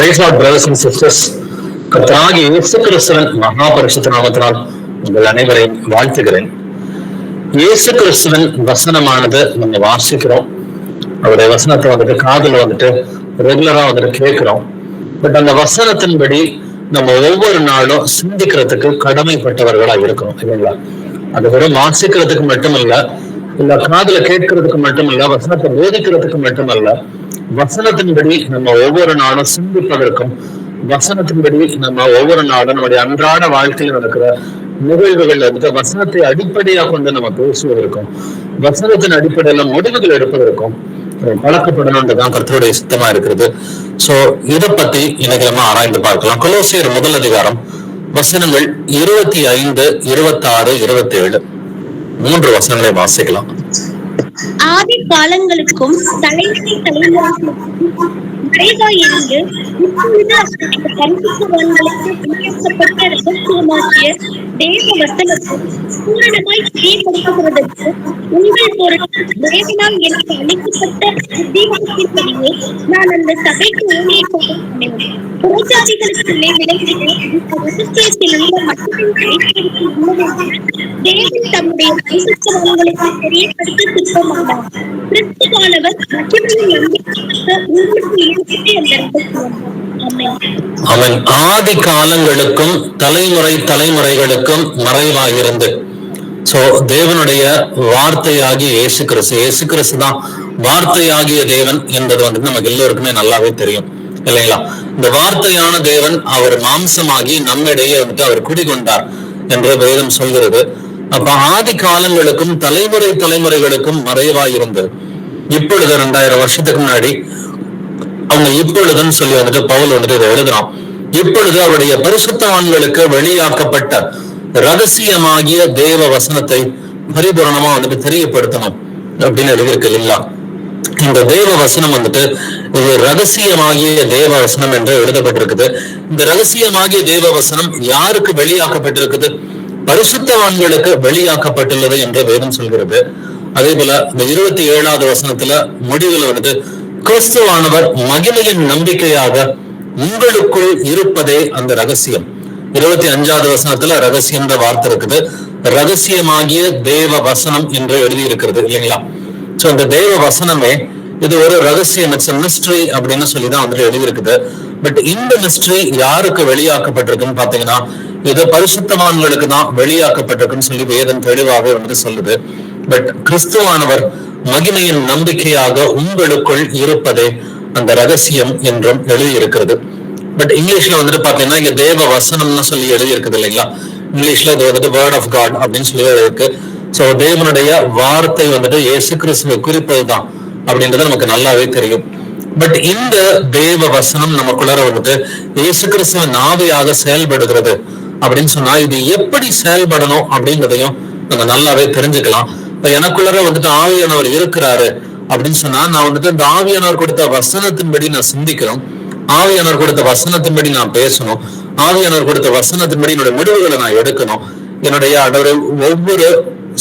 Praise our brothers and sisters. கர்த்தராகிய இயேசு கிறிஸ்துவின் மகா பரிசுத்த நாமத்தினால் உங்கள் அனைவரையும் வாழ்த்துகிறேன். இயேசு கிறிஸ்துவின் வசனமானது நம்ம வாசிக்கிறோம். அவருடைய வசனத்தை காதுல ரெகுலரா கேட்கிறோம். பட் அந்த வசனத்தின்படி நம்ம ஒவ்வொரு நாளும் சிந்திக்கிறதுக்கு கடமைப்பட்டவர்களா இருக்கணும் இல்லைங்களா? அது வெறும் வாசிக்கிறதுக்கு மட்டுமல்ல, இல்ல காதுல கேட்கறதுக்கு மட்டுமல்ல, வசனத்தை போதிக்கிறதுக்கு மட்டுமல்ல, வசனத்தின்படி நம்ம ஒவ்வொரு நாளும் சிந்திப்பதற்கும், வசனத்தின்படி நம்ம ஒவ்வொரு நாளும் நம்முடைய அன்றாட வாழ்க்கையில் நடக்கிற நிகழ்வுகள் வசனத்தை அடிப்படையாக கொண்டு நம்ம பேசுவதற்கும், வசனத்தின் அடிப்படையில முடிவுகள் எடுப்பதற்கும் பழக்கப்படணும்ன்றதுதான் கர்த்தருடைய சித்தமா இருக்கிறது. சோ இதை பத்தி இன்னைக்கு நம்ம ஆராய்ந்து பார்க்கலாம். கொலோசியர் 1 அதிகாரம் வசனங்கள் 25, 26, 27 3 வசனங்களை வாசிக்கலாம். ஆதி காலங்களுக்கும் தலைமுறை தலைமுறைகளுக்கும் மறைவாயிருந்து இப்பொழுது பரிசுத்தவான்களுக்கு விநியோகிக்கப்பட்ட ரகசியமாகிய தேவ வசனத்தை பூரணமாய் செயல்படுத்துவதற்கு உங்கள் பொருட்டு தேவனால் எனக்கு அளிக்கப்பட்ட உத்தியோகத்தின்படியே நான் அந்த சபைக்கு ஊழியக்காரன். புறஜாதிகளுக்குள்ளே விளங்கிய இந்த ரகசியத்தில் உள்ள மக்களின் கைகளுக்கு உள்ளவர்கள் தேவன் தம்முடைய பரிசுத்தவான்களுக்கு தெரியப்படுத்த சித்தமானார். கிறிஸ்துவானவர் மகிமையின் நம்பிக்கையாக உங்களுக்கு இருக்கிறதே அந்த ரகசியம். அவன் ஆதி காலங்களுக்கும் தலைமுறை தலைமுறைகளுக்கும் மறைவாயிருந்து. சோ தேவனுடைய வார்த்தையாகிய இயேசு கிறிஸ்து தான் வார்த்தையாகிய தேவன் என்பது நமக்கு எல்லோருக்குமே நல்லாவே தெரியும் இல்லைங்களா? இந்த வார்த்தையான தேவன் அவர் மாம்சமாகி நம்மிடையே அவர் குடிகொண்டார் என்று வேதம் சொல்கிறது. அப்ப ஆதி காலங்களுக்கும் தலைமுறை தலைமுறைகளுக்கும் மறைவாயிருந்து இப்பொழுது 2000 வருஷத்துக்கு முன்னாடி அவங்க இப்பொழுதுன்னு சொல்லி பவுல் இதை எழுதுறான். இப்பொழுது அவருடைய பரிசுத்தவான்களுக்கு வெளியாக்கப்பட்ட ரகசியமாகிய தேவ வசனத்தை பரிபூரணமா தெரியப்படுத்தணும் அப்படின்னு எழுதியிருக்கு இல்லைங்களா? இந்த தேவ வசனம் இது ரகசியமாகிய தேவ வசனம் என்று எழுதப்பட்டிருக்குது. இந்த ரகசியமாகிய தேவ வசனம் யாருக்கு வெளியாக்கப்பட்டிருக்குது? பரிசுத்தவான்களுக்கு வெளியாக்கப்பட்டுள்ளது என்று வேதம் சொல்கிறது. அதே போல இந்த 27வது வசனத்துல முடிவுல கிறிஸ்துவானவர் மகிமையின் நம்பிக்கையாக உங்களுக்குள் இருப்பதே அந்த ரகசியம். 25வது வசனத்துல ரகசியம்ன்ற வார்த்தை இருக்குது. ரகசியமாகிய தேவ வசனம் என்று எழுதி இருக்கிறது இல்லைங்களா? சோ இந்த தேவ வசனமே இது ஒரு ரகசியம், இட்ஸ் மிஸ்ட்ரி அப்படின்னு சொல்லிதான் எழுதி இருக்குது. பட் இந்த மிஸ்ட்ரி யாருக்கு வெளியாக்கப்பட்டிருக்குன்னு பாத்தீங்கன்னா இது பரிசுத்தவான்களுக்கு தான் வெளியாக்கப்பட்டிருக்குன்னு சொல்லி வேதம் தெளிவாக சொல்லுது. பட் கிறிஸ்துவானவர் மகிமையின் நம்பிக்கையாக உங்களுக்குள் இருப்பதே அந்த ரகசியம் என்றும் எழுதி இருக்கிறது. பட் இங்கிலீஷ்ல பாத்தீங்கன்னா இங்க தேவ வசனம்னு சொல்லி எழுதி இருக்குது இல்லைங்களா? இங்கிலீஷ்ல இது வேர்ட் ஆஃப் காட் அப்படின்னு சொல்லி இருக்கு. சோ தேவனுடைய வார்த்தை இயேசு கிறிஸ்துவை குறிப்பதுதான் அப்படின்றது நமக்கு நல்லாவே தெரியும். பட் இந்த தேவ வசனம் நமக்குள்ளார இயேசு கிறிஸ்துவின் ஆவியாக செயல்படுகிறது அப்படின்னு சொன்னா இது எப்படி செயல்படணும் அப்படின்றதையும் நம்ம நல்லாவே தெரிஞ்சுக்கலாம். எனக்குள்ளார ஆவியானவர் இருக்கிறாரு அப்படின்னு சொன்னா நான் இந்த ஆவியானவர் கொடுத்த வசனத்தின்படி நான் சிந்திக்கிறோம், ஆவியானவர் கொடுத்த வசனத்தின்படி நான் பேசணும், ஆவியானவர் கொடுத்த வசனத்தின்படி என்னுடைய முடிவுகளை நான் எடுக்கணும். என்னுடைய ஒவ்வொரு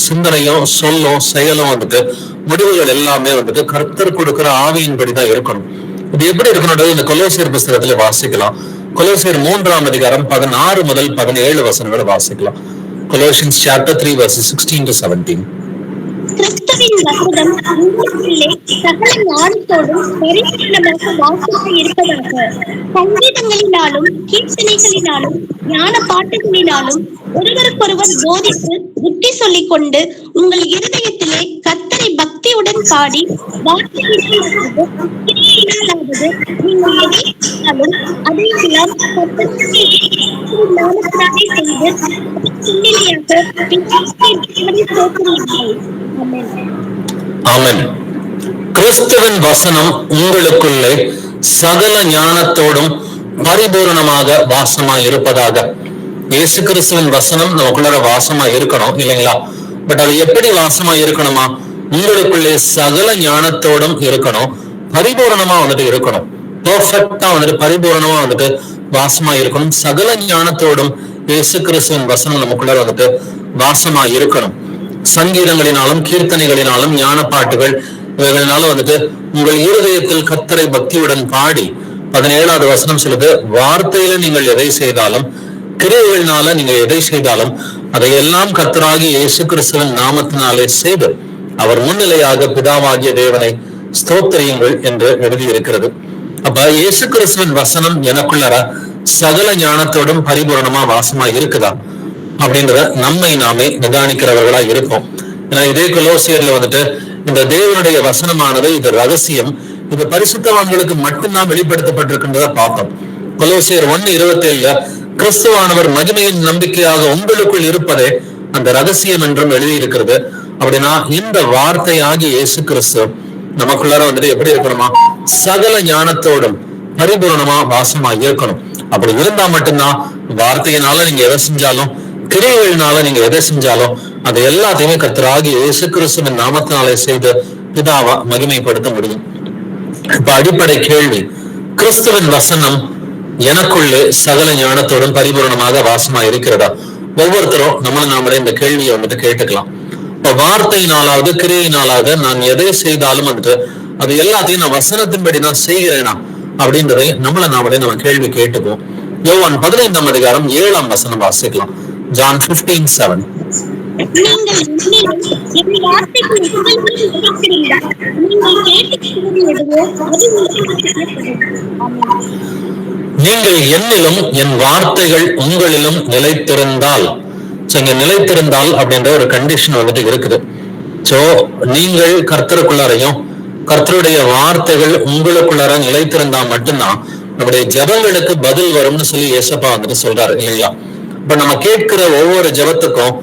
சிந்தனையும் சொல்லும் செயலும் முடிவுகள் எல்லாமே கர்த்தர் கொடுக்கிற ஆவியின்படிதான் இருக்கணும். இது எப்படி இருக்கணும்? இந்த கொலோசியர் புஸ்தகத்துல வாசிக்கலாம். கொலோசியர் 3ஆம் அதிகாரம் 16 முதல் 17 வசனங்களை வாசிக்கலாம். Colossians chapter 3 verses 16 to 17. கிறிஸ்துவின் வசனம் உங்களுக்குள்ளே சகல ஞானத்தோடும் பரிபூரணமாக வாசிக்க இருப்பதாக சங்கீதங்களினாலும் கீர்த்தனைகளினாலும் ஞான பாட்டுகளினாலும் ஒருவருக்கொருவர் போதித்து புத்தி சொல்லிக் கொண்டு உங்கள் இருதயத்திலே கர்த்தரை பக்தியுடன் பாடி வார்த்தையினாலாவது நீங்கள் எதை செய்தாலும் அதையெல்லாம் நாமத்தினாலே செய்து ஆமென். கிறிஸ்துவின் வசனம் உங்களுக்குள்ளே சகல ஞானத்தோடும் பரிபூரணமாக வாசமா இருப்பதாக. இயேசு கிறிஸ்துவின் வசனம் நமக்குள்ள வாசமா இருக்கணும் இல்லைங்களா? பட் அது எப்படி வாசமா இருக்கணுமா? உங்களுக்குள்ளே சகல ஞானத்தோடும் இருக்கணும், பரிபூரணமா இருக்கணும், பெர்ஃபெக்டா பரிபூரணமா வாசமா இருக்கணும். சகல ஞானத்தோடும் இயேசு கிறிஸ்துவின் வசனம் நமக்குள்ள வாசமா இருக்கணும். சங்கீதங்களினாலும் கீர்த்தனைகளினாலும் ஞான பாட்டுகள் இவைகளினாலும் உங்கள் இருதயத்தில் கர்த்தரை பக்தியுடன் பாடி 17வது வசனம் சொல்லுது, வார்த்தையில நீங்கள் எதை செய்தாலும் கிரியைகளினால நீங்க எதை செய்தாலும் அதையெல்லாம் கர்த்தராகிய இயேசு கிறிஸ்துவின் நாமத்தினாலே செய்து அவர் முன்னிலையாக பிதாவாகிய தேவனை ஸ்தோத்திரியுங்கள் என்று எழுதியிருக்கிறது. அப்ப இயேசு கிறிஸ்துவின் வசனம் எனக்குள்ளர சகல ஞானத்தோடும் பரிபூரணமா வாசமா இருக்குதா அப்படின்றத நம்மை நாமே நிதானிக்கிறவர்களா இருக்கும். ஏன்னா இதே கொலோசியர்ல வந்துட்டு இந்த தேவனுடைய வசனமானது இது ரகசியம், இது பரிசுத்தவான்களுக்கு மட்டும்தான் வெளிப்படுத்தப்பட்டிருக்கின்றத பார்த்தோம். கொலோசியர் 1:27 கிறிஸ்துவானவர் மகிமையின் நம்பிக்கையாக உங்களுக்குள் இருப்பதே அந்த ரகசியம் என்றும் எழுதியிருக்கிறது. அப்படின்னா இந்த வார்த்தையாகி இயேசு கிறிஸ்து நமக்குள்ளார வந்துட்டு எப்படி இருக்கணுமா, சகல ஞானத்தோடும் பரிபூர்ணமா வாசமா இருக்கணும். அப்படி இருந்தா மட்டும்தான் வார்த்தையினால நீங்க எதை செஞ்சாலும் கிரியைகளினால நீங்க எதை செஞ்சாலும் அது எல்லாத்தையுமே கர்த்தராகிய இயேசு கிறிஸ்துவின் நாமத்தினாலே செய்து பிதாவா மகிமைப்படுத்த முடியும். இப்ப அடிப்படை கேள்வி, கிறிஸ்துவின் வசனம் எனக்குள்ளே சகல ஞானத்தோடும் பரிபூர்ணமாக வாசமா இருக்கிறதா? ஒவ்வொருத்தரும் நாமளே இந்த கேள்வியை வந்துட்டு கேட்டுக்கலாம். இப்ப வார்த்தையினாலாவது கிரியையினாலாவது நான் எதை செய்தாலும் வந்துட்டு அது எல்லாத்தையும் நான் வசனத்தின்படி நான் செய்கிறேனா அப்படின்றதை நாமளே நம்ம கேள்வி கேட்டுக்குவோம். யோவான் 15ஆம் அதிகாரம் 7ஆம் வசனம் வாசிக்கலாம். John 15:7. நீங்கள் என்னிலும் என் வார்த்தைகள் உங்களிலும் நிலைத்திருந்தால், இங்க நிலைத்திருந்தால் அப்படின்ற ஒரு கண்டிஷன் வந்துட்டு இருக்குது. சோ நீங்கள் கர்த்தருக்குள்ளாரையும் கர்த்தருடைய வார்த்தைகள் உங்களுக்குள்ளார நிலைத்திருந்தா மட்டும்தான் நம்முடைய ஜெபங்களுக்கு பதில் வரும்னு சொல்லி ஏசப்பா வந்துட்டு சொல்றாரு இல்லையா? இப்ப நம்ம கேட்கிற ஒவ்வொரு ஜெபத்துக்கும்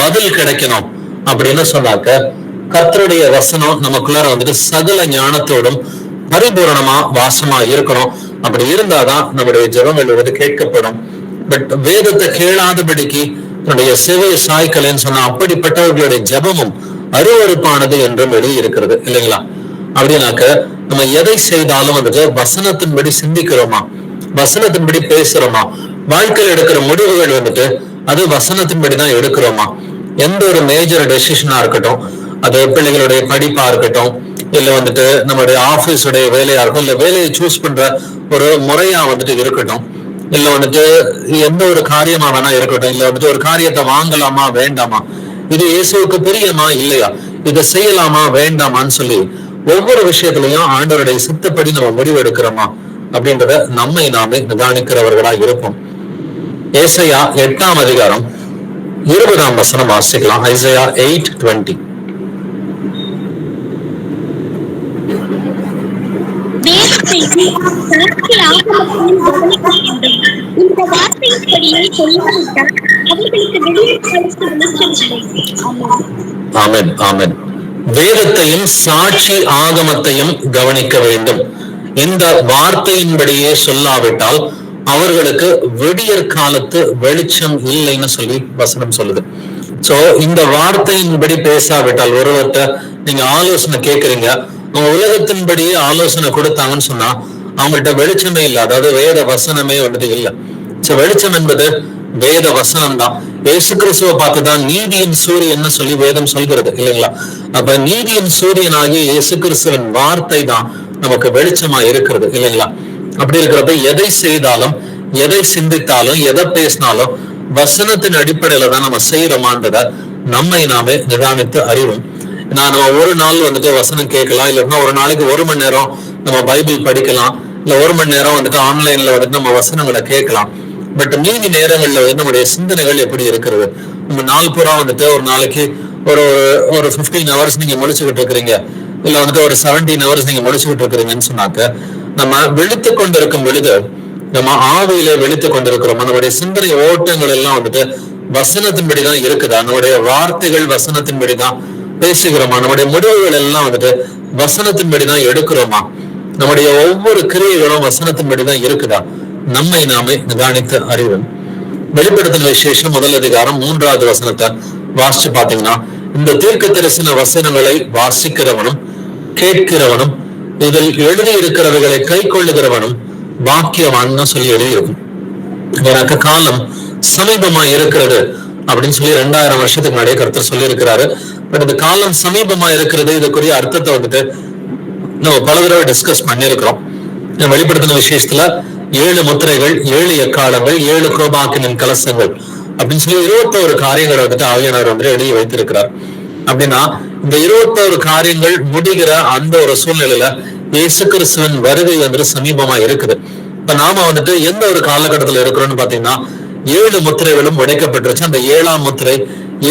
பதில் கிடைக்கணும் அப்படின்னு சொன்னாக்க கர்த்தருடைய வசனம் நமக்குள்ளார வந்துட்டு சகல ஞானத்தோடும் பரிபூரணமா வாசமா இருக்கணும். அப்படி இருந்தாதான் நம்முடைய ஜெபங்கள் வந்து கேட்கப்படும். பட் வேதத்தை கேளாதபடிக்கு தன்னுடைய செவியை சாய்க்கலைன்னு சொன்னா அப்படிப்பட்டவர்களுடைய ஜெபமும் அருவருப்பானது என்றும் எழுதி இருக்கிறது இல்லைங்களா? அப்படின்னாக்க நம்ம எதை செய்தாலும் வந்துட்டு வசனத்தின்படி சிந்திக்கிறோமா, வசனத்தின்படி பேசுறோமா, வாழ்க்கையில் எடுக்கிற முடிவுகள் வந்துட்டு அது வசனத்தின்படிதான் எடுக்கிறோமா? எந்த ஒரு மேஜர் டெசிஷனா இருக்கட்டும், அது பிள்ளைகளுடைய படிப்பா இருக்கட்டும், இல்ல வந்துட்டு நம்மளுடைய ஆபீஸுடைய வேலையா இருக்கும், இல்ல வேலையை சூஸ் பண்ற ஒரு முறையா வந்துட்டு இருக்கட்டும், இல்ல வந்துட்டு எந்த ஒரு காரியமா வேணா இருக்கட்டும், இல்ல வந்துட்டு ஒரு காரியத்தை வாங்கலாமா வேண்டாமா, இது இயேசுவுக்கு பிரியமா இல்லையா, இதை செய்யலாமா வேண்டாமான்னு சொல்லி ஒவ்வொரு விஷயத்திலையும் ஆண்டவருடைய சித்தப்படி நம்ம முடிவு எடுக்கிறோமா அப்படின்றத நம்மை நாமே நிதானிக்கிறவர்களா இருப்போம். ஏசாயா 8ஆம் அதிகாரம் 20ஆம் வசனம் வாசிக்கலாம். ஐசாயா 8:20. ஆமென் ஆமென். வேதத்தையும் சாட்சி ஆகமத்தையும் கவனிக்க வேண்டும். இந்த வார்த்தையின்படியே சொல்லாவிட்டால் அவர்களுக்கு விடியற் காலத்து வெளிச்சம் இல்லைன்னு சொல்லி வசனம் சொல்லுது. சோ இந்த வார்த்தையின்படி பேசாவிட்டால், ஒருவர்கிட்ட நீங்க ஆலோசனை கேட்கறீங்க, அவங்க உலகத்தின்படியே ஆலோசனை கொடுத்தாங்கன்னு சொன்னா அவங்கள்ட்ட வெளிச்சமே இல்லை, அதாவது வேத வசனமே வந்துட்டு இல்லை. சோ வெளிச்சம் என்பது வேத வசனம் தான். இயேசு கிறிஸ்துவை பார்த்துதான் நீதியின் சூரியன் சொல்லி வேதம் சொல்கிறது இல்லைங்களா? அப்ப நீதியின் சூரியனாகிய இயேசு கிறிஸ்துவின் வார்த்தை தான் நமக்கு வெளிச்சமா இருக்கிறது இல்லைங்களா? அப்படி இருக்கிறப்ப எதை செய்தாலும், எதை சிந்தித்தாலும், எதை பேசினாலும் வசனத்தின் அடிப்படையில தான் நம்ம செய்யறோமான்றத நம்மை நாமே நிதானித்து அறிவோம். நான் ஒரு நாள் வந்துட்டு வசனம் கேட்கலாம், இல்லைன்னா ஒரு நாளைக்கு 1 மணி நேரம் நம்ம பைபிள் படிக்கலாம், இல்ல 1 மணி நேரம் வந்துட்டு ஆன்லைன்ல வந்துட்டு நம்ம வசனங்களை கேட்கலாம். பட் மீதி நேரங்கள்ல வந்து நம்முடைய சிந்தனைகள் எப்படி இருக்கிறது? நம்ம நாள் பூரா வந்துட்டு ஒரு நாளைக்கு ஒரு 15 hours நீங்க முடிச்சுக்கிட்டு இருக்கிறீங்க, இல்ல வந்துட்டு ஒரு 17 hours நீங்க முடிச்சுக்கிட்டு இருக்கிறீங்கன்னு சொன்னாக்க நம்ம விழித்து கொண்டிருக்கும் பொழுது நம்ம ஆவியில விழித்து கொண்டிருக்கிறோம். நம்முடைய சிந்தனை ஓட்டங்கள் எல்லாம் வந்துட்டு வசனத்தின்படிதான் இருக்குதா? நம்முடைய வார்த்தைகள் வசனத்தின்படிதான் பேசுகிறோமா? நம்முடைய முடிவுகள் எல்லாம் வந்துட்டு வசனத்தின்படிதான் எடுக்கிறோமா? நம்முடைய ஒவ்வொரு கிரியைகளும் வசனத்தின்படிதான் இருக்குதா? நம்மை நாமே நிதானித்து அறிவோம். வெளிப்படுத்தின விசேஷம் 1 அதிகாரம் 3வது வசனத்தை வாசிச்சு பாத்தீங்கன்னா, இந்த தீர்க்க தரிசன வசனங்களை வாசிக்கிறவனும் கேட்கிறவனும் இதில் எழுதி இருக்கிறவர்களை கை கொள்ளுகிறவனும் பாக்கியவான்னு சொல்லி எழுதியிருக்கும். எனக்கு காலம் சமீபமா இருக்கிறது அப்படின்னு சொல்லி 2000 வருஷத்துக்கு முன்னாடியே கர்த்தர் சொல்லி இருக்கிறாரு. பட் இந்த காலம் சமீபமா இருக்கிறது, இதுக்குரிய அர்த்தத்தை வந்துட்டு நம்ம பல தடவை டிஸ்கஸ் பண்ணியிருக்கிறோம். வெளிப்படுத்தின விசேஷத்துல 7 முத்திரைகள், 7 எக்காலங்கள், 7 கோபாக்கினின் கலசங்கள் அப்படின்னு சொல்லி 21 காரியங்களை வந்துட்டு ஆவியானவர் வந்துட்டு எழுதி வைத்திருக்கிறார். அப்படின்னா இந்த 21 காரியங்கள் முடிகிற அந்த ஒரு சூழ்நிலையில இயேசு கிறிஸ்துவின் வருகை வந்துட்டு சமீபமா இருக்குது. இப்ப நாம வந்துட்டு எந்த ஒரு காலகட்டத்துல இருக்கிறோம்னு பாத்தீங்கன்னா 7 முத்திரைகளும் உடைக்கப்பட்டுருச்சு. அந்த 7ஆம் முத்திரை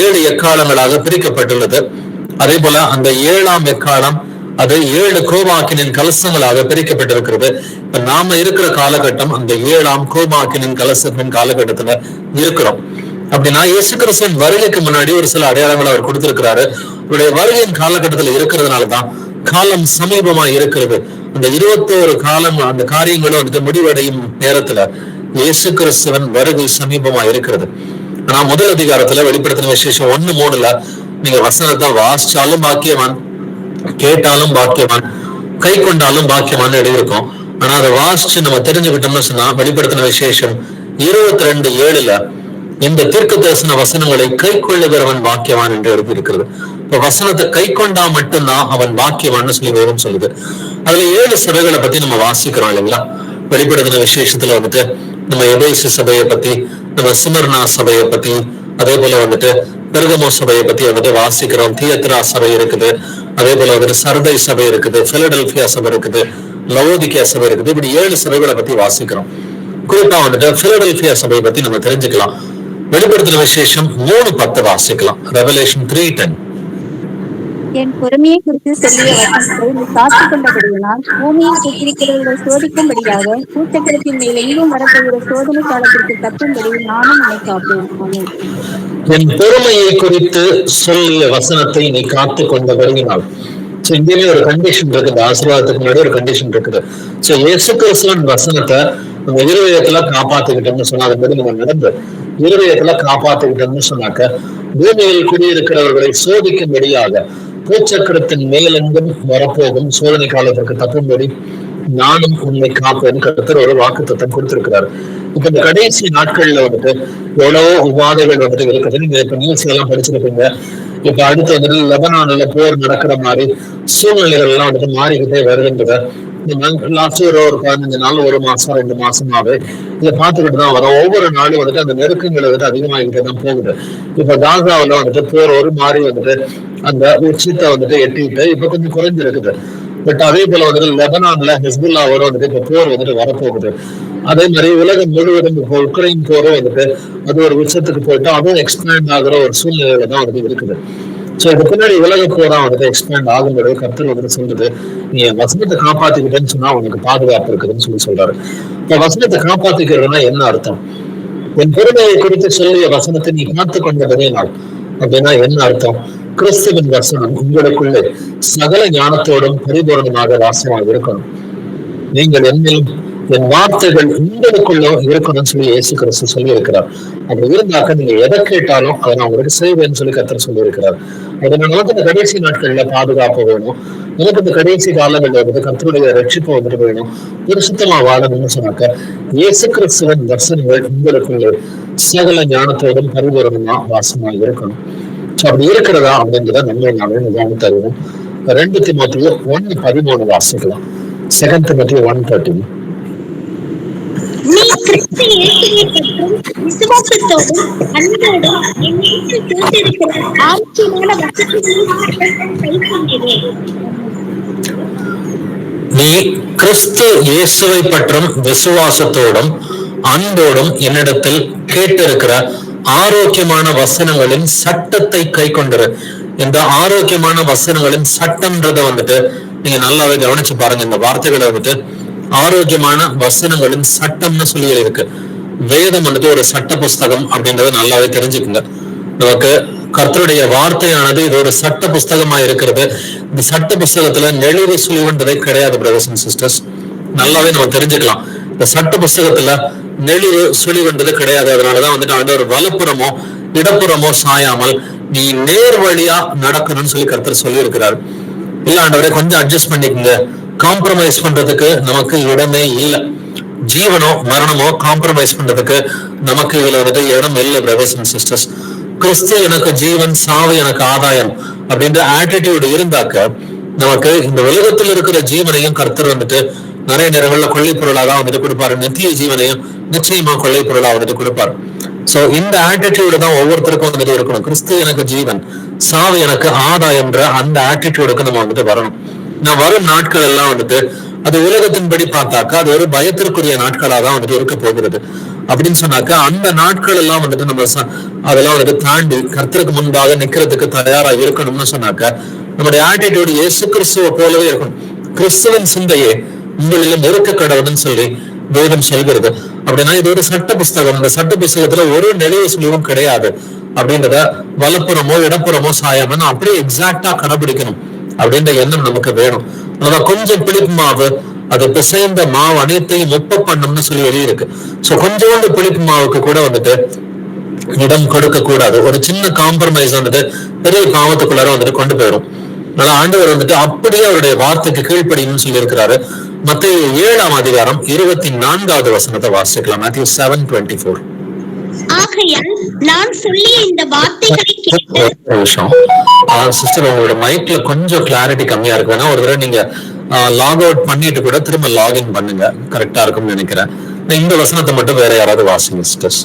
7 எக்காலங்களாக பிரிக்கப்பட்டுள்ளது. அதே போல அந்த 7ஆம் எக்காலம் அது 7 கோபாக்கினின் கலசங்களாக பிரிக்கப்பட்டிருக்கிறது. இப்ப நாம இருக்கிற காலகட்டம் அந்த 7ஆம் கோபாக்கினின் கலசத்தின் காலகட்டத்துல இருக்கிறோம். அப்படின்னா இயேசு கிறிஸ்துவின் வருகைக்கு முன்னாடி ஒரு சில அடையாளங்களை அவர் கொடுத்திருக்கிறாரு. அவருடைய வருகையின் காலகட்டத்தில் இருக்கிறதுனாலதான் காலம் சமீபமா இருக்கிறது. அந்த 21 காலம் அந்த காரியங்களும் வந்துட்டு முடிவடையும் நேரத்துல இயேசு கிறிஸ்துவன் வருகை சமீபமா இருக்கிறது. ஆனா முதல் அதிகாரத்துல வெளிப்படுத்தின விசேஷம் 1:3 நீங்க வசனத்தை வாசிச்சாலும் பாக்கியவான், கேட்டாலும் பாக்கியவான், கை கொண்டாலும் பாக்கியவான் எழுதியிருக்கோம். ஆனா அதை வாசிச்சு நம்ம தெரிஞ்சுக்கிட்டோம்னு சொன்னா வெளிப்படுத்தின விசேஷம் 22:7 இந்த தீர்க்க தரிசன வசனங்களை கை கொள்ளுகிறவன் பாக்கியவான் என்று எழுதியிருக்கிறது. இப்ப வசனத்தை கை கொண்டா மட்டும்தான் அவன் பாக்கியவான்னு சொல்லி வேறும் சொல்லுது. அதுல 7 சபைகளை பத்தி நம்ம வாசிக்கிறோம் இல்லைங்களா? வெளிப்படுத்தின விசேஷத்துல வந்துட்டு நம்ம எபேசு சபையை பத்தி, நம்ம சிமர்னா சபையை பத்தி, அதே போல வந்துட்டு பெர்கமோ சபையை பத்தி வந்துட்டு வாசிக்கிறோம். தியத்ரா சபை இருக்குது, அதே போல வந்துட்டு சர்தை சபை இருக்குது, பிலடெல்பியா சபை இருக்குது, லவோதிகா சபை இருக்குது. இப்படி 7 சபைகளை பத்தி வாசிக்கிறோம். குறிப்பா வந்துட்டு பிலடெல்பியா சபையை பத்தி நம்ம தெரிஞ்சுக்கலாம். வெளிப்படுத்தின விசேஷம் 3:10 வாசிக்கலாம். ரெவலேஷன் 3:10. என் பொறுமையை குறித்து சொல்லிய வசனத்தை நீ காத்துக் கொண்டபடியினால் பூமியில் சுற்றிருக்கிறவர்களை சோதிக்கும்படியாக பூச்சக்கரத்தின் மேல் எங்கும் வரப்போகிற சோதனை காலத்திற்கு தப்பும்படி நானும் உன்னை காப்பேன். என் பொறுமையை குறித்து சொல்லிய வசனத்தை நீ காத்து கொண்டபடியினால். சோ இங்கேயுமே ஒரு கண்டிஷன் இருக்குது. ஆசீர்வாதத்துக்கு முன்னாடி ஒரு கண்டிஷன் இருக்குது. சோ இயேசு கிறிஸ்துவின் வசனத்தை நம்ம இருதயத்துல காப்பாத்திக்கிட்டோம்னு சொன்னா அதன்படி நம்ம நடந்து இருதயத்துல காப்பாத்திக்கிட்டோம்னு சொன்னாக்க பூமியில் குடியிருக்கிறவர்களை சோதிக்கும்படியாக பூச்சக்கரத்தின் மேலெங்கும் வரப்போகும் சோதனை காலத்திற்கு தப்பும்படி நானும் உன்னை காப்பேன் கர்த்தர் ஒரு வாக்குத்தத்தம் கொடுத்திருக்கிறாரு. இப்ப இந்த கடைசி நாட்கள்ல வந்துட்டு எவ்வளவோ உபாதைகள் வந்துட்டு இருக்குது. நீங்க இப்ப நியூஸ் எல்லாம் படிச்சிருப்பீங்க. இப்ப அடுத்து வந்துட்டு லெபனான்ல போர் நடக்கிற மாதிரி சூழ்நிலைகள் எல்லாம் வந்துட்டு மாறிக்கிட்டே வருகின்றத லாஸ்ட் ஒரு 15 நாள், 1 மாசம், 2 மாசமாவே இதை பார்த்துக்கிட்டு தான் வரோம். ஒவ்வொரு நாளும் வந்துட்டு அந்த நெருக்கங்கள் வந்துட்டு அதிகமாகிட்டே தான் போகுது. இப்ப காசாவில வந்துட்டு போர் ஒரு மாதிரி வந்துட்டு அந்த உச்சத்தை வந்துட்டு எட்டிட்டு இப்ப கொஞ்சம் குறைஞ்சிருக்குது. பட் அதே போல வந்துட்டு லெபனான்ல ஹிஸ்புல்லாவோட வந்துட்டு இப்ப போர் வந்துட்டு வரப்போகுது. அதே மாதிரி உலகம் முழுவதும் உக்ரைன் போரும் வந்துட்டு அது ஒரு உச்சத்துக்கு போயிட்டு அதுவும் எக்ஸ்பேண்ட் ஆகுற ஒரு சூழ்நிலையில தான் வந்துட்டு இருக்குது. சோ இதுக்கு பின்னாடி உலக போரா வந்துட்டு எக்ஸ்பேண்ட் ஆகும்போது கர்த்தர் வந்துட்டு சொல்றது, நீ வசனத்தை காப்பாத்திக்கிட்டேன்னு சொன்னா உனக்கு பாதுகாப்பு இருக்குதுன்னு சொல்லி சொல்றாரு. இப்ப வசனத்தை காப்பாத்திக்கிறதுனா என்ன அர்த்தம்? என் பொறுமையை குறித்து சொல்லிய வசனத்தை நீ காத்து கொண்டதே நாள் அப்படின்னா என்ன அர்த்தம்? கிறிஸ்துவின் வசனம் உங்களுக்குள்ளே சகல ஞானத்தோடும் பரிபூரணமாக வாசமாக இருக்கணும். நீங்கள் என்னிலும் என் வார்த்தைகள் உங்களுக்குள்ள இருக்கணும்னு சொல்லி இயேசு கிறிஸ்து சொல்லி இருக்கிறார். அப்படி இருந்தாக்க நீங்க எதை கேட்டாலும் அதை நான் உங்களுக்கு செய்வேன்னு சொல்லி கர்த்தர் சொல்லி இருக்கிறார். அதனால நமக்கு இந்த கடைசி நாட்கள்ல பாதுகாப்பு வேணும். நமக்கு இந்த கடைசி காலங்கள்ல வந்துட்டு கர்த்தருடைய ரட்சிப்பு வந்துட்டு வேணும். பரிசுத்தமா வாழணும்னு சொன்னாக்க இயேசு கிறிஸ்துவின் வசனங்கள் உங்களுக்குள்ள சகல ஞானத்தோடும் பரிபூரணமா வாசமா இருக்கணும். அப்படி இருக்கிறதா அப்படின்றத நம்ம நாளே நிதானம் தருவோம். 2 தீமோத்தேயு 1:13 வாசிக்கலாம். 2 தீமோத்தேயு 1:13. நீ கிறிஸ்து இயேசுவை பற்றும் விசுவாசத்தோடும் அன்போடும் என்னிடத்தில் கேட்டிருக்கிற ஆரோக்கியமான வசனங்களை கைக்கொண்டீரே. நீ கிறிஸ்து இயேசுவை பற்றும் விசுவாசத்தோடும் அன்போடும் என்னிடத்தில் கேட்டிருக்கிற ஆரோக்கியமான வசனங்களின் சட்டத்தை கை கொண்டிரு. இந்த ஆரோக்கியமான வசனங்களின் சட்டம்ன்றத வந்துட்டு நீங்க நல்லாவே கவனிச்சு பாருங்க. இந்த வார்த்தைகளை வந்துட்டு ஆரோக்கியமான வசனங்களின் சட்டம்னு சொல்லி இருக்கு. வேதம் வந்துட்டு ஒரு சட்ட புஸ்தகம் அப்படின்றத நல்லாவே தெரிஞ்சுக்குங்க. நமக்கு கர்த்தருடைய வார்த்தையானது இது ஒரு சட்ட புஸ்தகமா இருக்கிறது. இந்த சட்ட புஸ்தகத்துல நெளிவு சுழிவுன்றதே கிடையாது பிரதர்ஸ் அண்ட் சிஸ்டர்ஸ். நல்லாவே நம்ம தெரிஞ்சுக்கலாம். இந்த சட்ட புஸ்தகத்துல நெளிவு சுழிவுன்றது கிடையாது. அதனாலதான் வந்துட்டு ஆண்டவர் வலப்புறமோ இடப்புறமோ சாயாமல் நீ நேர் வழியா நடக்கணும்னு சொல்லி கர்த்தர் சொல்லி இருக்கிறார். இல்ல ஆண்டவரே கொஞ்சம் அட்ஜஸ்ட் பண்ணிக்கோங்க, காம்ப்ரமைஸ் பண்றதுக்கு நமக்கு இடமே இல்லை. ஜீவனோ மரணமோ காம்ப்ரமைஸ் பண்றதுக்கு நமக்கு இதுல வந்துட்டு இடம் இல்லை பிரதர்ஸ் அண்ட் சிஸ்டர்ஸ். கிறிஸ்து எனக்கு ஜீவன், சாவு எனக்கு ஆதாயம் அப்படின்ற ஆட்டிடியூட் இருந்தாக்க நமக்கு இந்த உலகத்தில் இருக்கிற ஜீவனையும் கர்த்தர் வந்துட்டு நிறைய நேரங்கள்ல கொள்ளை பொருளாக வந்துட்டு கொடுப்பாரு, நித்திய ஜீவனையும் நிச்சயமா கொள்ளை பொருளா வந்துட்டு கொடுப்பாரு. சோ இந்த ஆட்டிடியூடு தான் ஒவ்வொருத்தருக்கும் வந்துட்டு இருக்கணும். கிறிஸ்து எனக்கு ஜீவன், சாவு எனக்கு ஆதாயம்ன்ற அந்த ஆட்டிடியூடுக்கு நம்ம வந்துட்டு வரணும். நான் வரும் நாட்கள் எல்லாம் வந்துட்டு அது உலகத்தின்படி பார்த்தாக்கா அது ஒரு பயத்திற்குரிய நாட்களா தான் வந்துட்டு இருக்க போகிறது. அப்படின்னு சொன்னாக்கா அந்த நாட்கள் எல்லாம் வந்துட்டு நம்ம அதெல்லாம் வந்துட்டு தாண்டி கர்த்தருக்கு முன்பாக நிக்கிறதுக்கு தயாரா இருக்கணும்னு சொன்னாக்கா நம்முடைய ஆட்டிடியூடு இயேசு கிறிஸ்துவ போலவே இருக்கணும். கிறிஸ்துவின் சிந்தையே உங்களிலும் இருக்க கடவுள்னு சொல்லி வேதம் சொல்கிறது. அப்படின்னா இது ஒரு சட்ட புஸ்தகம். இந்த சட்ட புஸ்தகத்துல ஒரு நிலைய சுழிவும் கிடையாது அப்படின்றத வலப்புறமோ இடப்புறமோ சாயாம அப்படியே எக்ஸாக்டா கடைபிடிக்கணும் அப்படின்ற எண்ணம் நமக்கு வேணும். அதான் கொஞ்சம் புளிப்பு மாவு, அது பிசைந்த மாவு அனைத்தையும் ஒப்ப பண்ணணும்னு சொல்லி எழுதியிருக்கு. சோ கொஞ்சோண்டு புளிப்பு மாவுக்கு கூட வந்துட்டு இடம் கொடுக்க கூடாது. ஒரு சின்ன காம்ப்ரமைஸ் வந்துட்டு பெரிய பாவத்துக்குள்ளார வந்துட்டு கொண்டு போயிடும். அதனால ஆண்டவர் வந்துட்டு அப்படியே அவருடைய வார்த்தைக்கு கீழ்ப்படின்னு சொல்லி இருக்கிறாரு. மத்தேயு 7ஆம் அதிகாரம் 24வது வசனத்தை வாசிக்கலாம். Matthew 7:24. ஆகையால் நான் சொல்லிய இந்த வார்த்தைகளை கேட்டு சிஸ்டர் உங்களோட மைக்ல கொஞ்சம் கிளாரிட்டி கம்மியா இருக்கு. வேணா ஒரு தடவை நீங்க லாக் அவுட் பண்ணிட்டு கூட திரும்ப லாகின் பண்ணுங்க, கரெக்டா இருக்கும்னு நினைக்கிறேன். இந்த வசனத்தை மட்டும் வேற யாராவது வாசிங்க சிஸ்டர்ஸ்.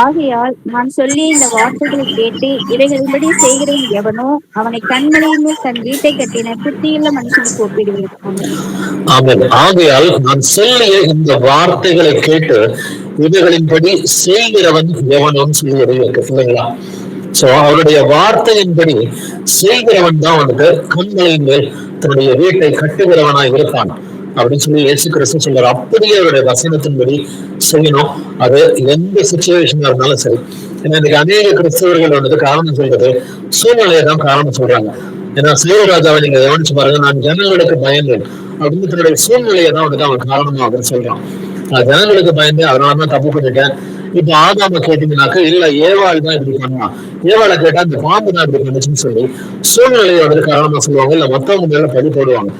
ஆகையால் நான் சொல்லி இந்த வார்த்தைகளை கேட்டு இவைகளின்படி செய்கிறவன் எவனோ அவனை கண்மலையிலே தன் வீட்டை கட்டின புத்தியுள்ள மனுஷனுக்கு ஒப்பிடுவேன். ஆகையால் நான் சொல்லிய இந்த வார்த்தைகளை கேட்டு இவைகளின்படி செய்கிறவன் எவனோன்னு சொல்லி இருக்கு இல்லைங்களா? சோ அவருடைய வார்த்தையின்படி செய்கிறவன் தான் வந்துட்டு கண்மலையின் மேல் தன்னுடைய வீட்டை கட்டுகிறவனா இருப்பான் அப்படின்னு சொல்லி இயேசு கிறிஸ்து சொல்றாரு. அப்படியே அவருடைய வசனத்தின்படி செய்யணும். அது எந்த சிச்சுவேஷனா இருந்தாலும் சரி. ஏன்னா இன்னைக்கு அநேக கிறிஸ்தவர்கள் வந்துட்டு காரணம் சொல்றது சூழ்நிலையை தான் காரணம் சொல்றாங்க. ஏன்னா சேவராஜாவை நீங்க கவனிச்சு பாருங்க, நான் ஜனங்களுக்கு பயந்தேன் அப்படின்னு தன்னுடைய சூழ்நிலையை தான் வந்துட்டு அவன் காரணமா அப்படின்னு சொல்றான். நான் ஜனங்களுக்கு பயந்தேன், அதனாலதான் தப்பு பண்ணிட்டேன். இப்ப ஆதாம கேட்டீங்கன்னாக்க இல்ல ஏவாள் தான் இப்படி பண்ணலாம், ஏவாளை கேட்டா இந்த பாம்பு தான் இப்படி பண்ணுச்சுன்னு சொல்லி சூழ்நிலையை வந்துட்டு காரணமா சொல்லுவாங்க, இல்ல மத்தவங்க மேல பழி போடுவாங்க.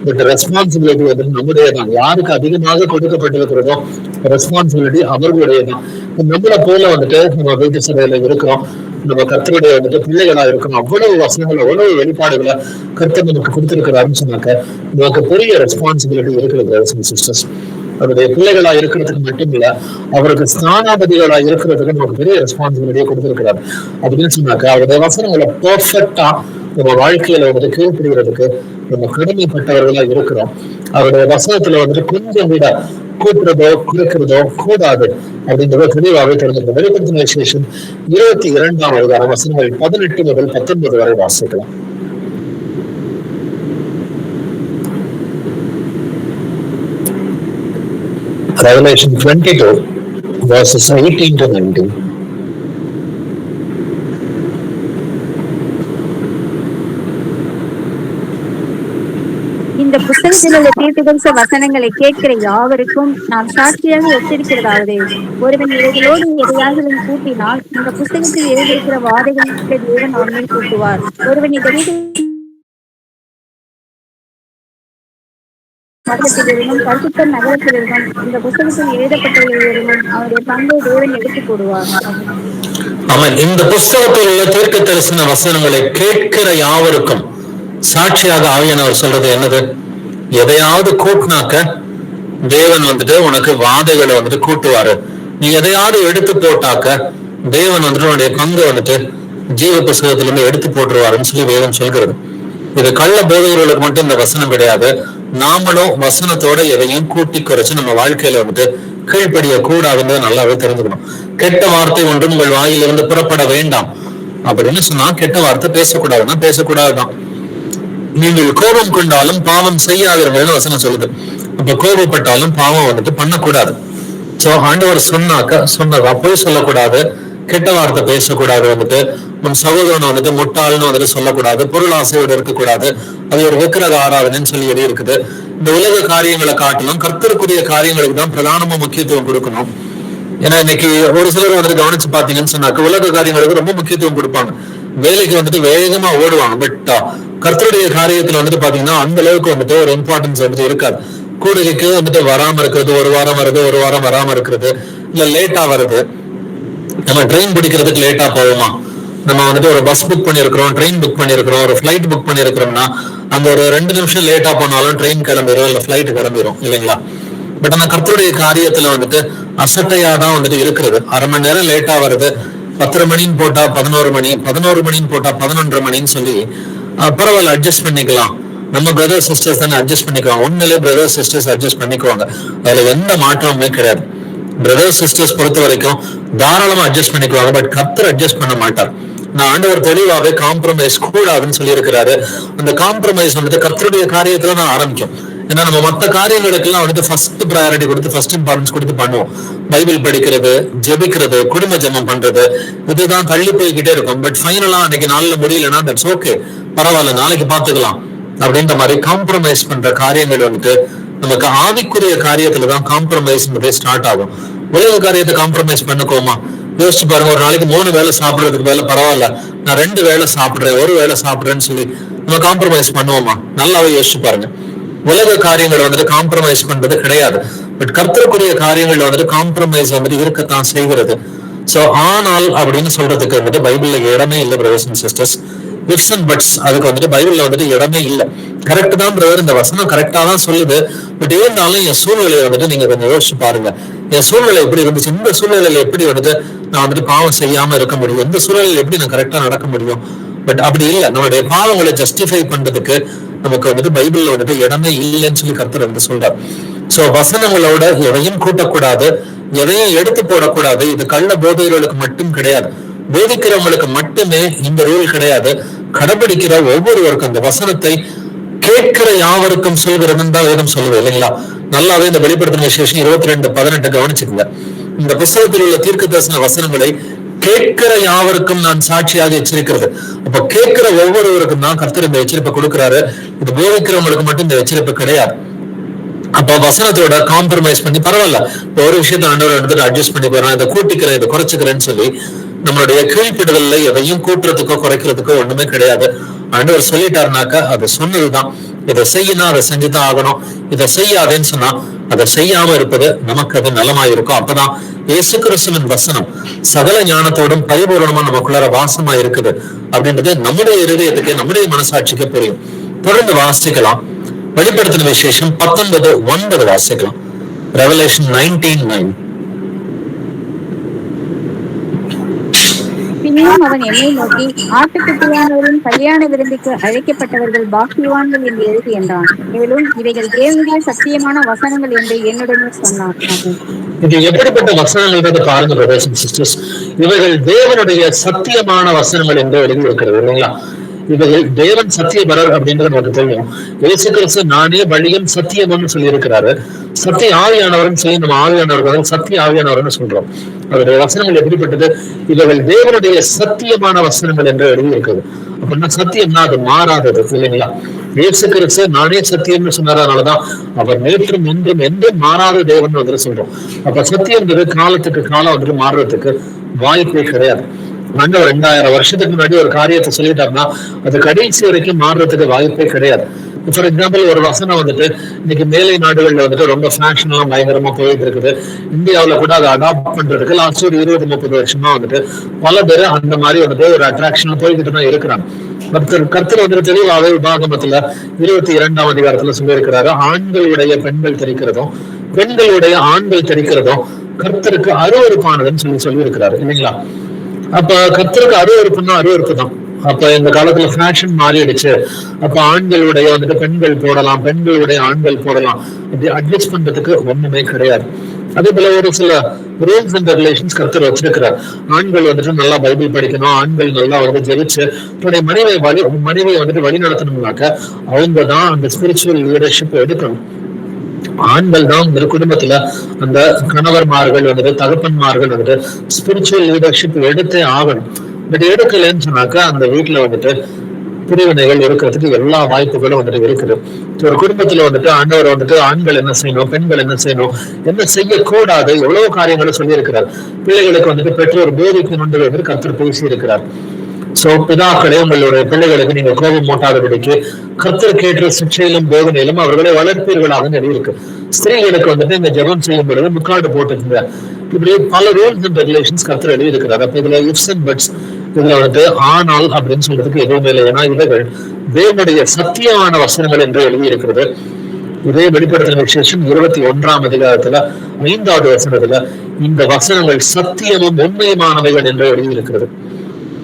பட் ரெஸ்பான்சிபிலிட்டி வந்து நம்முடைய தான். யாருக்கு அதிகமாக கொடுக்கப்பட்டிருக்கிறதோ ரெஸ்பான்சிபிலிட்டி அவர்களுடைய தான். நம்மளை போல வந்துட்டு நம்ம வீட்டு சபையில இருக்கிறோம், நம்ம கர்த்தருடைய வந்துட்டு பிள்ளைகளா இருக்கணும். அவ்வளவு வசனங்கள் அவ்வளவு வெளிப்பாடுகளை கர்த்தர் நமக்கு கொடுத்திருக்கிறாருன்னு சொன்னாக்க நமக்கு பெரிய ரெஸ்பான்சிபிலிட்டி இருக்கிறது சிஸ்டர்ஸ். அவருடைய பிள்ளைகளா இருக்கிறதுக்கு மட்டும் இல்ல, அவருக்கு ஸ்தானாபதிகளா இருக்கிறதுக்கு நமக்கு பெரிய ரெஸ்பான்சிபிலிட்டியை கொடுத்திருக்கிறார். அப்படின்னு சொன்னாக்க அவருடைய வசனங்களை பெர்ஃபெக்டா நம்ம வாழ்க்கையில வந்துட்டு கீழ்ப்படுகிறதுக்கு நம்ம கடமைப்பட்டவர்களா இருக்கிறோம். அவருடைய வசனத்துல வந்துட்டு கொஞ்சம் விட கூட்டுறதோ குறைக்கிறதோ கூடாது அப்படின்றத தெளிவாகவே தெரிஞ்சிருக்கோம். வெளிப்படுத்தின விசேஷம் 22ஆம் அதிகாரம் வசனங்கள் 18 முதல் 19 வரை வாசிக்கலாம். Revelation 22 verses 18 to 19. இந்த புத்தகத்தில் உள்ள தீர்க்கதரிச வசனங்களை கேட்கிற யாவருக்கும் நான் சாட்சியாக ஒத்திருக்கிறதாவது, ஒருவன் இவைகளோடு எதையாவது கூட்டினால் இந்த புத்தகத்தில் எழுதியிருக்கிற வாதைகளுக்கு தேவன் அவன் கூட்டுவார். ஒருவன் இந்த மதத்திலிருந்தும் பரிசுத்த நகரத்திலிருந்தும் இந்த புத்தகத்தில் எழுதப்பட்டவர்களிலிருந்தும் அவருடைய பங்கை தேவன் எடுத்துக் போடுவார். அவன் இந்த புத்தகத்தில் உள்ள தீர்க்க தரிசன வசனங்களை கேட்கிற யாவருக்கும் சாட்சியாக ஆவியானவர் சொல்றது என்னது? எதையாவது கூட்டினாக்க தேவன் வந்துட்டு உனக்கு வாதைகளை வந்துட்டு கூட்டுவாரு. நீ எதையாவது எடுத்து போட்டாக்க தேவன் வந்துட்டு உன்னுடைய பங்கு வந்துட்டு ஜீவ புஸ்தகத்திலிருந்து எடுத்து போட்டுருவாருன்னு சொல்லி வேதம் சொல்கிறது. இது கள்ள போதகர்களுக்கு மட்டும் இந்த வசனம் கிடையாது. நாமளும் வசனத்தோட எதையும் கூட்டி குறைச்சு நம்ம வாழ்க்கையில வந்துட்டு கீழ்ப்படிய கூடாதுன்னு நல்லாவே தெரிஞ்சுக்கணும். கெட்ட வார்த்தை ஒன்றும் உங்கள் வாயிலிருந்து புறப்பட வேண்டாம் அப்படின்னு சொன்னா கெட்ட வார்த்தை பேசக்கூடாதுன்னா பேசக்கூடாதுதான். நீங்கள் கோபம் கொண்டாலும் பாவம் செய்யாதீர்கள் வசனம் சொல்லுது. அப்ப கோபப்பட்டாலும் பாவம் வந்துட்டு பண்ணக்கூடாது. சோ ஆண்டவர் சொன்னதா போய் சொல்லக்கூடாது, கெட்ட வார்த்தை பேசக்கூடாது, வந்துட்டு நம் சகோதரன் வந்துட்டு முட்டாள்னு வந்துட்டு சொல்லக்கூடாது, பொருள் ஆசையோடு இருக்கக்கூடாது, அது ஒரு விக்கிரக ஆராதனைன்னு சொல்லி எழுதி இருக்குது. இந்த உலக காரியங்களை காட்டிலும் கர்த்தருக்குரிய காரியங்களுக்கு தான் பிரதானமா முக்கியத்துவம் கொடுக்கணும். ஏன்னா இன்னைக்கு ஒரு சிலர் வந்துட்டு கவனிச்சு பாத்தீங்கன்னு சொன்னாக்க உலக காரியங்களுக்கு ரொம்ப முக்கியத்துவம் கொடுப்பாங்க, வேலைக்கு வந்துட்டு வேகமா ஓடுவாங்க. பட் கர்த்தருடைய காரியத்துல வந்துட்டு பாத்தீங்கன்னா அந்த அளவுக்கு வந்துட்டு ஒரு இம்பார்ட்டன்ஸ் வந்துட்டு இருக்காது. கூடுகைக்கு வந்துட்டு வராம இருக்கிறது, ஒரு வாரம் வருது, ஒரு வாரம் வராம இருக்கிறது, இல்ல லேட்டா வருது. நம்ம ட்ரெயின் பிடிக்கிறதுக்கு லேட்டா போவோமா, நம்ம வந்துட்டு ஒரு பஸ் புக் பண்ணிருக்கிறோம், ட்ரெயின் புக் பண்ணிருக்கிறோம், ஒரு ஃபிளைட் புக் பண்ணிருக்கிறோம்னா அந்த ஒரு 2 நிமிஷம் லேட்டா போனாலும் ட்ரெயின் கிளம்பிடும் இல்ல ஃபிளைட் கிளம்பிடும் இல்லைங்களா. பட் ஆனா கர்த்தருடைய காரியத்துல வந்துட்டு அசட்டையாதான் வந்துட்டு இருக்கிறது. அரை மணி நேரம் லேட்டா வருது, 10 மணின்னு போட்டா 11 மணி, 11 மணின்னு போட்டா 11:30 மணின்னு சொல்லி பரவாயில்ல அட்ஜஸ்ட் பண்ணிக்கலாம், நம்ம பிரதர் சிஸ்டர்ஸ் தானே அட்ஜஸ்ட் பண்ணிக்குவாங்க. உண்மையிலே பிரதர் சிஸ்டர்ஸ் அட்ஜஸ்ட் பண்ணிக்குவாங்க, அதுல எந்த மாற்றமுமே கிடையாது. பிரதர் சிஸ்டர்ஸ் பொறுத்த வரைக்கும் தாராளமா அட்ஜஸ்ட் பண்ணிக்குவாங்க. பட் கர்த்தர் அட்ஜஸ்ட் பண்ண மாட்டார். நான் ஆண்டவர் தெளிவாவே காம்ப்ரமைஸ் கூடாதுன்னு சொல்லி இருக்கிறாரு. அந்த காம்ப்ரமைஸ் வந்துட்டு கர்த்தருடைய காரியத்துல நான் ஆரம்பிக்கும். ஏன்னா நம்ம மற்ற காரியங்களுக்கெல்லாம் வந்துட்டு ஃபர்ஸ்ட் ப்ரையாரிட்டி கொடுத்து ஃபர்ஸ்ட் இம்பார்ட்டன்ஸ் கொடுத்து பண்ணுவோம். பைபிள் படிக்கிறது, ஜெபிக்கிறது, குடும்ப ஜெபம் பண்றது, இதுதான் தள்ளி போய்கிட்டே இருக்கும். பட் ஃபைனலா அன்னைக்கு நாள்ல முடியலன்னா தட்ஸ் ஓகே, பரவாயில்ல நாளைக்கு பாத்துக்கலாம் அப்படின்ற மாதிரி காம்ப்ரமைஸ் பண்ற காரியங்கள் வந்துட்டு நமக்கு ஆவிக்குரிய காரியத்துலதான் காம்ப்ரமைஸ் ஸ்டார்ட் ஆகும். உலக காரியத்தை காம்ப்ரமைஸ் பண்ணுக்கோமா? யோசிச்சு பாருங்க, ஒரு நாளைக்கு 3 வேளை சாப்பிடுறதுக்கு வேலை பரவாயில்ல நான் 2 வேளை சாப்பிடுறேன், 1 வேளை சாப்பிடுறேன்னு சொல்லி நம்ம காம்ப்ரமைஸ் பண்ணுவோமா? நல்லாவே யோசிச்சு பாருங்க. உலக காரியங்கள் வந்துட்டு காம்ப்ரமைஸ் பண்றது கிடையாது. பட் கர்த்தருக்குரிய காரியங்கள் வந்துட்டு காம்ப்ரமைஸ் வந்துட்டு இருக்கத்தான் செய்கிறது. சோ ஆனால் அப்படின்னு சொல்றதுக்கு வந்துட்டு பைபிள்ல இடமே இல்லை brothers and sisters. Ifs and puts அதுக்கு வந்துட்டு பைபிள்ல வந்துட்டு இடமே இல்லை. கரெக்ட் தான் பிரதர், இந்த வசனம் கரெக்டா தான் சொல்லுது. பட் இருந்தாலும் என் சூழ்நிலையை வந்துட்டு நீங்க கொஞ்சம் யோசிச்சு பாருங்க. என் சூழ்நிலை எப்படி இருந்துச்சு, இந்த சூழ்நிலையில எப்படி வந்துட்டு நான் வந்துட்டு பாவம் செய்யாம இருக்க முடியும், இந்த சூழ்நிலையில எப்படி நான் கரெக்டா நடக்க முடியும்? பட் அப்படி இல்லை. நம்மளுடைய பாவங்களை ஜஸ்டிஃபை பண்றதுக்கு நமக்கு வந்துட்டு பைபிள்ல வந்துட்டு இடமே இல்லைன்னு சொல்லி கர்த்தர் வந்து சொல்றார். சோ வசனங்களோட எதையும் கூட்டக்கூடாது, எதையும் எடுத்து போடக்கூடாது. இது கள்ள போதைகளுக்கு மட்டும் கிடையாது, போதிக்கிறவங்களுக்கு மட்டுமே இந்த ரூல் கிடையாது. கடைபிடிக்கிற ஒவ்வொருவருக்கும் அந்த வசனத்தை கேட்கிற யாவருக்கும் சொல்கிறதுன்னு தான் வேதம் சொல்லுது இல்லைங்களா. நல்லாவே இந்த வெளிப்படுத்தின விசேஷம் 22:18 கவனிச்சுக்கங்க. இந்த புத்தகத்தில் உள்ள தீர்க்க தரிசன வசனங்களை கேட்கிற யாவருக்கும் நான் சாட்சியாக எச்சரிக்கிறது. அப்ப கேட்கிற ஒவ்வொருவருக்கும் தான் கர்த்தர் இந்த எச்சரிப்பை கொடுக்கிறாரு. இது போதிக்கிறவங்களுக்கு மட்டும் இந்த எச்சரிப்பு கிடையாது. அப்ப வசனத்தோட காம்ப்ரமைஸ் பண்ணி பரவாயில்ல, இப்போ ஒரு விஷயத்த ஆண்டவர் எடுத்துட்டு அட்ஜஸ்ட் பண்ணி போறேன், இதை கூட்டிக்கிறேன், இதை குறைச்சிக்கிறேன்னு சொல்லி நம்மளுடைய கீழ்ப்பிடுதல்ல எதையும் கூட்டுறதுக்கோ குறைக்கிறதுக்கோ ஒண்ணுமே கிடையாது. ஆண்டவர் சொல்லிட்டாருனாக்கா அது சொன்னதுதான். இதை செய்யணும், அதை செஞ்சுதான் ஆகணும். இதை செய்யாதேன்னு சொன்னா அதை செய்யாம இருப்பது நமக்கு அது நலமாயிருக்கும். அப்பதான் இயேசு கிறிஸ்துவின் வசனம் சகல ஞானத்தோடும் பரிபூரணமா நமக்குள்ளார வாசமா இருக்குது அப்படின்றது நம்முடைய இருதயத்துக்கு, நம்முடைய மனசாட்சிக்கு புரியும். தொடர்ந்து வாசிக்கலாம். வெளிப்படுத்தின விசேஷம் 19:9 வாசிக்கலாம். ரெவலேஷன் 19:9. பின்னும் அவன் என்னை நோக்கி, ஆட்டுக்குட்டியானவரின் கல்யாண விருந்துக்கு அழைக்கப்பட்டவர்கள் பாக்கியவான்கள் என்று எழுதி என்றான். மேலும் இவைகள் தேவனுடைய சத்தியமான வசனங்கள் என்று என்னுடனே சொன்னான். இது எப்படிப்பட்ட வசனங்கள் பாருங்க பிரதர்ஸ் அண்ட் சிஸ்டர்ஸ். இவைகள் தேவனுடைய சத்தியமான வசனங்கள் என்று எழுதி இருக்கிறது இல்லைங்களா. இவைகள் தேவன் சத்தியபரர் அப்படின்றது நமக்கு தெரியும். இயேசு கிறிஸ்து நானே வழியும் சத்தியம்னு சொல்லி இருக்கிறாரு. சத்திய ஆவியானவர்னு சொல்லி நம்ம ஆவியானவர்கள் சத்திய ஆவியானவர்னு சொல்றோம். அவருடைய வசனங்கள் எப்படிப்பட்டது? இவைகள் தேவனுடைய சத்தியமான வசனங்கள் என்று எழுதி இருக்குது. அப்படின்னா சத்தியம்னா அது மாறாதது இல்லைங்களா. இயேசு கிறிஸ்து நானே சத்தியம்னு சொன்னதுனாலதான் அவர் நேற்றும் இன்றும் என்றும் மாறாத தேவன் வந்துட்டு சொல்றோம். அப்ப சத்தியம்ன்றது காலத்துக்கு காலம் வந்துட்டு மாறுறதுக்கு வாய்ப்பே கிடையாது. ஆண்டவர் 2000 வருஷத்துக்கு முன்னாடி ஒரு காரியத்தை சொல்லிட்டாருன்னா அது கடைசி வரைக்கும் மாறுறதுக்கு வாய்ப்பே கிடையாது. ஃபார் எக்ஸாம்பிள் ஒரு வசனம் வந்துட்டு இன்னைக்கு மேலை நாடுகள்ல வந்துட்டு ரொம்ப ஃபேஷன்லாம் பயங்கரமா போயிட்டு இருக்குது. இந்தியாவில கூட அதை அடாப்ட் பண்றதுக்கு லாஸ்ட் ஒரு 20-30 வருஷமா வந்துட்டு பல பேர் அந்த மாதிரி வந்துட்டு ஒரு அட்ராக்ஷன் போய்கிட்டு தான் இருக்கிறாங்க. கர்த்தர் வந்துட்டு தெளிவாக விபாகமத்துல 22ஆம் அதிகாரத்துல சொல்லியிருக்கிறாரு, ஆண்களுடைய பெண்கள் தெரிக்கிறதும் பெண்களுடைய ஆண்கள் தெரிக்கிறதும் கர்த்தருக்கு அருவருப்பானதுன்னு சொல்லி இருக்கிறாரு இல்லைங்களா. அப்ப கர்த்தருக்கு அருவருப்புன்னா அருவருப்பு தான். அப்ப இந்த காலத்துல ஃபேஷன் மாறிடுச்சு. அப்ப ஆண்களுடைய வந்துட்டு பெண்கள் போடலாம், பெண்களுடைய ஆண்கள் போடலாம், இப்படி அட்ஜஸ்ட் பண்றதுக்கு ஒண்ணுமே கிடையாது. அதே போல ஒரு சில ரூல்ஸ் அண்ட் ரெகுலேஷன்ஸ் கர்த்தர் வச்சிருக்கிறார். ஆண்கள் வந்துட்டு நல்லா பைபிள் படிக்கணும், ஆண்கள் நல்லா வந்து ஜெயிச்சு தன்னுடைய மனைவியை வந்துட்டு வழி நடத்தணும்னாக்க அவங்க தான் அந்த ஸ்பிரிச்சுவல் லீடர்ஷிப் எடுக்கணும். ஆண்கள் தான் இந்த குடும்பத்துல அந்த கணவர்மார்கள் வந்துட்டு தகப்பன்மார்கள் வந்துட்டு ஸ்பிரிச்சுவல் லீடர்ஷிப் எடுத்தே ஆகணும். பட் எடுக்கலன்னு சொன்னாக்கா அந்த வீட்டுல வந்துட்டு பிரிவினைகள் இருக்கிறதுக்கு எல்லா வாய்ப்புகளும் வந்துட்டு இருக்குது. ஒரு குடும்பத்துல வந்துட்டு ஆண்டவர் வந்துட்டு ஆண்கள் என்ன செய்யணும், பெண்கள் என்ன செய்யணும், என்ன செய்யக்கூடாது, எவ்வளவு காரியங்களும் சொல்லி இருக்கிறார். பிள்ளைகளுக்கு வந்துட்டு பெற்றோர் போதிக்கணும்ன்றது வந்து கர்த்தர் பேசி இருக்கிறார். சோ பிதாக்களே உங்களுடைய பிள்ளைகளுக்கு நீங்க கோபம் மூட்டாதபடிக்கு கர்த்தர் கேட்ட சிக்ஷையிலும் போதனையிலும் அவர்களை வளர்ப்பீர்களாக இருக்கு. ஸ்திரீகளுக்கு வந்துட்டு இந்த ஜெபம் செய்யும் பொழுது முக்காடு போட்டுருங்க. இப்படி பல ரூல்ஸ் அண்ட் ரெகுலேஷன்ஸ் கர்த்தர் எழுதி இருக்கிறார். அப்ப இதுல இஃப்ஸ் அண்ட் பட்ஸ் இதுல வந்துட்டு ஆனால் அப்படின்னு சொல்றதுக்கு எதுவுமே இல்லை. ஏன்னா இவைகள் தேவனுடைய சத்தியமான வசனங்கள் என்று எழுதி இருக்கிறது. இதே வெளிப்படுத்தின விசேஷம் 21ஆம் அதிகாரத்துல 5வது வசனத்துல இந்த வசனங்கள் சத்தியமும் உண்மையுமானவைகள் என்று எழுதியிருக்கிறது.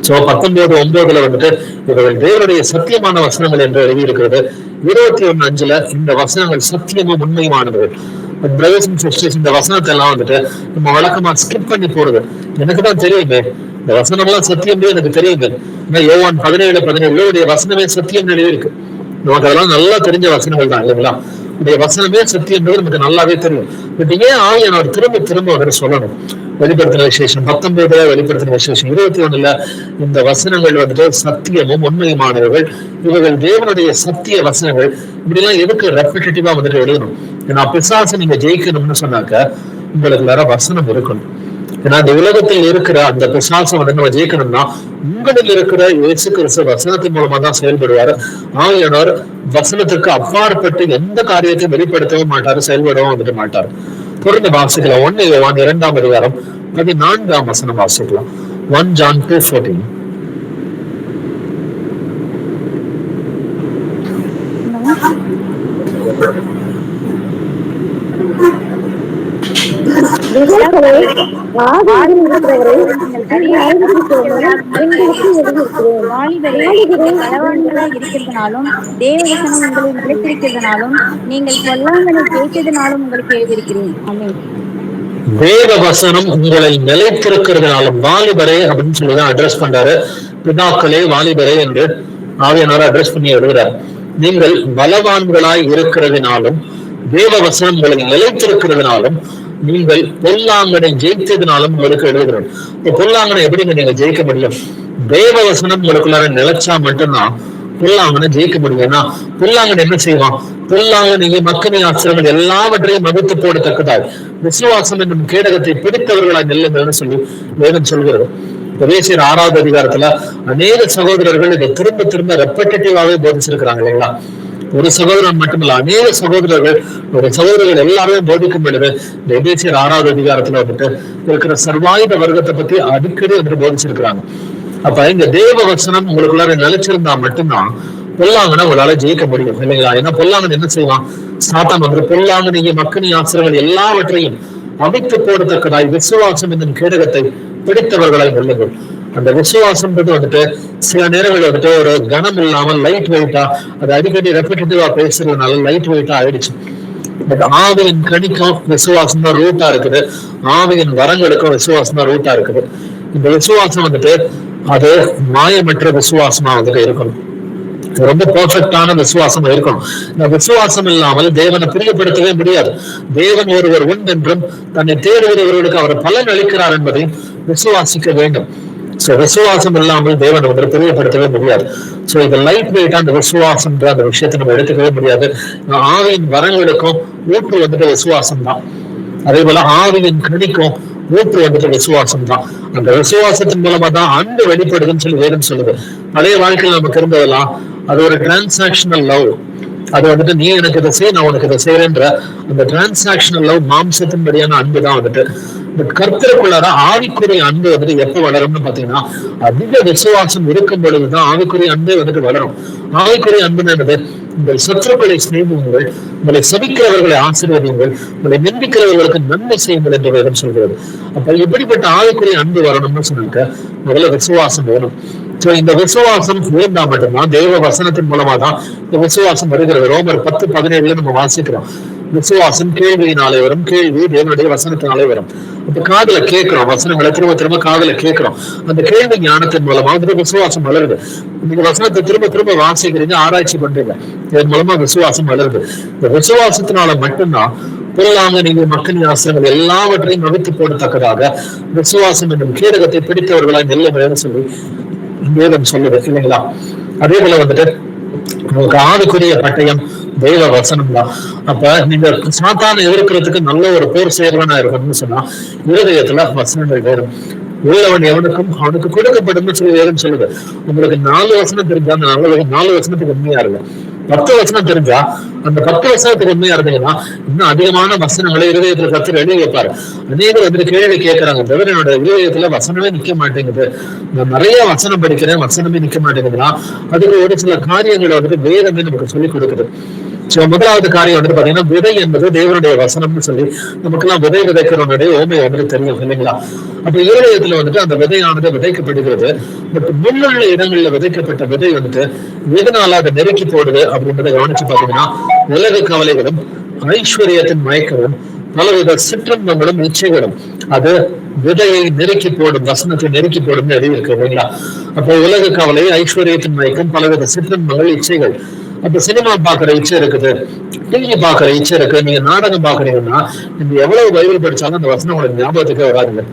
சோ 19:9 வந்துட்டு இவர்கள் தேவனுடைய சத்தியமான வசனங்கள் என்று எழுதியிருக்கிறது. 21:5 இந்த வசனங்கள் சத்தியமும் உண்மையுமானவைகள். இந்த வசனத்தை எல்லாம் வந்துட்டு நம்ம வழக்கமா ஸ்கிப் பண்ணி போறது. எனக்கு தான் தெரியுமே இந்த வசனம் எல்லாம் சத்தியம் எனக்கு தெரியுங்க. யோவான் 17:17 வசனமே சத்தியம் எழுதியிருக்கு. நமக்கு அதெல்லாம் நல்லா தெரிஞ்ச வசனங்கள் தான் இல்லைங்களா? இந்த வசனமே சத்தியம்ன்றது நமக்கு நல்லாவே தெரியும். பட் ஏன் ஆவியானவர் திரும்ப திரும்ப வந்து சொல்லணும்? வெளிப்படுத்தின விசேஷம் 19, வெளிப்படுத்தின விசேஷம் 21 இந்த வசனங்கள் வந்துட்டு சத்தியமும் உண்மையுமானவர்கள், இவர்கள் தேவனுடைய சத்திய வசனங்கள், இப்படி எல்லாம் எதுக்கு ரெப்பிட்டேட்டிவா வந்துட்டு எழுதணும்? ஏன்னா பிசாசை நீங்க ஜெயிக்கணும்னு சொன்னாக்க உங்களுக்கு வேற வசனம் இருக்கணும். ஏன்னா இந்த உலகத்தில் இருக்கிற அந்த பிசாசம் வந்து நம்ம ஜெயிக்கணும்னா உங்களில் இருக்கிற இயேசு கிறிஸ்து வசனத்தின் மூலமா தான் செயல்படுவாரு. ஆவியானவர் வசனத்துக்கு அப்பாற்பட்டு எந்த காரியத்தையும் வெளிப்படுத்தவே மாட்டாரு, செயல்படவும் வந்துட்டு மாட்டாரு. தொடர்ந்து வாசிக்கலாம். 1 யோவான் 2ஆம் அதிகாரம் 14ஆம் வசனம் வாசிக்கலாம். 1 John 2:14. பலவான்களாய் இருக்கிறதுனாலும் தேவவசனம் உங்களை நிலைத்திருக்கிறதுனாலும் நீங்கள் பொல்லாங்கனை ஜெயித்ததினாலும் உங்களுக்கு எழுதியிருக்கிறேன். ஆமென். வேத வசனம் உங்களை நிலைத்திருக்கிறதுனாலும், வாலிபரே அப்படின்னு சொல்லிதான் அட்ரஸ் பண்றாரு. பிதாக்களே வாலிபரே என்று ஆவியானவர் அட்ரஸ் பண்ணி எழுதுறாரு. நீங்கள் பலவான்களாய் இருக்கிறதுனாலும் தேவ வசனம் உங்களை நிலைத்திருக்கிறதுனாலும் நீங்கள் பொல்லாங்கனை ஜெயித்ததுனாலும் உங்களுக்கு எழுதுகிறோம். பொல்லாங்கனை எப்படிங்க நீங்க ஜெயிக்க முடியும்? தேவ வசனம் உங்களுக்குள்ளார நிலைச்சா மட்டும்தான் பொல்லாங்கனை ஜெயிக்க முடியும். ஏன்னா பொல்லாங்கன் என்ன செய்வான்? பொல்லாங்கன் நீங்க மக்களின் ஆசிரியர்கள் எல்லாவற்றையும் மதித்து போடத்தக்கதாய் விசுவாசம் என்னும் கேடகத்தை பிடித்தவர்களாய் நெல்லுங்கள்னு சொல்லி வேதம் சொல்கிறது. எபேசியர் 6வது அதிகாரத்துல அநேக சகோதரர்கள் இதை திரும்ப திரும்ப ரெப்படேட்டிவாவே போதிச்சிருக்கிறாங்க இல்லைங்களா? ஒரு சகோதரன் மட்டுமில்ல, அநேக சகோதரர்கள் எல்லாருமே போதிக்கும் பொழுது இந்த எபேசியர் 6வது அதிகாரத்துல வந்துட்டு இருக்கிற சர்வாயுத வர்க்கத்தை பத்தி அடிக்கடி வந்துட்டு போதிச்சிருக்கிறாங்க. அப்ப இந்த தேவ வசனம் உங்களுக்குள்ளார நிலைச்சிருந்தா மட்டும்தான் பொல்லாங்கனை உங்களால ஜெயிக்க முடியும் இல்லைங்களா? ஏன்னா பொல்லாங்கன் என்ன செய்வான்? சாத்தான் வந்து பொல்லாங்கன் நீங்க மக்களின் ஆசிரியர்கள் எல்லாவற்றையும் அவித்து போடத்தக்கதாய் விசுவாசம் என்னும் கேடகத்தை பிடித்தவர்களாய் நெல்லுங்கள். அந்த விசுவாசம்ன்றது வந்துட்டு சில நேரங்கள் வந்துட்டு ஒரு கனம் இல்லாமல் லைட் வெயிட்டா, அது அடிக்கடி ரெப்பிட்டேட்டிவா பேசுறதுனால லைட் வெயிட்டா ஆயிடுச்சு. பட் ஆவியின் கணிக்கும் விசுவாசம் தான் ரூட்டா இருக்குது. ஆவியின் வரங்களுக்கும் விசுவாசம் தான் ரூட்டா இருக்குது. இந்த விசுவாசம் வந்துட்டு அது மாயமற்ற விசுவாசமா வந்துட்டு இருக்கணும். ரொம்ப பெர்ஃபெக்டான விசுவாசம் இருக்கணும். இந்த விசுவாசம் இல்லாமல் தேவனை பிரியப்படுத்தவே முடியாது. தேவன் ஒருவர் உண்டென்றும் தன்னை தேடுகிறவர்களுக்கு அவர் பலன் அளிக்கிறார் என்பதையும் விசுவாசிக்க வேண்டும். சோ விசுவாசம் இல்லாமல் தேவனை வந்து பிரியப்படுத்தவே முடியாது. சோ இது லைட் வெயிட்டா அந்த விசுவாசம்ன்ற அந்த விஷயத்தை நம்ம எடுத்துக்கவே முடியாது. ஆவியின் வரங்களுக்கும் ஊற்று வந்துட்டு விசுவாசம் தான். அதே போல ஆவியின் கனிக்கும் ஊற்று வந்துட்டு விசுவாசம் தான். அந்த விசுவாசத்தின் மூலமா தான் அன்பு வெளிப்படுதுன்னு சொல்லி வேதம் சொல்லுது. பழைய வாழ்க்கையில் நமக்கு இருந்ததெல்லாம் அது ஒரு டிரான்சாக்ஷனல் லவ். அது வந்துட்டு நீ எனக்கு இதை செய், நான் உனக்கு இதை செய்யறேன்ற அந்த டிரான்சாக்ஷனல் லவ், மாம்சத்தின் படியான அன்பு தான் வந்துட்டு. பட் கர்த்தருக்குள்ளார ஆவிக்குரிய அன்பு வந்துட்டு எப்ப வளரும்னு பாத்தீங்கன்னா அதிக விசுவாசம் இருக்கும் பொழுதுதான் ஆவிக்குரிய அன்பே வந்துட்டு வளரும். ஆவிக்குரிய அன்புன்னு என்னது? உங்கள் சத்துருக்களை சிநேகியுங்கள், உங்களை சபிக்கிறவர்களை ஆசீர்வதியுங்கள், உங்களை நிந்திக்கிறவர்களுக்கு நன்மை செய்யுங்கள் என்று வேதம் சொல்கிறது. அப்ப இப்படிப்பட்ட ஆவிக்குரிய அன்பு வரணும்னு சொன்னாக்க முதல்ல விசுவாசம் வேணும். சோ இந்த விசுவாசம் இருந்தா மட்டும்தான் தேவ வசனத்தின் மூலமா தான் இந்த விசுவாசம் வருகிறது. ரோமர் 10:17 நம்ம வாசிக்கிறோம். விசுவாசம் கேள்வியினாலே வரும், கேள்வி தேவனுடைய வசனத்தினாலே வரும். அப்ப காதுல கேட்கிறோம், வசனங்களை திரும்ப திரும்ப காதுல கேட்கிறோம். அந்த கேள்வி ஞானத்தின் மூலமா வந்து விசுவாசம் வளருது. நீங்க வசனத்தை திரும்ப திரும்ப வாசிக்கிறீங்க, ஆராய்ச்சி பண்றீங்க, இதன் மூலமா விசுவாசம் வளருது. இந்த விசுவாசத்தினால மட்டும்தான் பொருளாங்க நீங்க மக்களின் ஆசிரியர்கள் எல்லாவற்றையும் நவித்து போடத்தக்கதாக விசுவாசம் என்னும் கேடகத்தை பிடித்தவர்களாய் நெல்லுங்கள்னு சொல்லி வேதம் சொல்லுது இல்லைங்களா? அதே போல வந்துட்டு உங்களுக்கு ஆவிக்குரிய பட்டயம் தெய்வ வசனம் தான். அப்ப நீங்க சாத்தான எதிர்க்கிறதுக்கு நல்ல ஒரு போர் செய்யறவனா இருக்கணும்னு சொன்னா இருதயத்துல வசனங்கள் வேறும். உள்ளவன் எவனுக்கும் அவனுக்கு கொடுக்கப்படும் சொல்லி வேறும் சொல்லுது. உங்களுக்கு 4 வசனம் தெரிஞ்சா அந்த 4 வசனத்துக்கு உண்மையா இருக்கு. 10 வசனம் தெரிஞ்சா அந்த 10 வசனத்துக்கு உண்மையா இருந்தீங்கன்னா இன்னும் அதிகமான வசனங்களை இருதயத்துல கர்த்தர் எழுதி வைப்பாரு. அநேகர் வந்துட்டு கேள்வி கேட்கறாங்க, தவிர என்னோட இருதயத்துல வசனமே நிக்க மாட்டேங்குது, நான் நிறைய வசனம் படிக்கிறேன், வசனமே நிக்க மாட்டேங்குதுன்னா அதுக்கு ஒரு சில காரியங்களை வந்துட்டு வேதமே நமக்கு சொல்லிக் கொடுக்குது. சோ முதலாவது காரியம் வந்துட்டு பாத்தீங்கன்னா, விதை என்பது தேவனுடைய வசனம்னு சொல்லி நமக்கெல்லாம் விதை விதைக்கிறவனுடைய ஓமை வந்துட்டு தெரியும் இல்லைங்களா? அப்ப இருதயத்துல வந்துட்டு அந்த விதையானது விதைக்கப்படுகிறது. பட் முன்னுள்ள இடங்கள்ல விதைக்கப்பட்ட விதை வந்துட்டு எதனால அதை நெருக்கி போடுது அப்படின்றத கவனிச்சு பாத்தீங்கன்னா, உலக கவலைகளும் ஐஸ்வர்யத்தின் மயக்கமும் பலவித சிற்றம்பங்களும் இச்சைகளும் அது விதையை நெருக்கி போடும், வசனத்தை நெருக்கி போடும் எழுதியிருக்கு இல்லைங்களா? அப்போ உலக கவலை, ஐஸ்வர்யத்தின் மயக்கம், பலவித சிற்றம்பங்கள், இச்சைகள். அப்ப சினிமா பாக்குற இச்சை இருக்குது, டிவி பாக்குற இச்சை இருக்கு, நீங்க நாடகம் பாக்குறீங்கன்னா நீங்க எவ்வளவு பைபிள் படிச்சாலும் அந்த வசனம் உங்களுக்கு ஞாபகத்துக்கே வராதுங்க.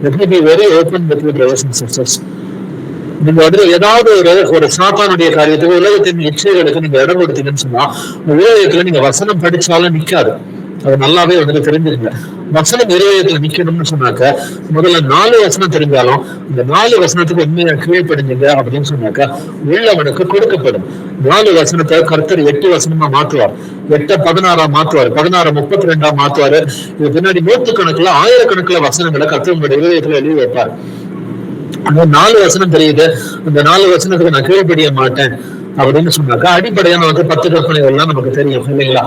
Let me be very open with you, brothers and sisters. நீங்க வந்து ஏதாவது ஒரு சாத்தானுடைய காரியத்துக்கு, உலகத்தின் இச்சைகளுக்கு நீங்க இடம் கொடுத்தீங்கன்னு சொன்னா உலகத்துல நீங்க வசனம் படிச்சாலும் நிக்காது. அது நல்லாவே வந்துட்டு தெரிஞ்சுக்கங்க. வசனம் இருதயத்துல நிக்கணும்னு சொன்னாக்க முதல்ல 4 வசனம் தெரிஞ்சாலும் இந்த 4 வசனத்துக்கு உண்மையா கீழ்ப்படிஞ்சுங்க அப்படின்னு சொன்னாக்க உள்ளவனுக்கு கொடுக்கப்படும். 4 வசனத்தை கர்த்தர் 8 வசனமா மாற்றுவார், 8 16 மாற்றுவார், 16 32 மாற்றுவாரு. இது பின்னாடி 100 கணக்குல 1000 கணக்குல வசனங்களை கர்த்தர் உங்களுடைய இருதயத்துல எழுதி வைப்பார். அந்த 4 வசனம் தெரியுது, அந்த 4 வசனத்துக்கு நான் கீழ்ப்படிய மாட்டேன் அப்படின்னு சொன்னாக்கா அடிப்படையா நமக்கு 10 கற்பனைகள்லாம் நமக்கு தெரியும் இல்லைங்களா?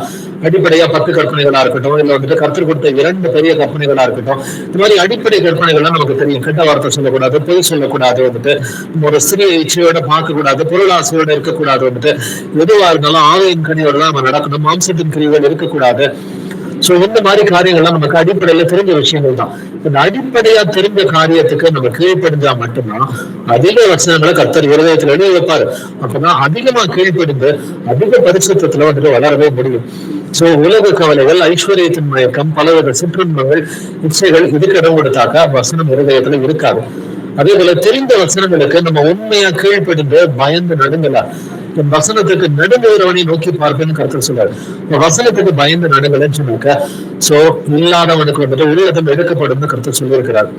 அடிப்படையா 10 கற்பனைகளா இருக்கட்டும், இல்ல வந்துட்டு கர்த்தர் கொடுத்த 2 பெரிய கற்பனைகளா இருக்கட்டும், இந்த மாதிரி அடிப்படை கற்பனைகள்லாம் நமக்கு தெரியும். கெட்ட வார்த்தை சொல்லக்கூடாது, பொய் சொல்லக்கூடாது, வந்துட்டு ஒரு சிறிய இச்சையோட பார்க்க கூடாது, பொருளாசையோட இருக்கக்கூடாது, வந்துட்டு எதுவா இருந்தாலும் ஆவையின் கனியோட தான் நம்ம நடக்கணும், மாம்சத்தின் கிரிகள் இருக்கக்கூடாது. சோ இந்த மாதிரி காரியங்கள்லாம் நமக்கு அடிப்படையில தெரிஞ்ச விஷயங்கள் தான். இந்த அடிப்படையா தெரிஞ்ச காரியத்துக்கு நம்ம கீழ்ப்படிஞ்சா மட்டும்தான் அதிக வசனங்களை கர்த்தர் இருதயத்துல எழுதி வைப்பாரு. அப்பதான் அதிகமா கீழ்ப்படிந்து அதிக பரிசுத்தத்துல வந்துட்டு வளரவே முடியும். சோ உலக கவலைகள், ஐஸ்வர்யத்தின் மயக்கம், பலவித சிற்றின்பங்கள், இச்சைகள் இதுக்கு இடம் கொடுத்தாக்கா வசனம் இருதயத்துல இருக்காது. அதே போல தெரிந்த வசனங்களுக்கு நம்ம உண்மையா கீழ்ப்படிந்து பயந்து நடுங்கலாம். வசனத்துக்கு நடுங்குகிறவனை நோக்கி பார்ப்பேன்னு கருத்து சொல்றாரு. வசனத்துக்கு பயந்து நடுங்கலன்னு சொன்னாக்க சோ இல்லாதவனுக்கு வந்துட்டு உள்ளதம் எடுக்கப்படும் கருத்து சொல்லியிருக்கிறார்.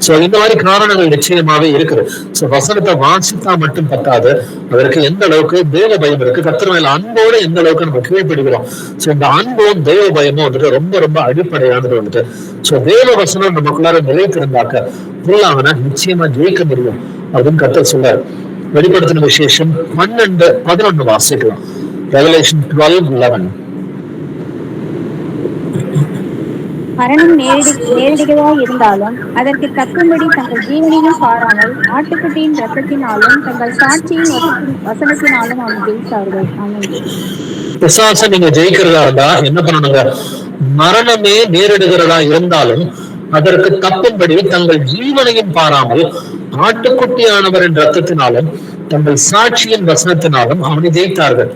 சோ இந்த மாதிரி காரணங்கள் நிச்சயமாவே இருக்குது. சோ வசனத்தை வாசித்தா மட்டும் பத்தாது, அதற்கு எந்த அளவுக்கு தேவ பயம் இருக்கு, கர்த்தர் மேல அன்போட எந்த அளவுக்கு நம்ம கீழ்ப்படுகிறோம். சோ இந்த அன்பும் தேவ பயமும் வந்துட்டு ரொம்ப ரொம்ப அடிப்படையானது வந்துட்டு. சோ தேவ வசனம் நமக்குள்ளார நிலைத்திருந்தாக்க பொருளாக நிச்சயமா ஜெயிக்க முடியும் அப்படின்னு கர்த்தர் சொல்றாரு. வெளிப்படுத்தின விசேஷம் 12:11 வாசிக்கலாம். ரெவலேஷன் 12:11. மரணம் நேரடிகளாய் இருந்தாலும் அதற்கு தக்கும்படி தங்கள் ஜீவனையும் பாராமல் ஆட்டுக்குட்டியின் ரத்தத்தினாலும் தங்கள் சாட்சியின் வசனத்தினாலும் அவங்க ஜெயித்தார்கள். பிசாசை நீங்க ஜெயிக்கிறதா இருந்தா என்ன பண்ணணுங்க? மரணமே நேரிடுகிறதா இருந்தாலும் அதற்கு தப்பும்படி தங்கள் ஜீவனையும் பாராமல் ஆட்டுக்குட்டியானவரின் ரத்தத்தினாலும் தங்கள் சாட்சியின் வசனத்தினாலும் அவனை ஜெயித்தார்கள்.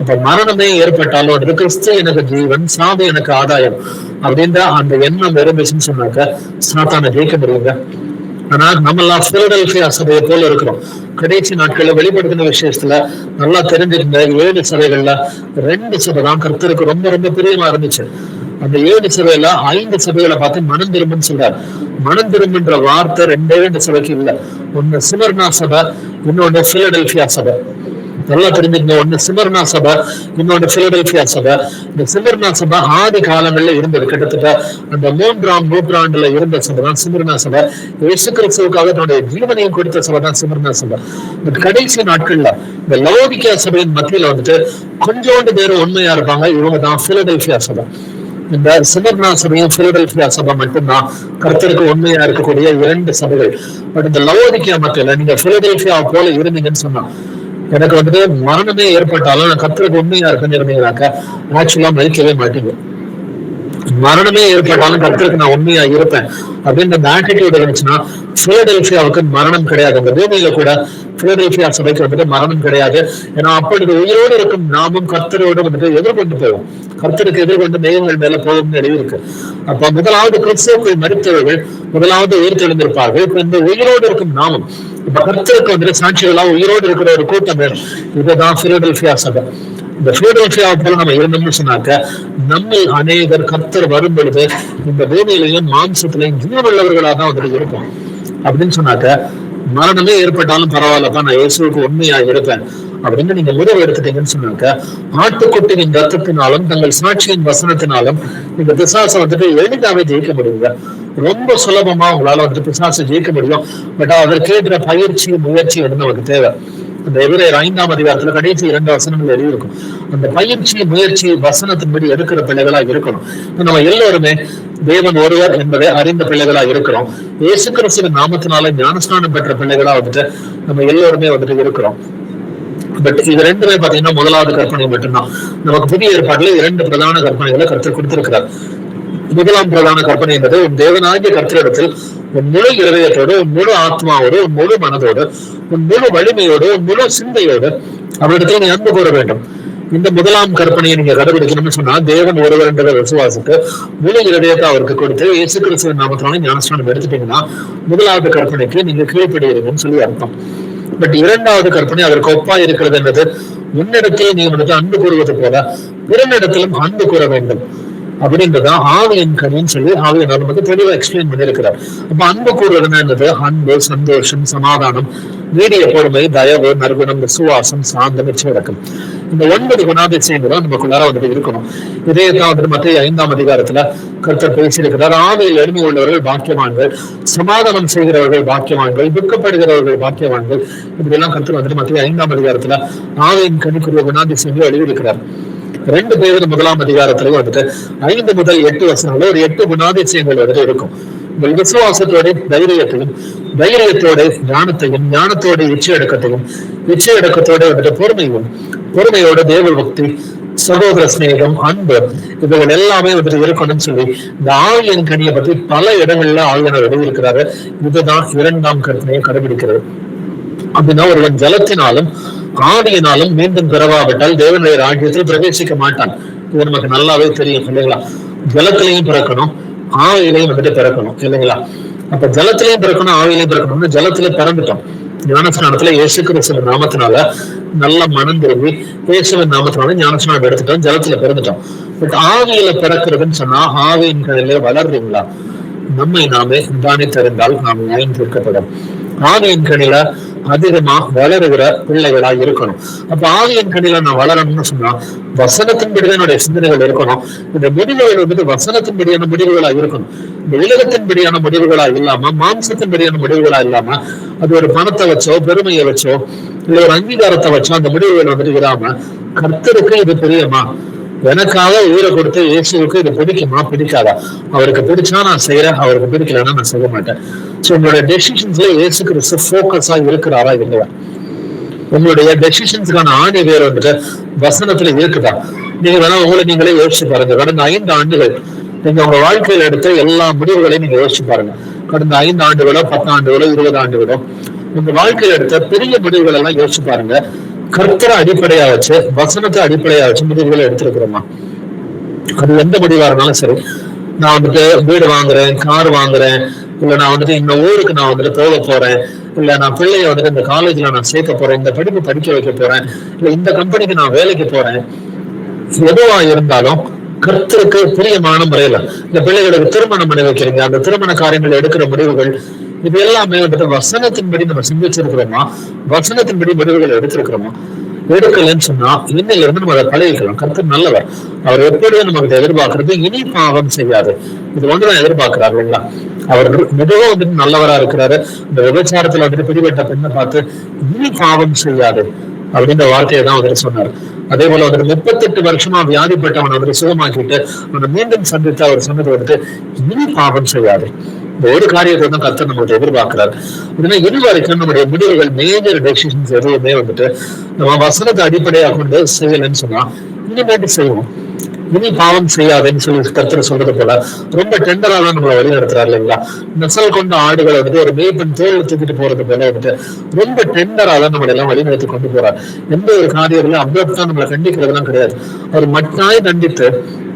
அப்ப மரணமே ஏற்பட்டாலும் அது கிறிஸ்து எனக்கு ஜீவன், சாவு எனக்கு ஆதாயம் அப்படின்ற அந்த எண்ணம் இருந்துச்சுன்னு சொன்னாக்க சாத்தானை ஜெயிக்க முடியுங்க. ஆனா நம்ம எல்லாம் பிலடெல்பியா சபையை போல இருக்கிறோம். கடைசி நாட்கள்ல வெளிப்படுத்தின விஷயத்துல நல்லா தெரிஞ்சிருந்த 7 சபைகள்ல 2 சபை தான் கர்த்தருக்கு ரொம்ப ரொம்ப பிரியமா இருந்துச்சு. அந்த 7 சபையில 5 சபைகளை பார்த்து மனம் திரும்புன்னு சொல்றாரு. மனம் திரும்புன்ற வார்த்தை 2 சபைக்கு இல்ல. ஒன்னு சிமர்னா சபை, இன்னொன்னு பிலடெல்பியா சபை. நல்லா தெரிஞ்சுக்கங்க. ஒன்னு சிமர்னா சபை, இன்னொன்னு பிலடெல்பியா சபை. இந்த சிமர்னா சபை ஆதி காலங்கள்ல இருந்தது. கிட்டத்தட்ட அந்த 3ஆம் நூற்றாண்டுல இருந்த சபை தான் சிமர்னா சபை. இயேசு கிறிஸ்துவுக்காக தன்னுடைய ஜீவனையும் கொடுத்த சபை தான் சிமர்னா சபை. இந்த கடைசி நாட்கள்ல இந்த லவோதிக்கா சபையின் மத்தியில வந்துட்டு கொஞ்சோண்டு பேர் உண்மையா இருப்பாங்க. இவங்க தான் பிலடெல்பியா சபை. இந்த சிமர்னா சபையும் பிலடெல்பியா சபை மட்டும்தான் கர்த்தருக்கு உண்மையா இருக்கக்கூடிய 2 சபைகள். பட் இந்த லவோதிக்கா மத்தியில நீங்க பிலடெல்பியா போல இருந்தீங்கன்னு சொன்னா, எனக்கு வந்துட்டு மரணமே ஏற்பட்டாலும் நான் கர்த்தருக்கு உண்மையா இருக்குன்னு இருந்தீங்கன்னாக்க ஆக்சுவலா மதிக்கவே மாட்டீங்க. மரணமே ஏற்பட்டாலும் கர்த்தருக்கு நான் உண்மையா இருப்பேன் அப்படின்னு அந்த ஆட்டிடியூட் இருந்துச்சுன்னா பிலடெல்பியாவுக்கு மரணம் கிடையாது. அந்த பூமியில கூட பிலடெல்பியா சபைக்கு வந்துட்டு மரணம் கிடையாது. ஏன்னா அப்பொழுது உயிரோடு இருக்கும் நாமும் கர்த்தரோடு வந்துட்டு எதிர்கொண்டு போவோம். கர்த்தருக்கு எதிர்கொண்டு தெய்வங்கள் மேல போகும்னு எழுதியிருக்கு. அப்ப முதலாவது கிறிஸ்துவுக்குள் மரித்தவர்கள் முதலாவது உயிர்த்தெழுந்திருப்பார்கள். இப்ப இந்த உயிரோடு இருக்கும் நாமும் இப்ப கர்த்தருக்கு வந்துட்டு சாட்சிகளா உயிரோடு இருக்கிற ஒரு கூட்டம் வேணும். இதுதான் பிலடெல்பியா சபை. இந்த பிலடெல்பியா போல நம்ம இருந்தோம்னு சொன்னாக்க நம்ம அநேகர் கர்த்தர் வரும் பொழுது இந்த பூமியிலையும் மாம்சத்திலையும் ஜீவனுள்ளவர்களாக தான் வந்துட்டு இருப்போம். அப்படின்னு சொன்னாக்க மரணமே ஏற்பட்டாலும் பரவாயில்லப்பா, நான் இயேசுவுக்கு உண்மையா இருப்பேன் அப்படின்னு நீங்க முடிவு எடுத்துட்டீங்கன்னு சொன்னாக்க, ஆட்டுக்குட்டியின் ரத்தத்தினாலும் தங்கள் சாட்சியின் வசனத்தினாலும் நீங்க பிசாசை வந்துட்டு எளிதாவே ஜெயிக்க முடியுங்க. ரொம்ப சுலபமா உங்களால வந்துட்டு பிசாசை ஜெயிக்க முடியும். பட் அதற்கேற்ற பயிற்சி முயற்சி வந்து நமக்கு தேவை. அந்த எபிரேயர் 5ஆம் அதிகாரத்துல கடைசி 2 வசனங்கள் எழுதியிருக்கும். அந்த பயிற்சி முயற்சி வசனத்தின்படி எடுக்கிற பிள்ளைகளா இருக்கணும். நம்ம எல்லோருமே தேவன் ஒருவர் என்பதை அறிந்த பிள்ளைகளா இருக்கிறோம். இயேசு கிறிஸ்துவின் நாமத்தினால ஞானஸ்நானம் பெற்ற பிள்ளைகளா வந்துட்டு நம்ம எல்லோருமே வந்துட்டு இருக்கிறோம். பட் இது ரெண்டுமே பாத்தீங்கன்னா முதலாவது கற்பனை மட்டும்தான். நமக்கு புதிய ஏற்பாடுல 2 பிரதான கற்பனைகளை கர்த்தர் கொடுத்திருக்கிறார். முதலாம் பிரதான கற்பனை என்பது உன் தேவனாகிய கர்த்தரிடத்தில் உன் முழு இருதயத்தோடு, உன் முழு ஆத்மாவோடு, உன் முழு மனதோடு, உன் முழு வலிமையோடு, உன் முழு சிந்தையோடு அவரிடத்தில் நீ அன்பு கூற வேண்டும். இந்த முதலாம் கற்பனையை நீங்க கடைபிடிக்கணும்னு சொன்னா, தேவன் ஒருவர் என்ற விசுவாசத்துக்கு முழு இருதயத்தை அவருக்கு கொடுத்து இயேசு கிறிஸ்துவின் நாமத்தினால ஞானஸ்நானம் எடுத்துட்டீங்கன்னா முதலாவது கற்பனைக்கு நீங்க கீழ்ப்படுகிறீங்கன்னு சொல்லி அர்த்தம். பட் இரண்டாவது கற்பனை அதற்கு ஒப்பா இருக்கிறது என்பது, உன்னிடத்தில் நீ வந்துட்டு அன்பு கூறுவது போல பிறனிடத்திலும் அன்பு கூற வேண்டும் அப்படின்றதான் ஆவியின் கனின்னு சொல்லி ஆவியனார் நமக்கு தெளிவா எக்ஸ்பிளைன் பண்ணியிருக்கிறார். அப்ப அன்பு கூறுவதுன்னா என்னது? அன்பு, சந்தோஷம், சமாதானம், நீடிய பொறுமை, தயவு, நற்குணம், விசுவாசம், சாந்தம், இச்சையடக்கம். இந்த 9 குணாதிசயங்களும் நமக்குள்ளார வந்துட்டு இருக்கணும். இதேதான் வந்துட்டு மத்திய 5ஆம் அதிகாரத்துல கர்த்தர் பேசியிருக்கிறார். ஆவியில் எளிமை உள்ளவர்கள் பாக்கியவான்கள், சமாதானம் செய்கிறவர்கள் பாக்கியவான்கள், துக்கப்படுகிறவர்கள் பாக்கியவான்கள். இப்படி எல்லாம் கர்த்தர் வந்துட்டு மத்திய 5ஆம் அதிகாரத்துல ஆவியின் கனிக்குரிய குணாதிசயங்களை எழுதியிருக்கிறார். 2 பேரும் 1ஆம் அதிகாரத்துல வந்துட்டு 5 முதல் 8 வசனங்கள ஒரு 8 குணாதிசயங்கள் வந்துட்டு இருக்கும். உங்கள் விசுவாசத்தோட தைரியத்தையும், தைரியத்தோட ஞானத்தையும், ஞானத்தோட இச்சையடக்கத்தையும், இச்சையடக்கத்தோட வந்துட்டு பொறுமையும், பொறுமையோட தேவ பக்தி, சகோதர சிநேகம், அன்பு, இவர்கள் எல்லாமே வந்துட்டு இருக்கணும்னு சொல்லி இந்த ஆவியின் கனியை பத்தி பல இடங்கள்ல ஆவியனர் எழுதியிருக்கிறாரு. இதுதான் 2ஆம் கற்பனையை கடைபிடிக்கிறது. அப்படின்னா ஒருவன் ஜலத்தினாலும் ஆவியினாலும் மீண்டும் பிறவாவிட்டால் தேவனுடைய ராஜ்யத்தில் பிரவேசிக்க மாட்டான். இது நமக்கு நல்லாவே தெரியும் இல்லைங்களா? ஜலத்திலையும் பிறக்கணும், ஆவியிலையும் வந்துட்டு பிறக்கணும் இல்லைங்களா? அப்ப ஜலத்திலையும் பிறக்கணும், ஆவியிலையும் பிறக்கணும்னு ஜலத்துல பிறந்துட்டோம். ஞானஸ்நானத்துல இயேசு கிறிஸ்துவின் நாமத்தினால நல்ல மனம் திரும்பி இயேசுவின் நாமத்தினால ஞானஸ்நானம் எடுத்துட்டோம், ஜலத்துல பிறந்துட்டோம். பட் ஆவியில பிறக்கிறதுன்னு சொன்னா ஆவியின் கனியில வளர்றீங்களா? நம்மை நாமே நிதானித்திருந்தால் நாம் நியாயம் தீர்க்கப்படும். ஆவியின் கனியில அதிகமா வளருகிற பிள்ளைகளா இருக்கணும். அப்ப ஆவியின் கனியில நான் வளரணும்னு சொன்னா வசனத்தின்படிதான் என்னுடைய சிந்தனைகள் இருக்கணும். இந்த முடிவுகள் வந்துட்டு வசனத்தின்படியான முடிவுகளா இருக்கணும். இந்த உலகத்தின்படியான முடிவுகளா இல்லாம, மாம்சத்தின்படியான முடிவுகளா இல்லாம, அது ஒரு பணத்தை வச்சோ, பெருமையை வச்சோ, இல்ல ஒரு அங்கீகாரத்தை வச்சோ அந்த முடிவுகள் வந்துட்டு இல்லாம, கர்த்தருக்கு இது பிரியமா, எனக்காக உயிரை கொடுத்து இயேசுவுக்கு இது பிடிக்குமா பிடிக்காதா, அவருக்கு பிடிச்சா நான் செய்யறேன், அவருக்கு பிடிக்கலன்னா நான் செய்ய மாட்டேன். சோ உங்களுடைய டெசிஷன்ஸ்ல இயேசு கிறிஸ்து போக்கஸா இருக்கிறாரா இல்லையா? உங்களுடைய டெசிஷன்ஸ்க்கான ஆணி வேர் வந்துட்டு வசனத்துல இருக்குதா? நீங்க வேணா உங்களை நீங்களே யோசிச்சு பாருங்க. கடந்த 5 ஆண்டுகள் நீங்க உங்க வாழ்க்கையில எடுத்த எல்லா முடிவுகளையும் நீங்க யோசிச்சு பாருங்க. கடந்த 5 ஆண்டுகளோ 10 ஆண்டுகளோ 20 ஆண்டுகளோ உங்க வாழ்க்கையில எடுத்த பெரிய முடிவுகள் எல்லாம் யோசிச்சு பாருங்க. கர்த்தரை அடிப்படையா வச்சு, வசனத்தை அடிப்படையா வச்சு முடிவுகளை எடுத்திருக்கிறோமா? அது எந்த முடிவா இருந்தாலும் சரி, நான் வந்துட்டு வீடு வாங்குறேன், கார் வாங்குறேன், இல்ல நான் வந்துட்டு இந்த ஊருக்கு நான் வந்துட்டு போக போறேன், இல்ல நான் பிள்ளைய வந்துட்டு இந்த காலேஜ்ல நான் சேர்க்க போறேன், இந்த படிப்பு படிக்க வைக்க போறேன், இல்ல இந்த கம்பெனிக்கு நான் வேலைக்கு போறேன், எதுவா இருந்தாலும் கர்த்தருக்கு பிரியமான முறையில இந்த பிள்ளைகளுக்கு திருமணம் பண்ணி வைக்கிறீங்க, அந்த திருமண காரியங்கள் எடுக்கிற முடிவுகள், இது எல்லாமே வந்துட்டு வசனத்தின்படி நம்ம சிந்திச்சிருக்கிறோமா? வசனத்தின்படி முடிவுகள் எடுத்திருக்கிறோமா? எடுக்கலன்னு சொன்னா இன்னையில இருந்து நம்ம அதை பழகிக்கலாம். கர்த்தர் நல்லவர், அவர் எப்படியும் நமக்கு எதிர்பார்க்கறது இனி பாவம் செய்யாது. இது ஒன்றுதான் எதிர்பார்க்கிறார் இல்லைங்களா? அவர் மிகவும் வந்துட்டு நல்லவரா இருக்கிறாரு. இந்த விபச்சாரத்துல வந்துட்டு பிடிபட்ட பெண்ணை பார்த்து இனி பாவம் செய்யாது அப்படின்ற வார்த்தையை தான் வந்துட்டு சொன்னார். அதே போல வந்துட்டு 38 வருஷமா வியாதிப்பட்டவன் வந்துட்டு சுகமாக்கிட்டு அவனை மீண்டும் சந்தித்து அவர் சொன்னது வந்துட்டு இனி பாவம் செய்யாது. இந்த ஒரு காரியத்தை தான் கர்த்தர் நம்மளுக்கு எதிர்பார்க்கிறார். இதுனா இது வரைக்கும் நம்முடைய முடிவுகள், மேஜர் டெசிஷன்ஸ் எதுவுமே வந்துட்டு நம்ம வசனத்தை அடிப்படையாக கொண்டு செய்யலன்னு சொன்னா இனிமேட்டு செய்வோம். இனி பாவம் செய்யாதுன்னு சொல்லி கர்த்தர் சொல்றது போல ரொம்ப டெண்டரா தான் நம்மளை வழி நடத்துறாரு இல்லைங்களா? நெசல் கொண்ட ஆடுகளை வந்துட்டு ஒரு மேய்ப்பன் தோல் தூக்கிட்டு போறது போல வந்துட்டு ரொம்ப டெண்டரா தான் நம்மளை எல்லாம் வழி நடத்தி கொண்டு போறாரு. எந்த ஒரு காரியங்களும் அவ்வளவுதான் நம்மளை கண்டிக்கிறதுலாம் கிடையாது. அவர் மட்டாய் தண்டித்து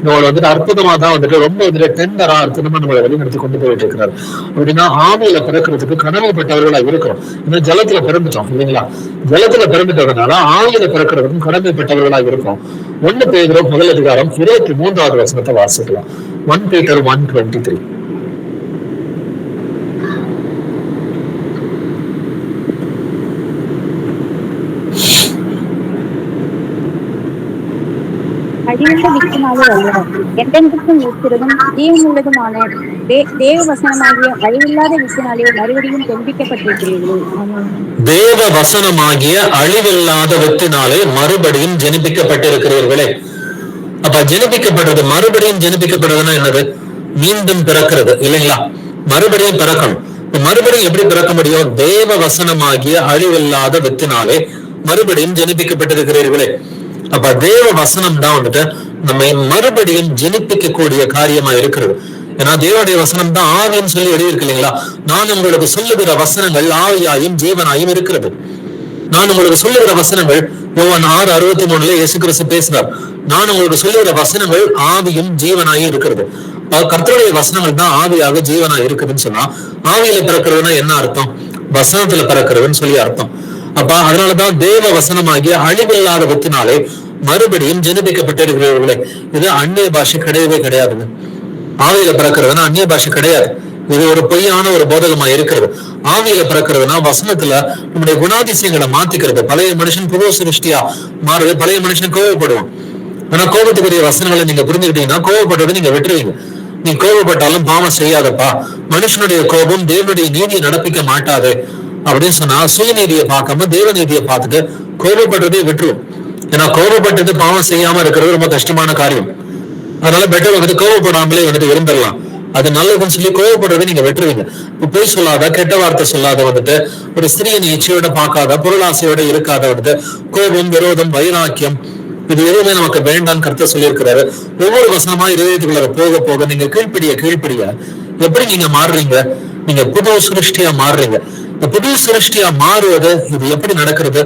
நம்மளை வந்துட்டு அற்புதமா தான் வந்துட்டு ரொம்ப வந்துட்டு டெண்டரா அற்புதமா நம்மளை வழி நடத்தி கொண்டு போயிட்டு இருக்கிறாரு. அப்படின்னா ஆவியில பிறக்கிறதுக்கு கடமைப்பட்டவர்களா இருக்கிறோம். ஏன்னா ஜலத்துல பிறந்துட்டோம் இல்லைங்களா? ஜலத்துல பிறந்துட்டதுனால ஆவியில பிறக்கிறதுக்கும் கடமைப்பட்டவர்களா இருக்கும். 1 பேதுரு 1 அதிகாரம் 23வது வசனத்தை வாசிக்கலாம். 1 Peter 1:23. நாளில் அல்ல, என்றென்றைக்கும் இருக்கிறதும் ஜீவனுள்ளதுமான தேவ வசனமாகிய அழிவில்லாத வித்தினாலே மறுபடியும் ஜெனிப்பிக்கப்பட்டிருக்கிறீர்களே. ஆமென். தேவ வசனமாகிய அழிவில்லாத வித்தினாலே மறுபடியும் ஜெனிப்பிக்கப்பட்டிருக்கிறீர்களே. அப்ப ஜெனிப்பிக்கப்படுறது, மறுபடியும் ஜெனிப்பிக்கப்படுறதுன்னா என்னது? மீண்டும் பிறக்கிறது இல்லைங்களா? மறுபடியும் பிறக்கணும். மறுபடியும் எப்படி பிறக்க முடியும்? தேவ வசனமாகிய அழிவில்லாத வித்தினாலே மறுபடியும் ஜெனிப்பிக்கப்பட்டிருக்கிறீர்களே. அப்ப தேவ வசனம் தான் வந்துட்டு நம்மை மறுபடியும் ஜெனிப்பிக்கக்கூடிய காரியமா இருக்கிறது. ஏன்னா தேவனுடைய வசனம் தான் ஆவின்னு சொல்லி எழுதியிருக்கு இல்லைங்களா? நான் உங்களுக்கு சொல்லுகிற வசனங்கள் ஆவியாயும் ஜீவனாயும் இருக்கிறது. நான் உங்களுக்கு சொல்லுகிற வசனங்கள் யோவான் 6:63 இயேசு கிறிஸ்து பேசுறார். நான் உங்களுக்கு சொல்லுகிற வசனங்கள் ஆவியும் ஜீவனாயும் இருக்கிறது. கர்த்தருடைய வசனங்கள் தான் ஆவியாக ஜீவனாய் இருக்குதுன்னு சொன்னா, ஆவியில பிறக்கிறதுனா என்ன அர்த்தம்? வசனத்துல பிறக்கிறதுன்னு சொல்லி அர்த்தம். அப்ப அதனாலதான் தேவ வசனமாகிய அழிவில்லாத வித்தினாலே மறுபடியும் ஜெனிப்பிக்கப்பட்டிருக்கிறவர்களே. இது அந்நிய பாஷை கிடையவே கிடையாதுங்க. ஆவியில பிறக்கிறதுனா அந்நிய பாஷை கிடையாது. இது ஒரு பொய்யான ஒரு போதகமா இருக்கிறது. ஆவியில பிறக்கிறதுனா வசனத்துல நம்முடைய குணாதிசயங்களை மாத்திக்கிறது. பழைய மனுஷன் புது சிருஷ்டியா மாறுது. பழைய மனுஷன் கோவப்படுவான். ஆனா கோபத்துக்குரிய வசனங்களை நீங்க புரிஞ்சுக்கிட்டீங்கன்னா கோவப்படுறதை நீங்க விட்டுருவீங்க. நீ கோபப்பட்டாலும் பாவம் செய்யாதப்பா, மனுஷனுடைய கோபம் தேவனுடைய நீதியை நடப்பிக்க மாட்டாது அப்படின்னு சொன்னா, சுயநீதியை பார்க்காம தேவநீதியை பார்த்துட்டு கோபப்படுறதே விட்டுருவோம். ஏன்னா கோபப்பட்டது பாவம் செய்யாம இருக்கிறது ரொம்ப கஷ்டமான காரியம். அதனால பெட்டர் வந்துட்டு கோவப்படாமலே வந்துட்டு இருந்துடலாம், அது நல்லதுன்னு சொல்லி கோவப்படுறதை நீங்க வெட்டுருவீங்க. பொய் சொல்லாத, கெட்ட வார்த்தை சொல்லாத, வந்துட்டு ஒரு ஸ்திரீயின் இச்சையோட பார்க்காத, பொருளாசையோட இருக்காத, வந்துட்டு கோபம், விரோதம், வைராக்கியம் இது எதுவுமே நமக்கு வேண்டான்னு கர்த்தர் சொல்லியிருக்கிறாரு. ஒவ்வொரு வசனமா இருதயத்துக்குள்ள போக போக நீங்க கீழ்ப்படிய எப்படி நீங்க மாறுறீங்க? நீங்க புது சிருஷ்டியா மாறுறீங்க. இந்த புது சிருஷ்டியா மாறுவது இது எப்படி நடக்கிறது?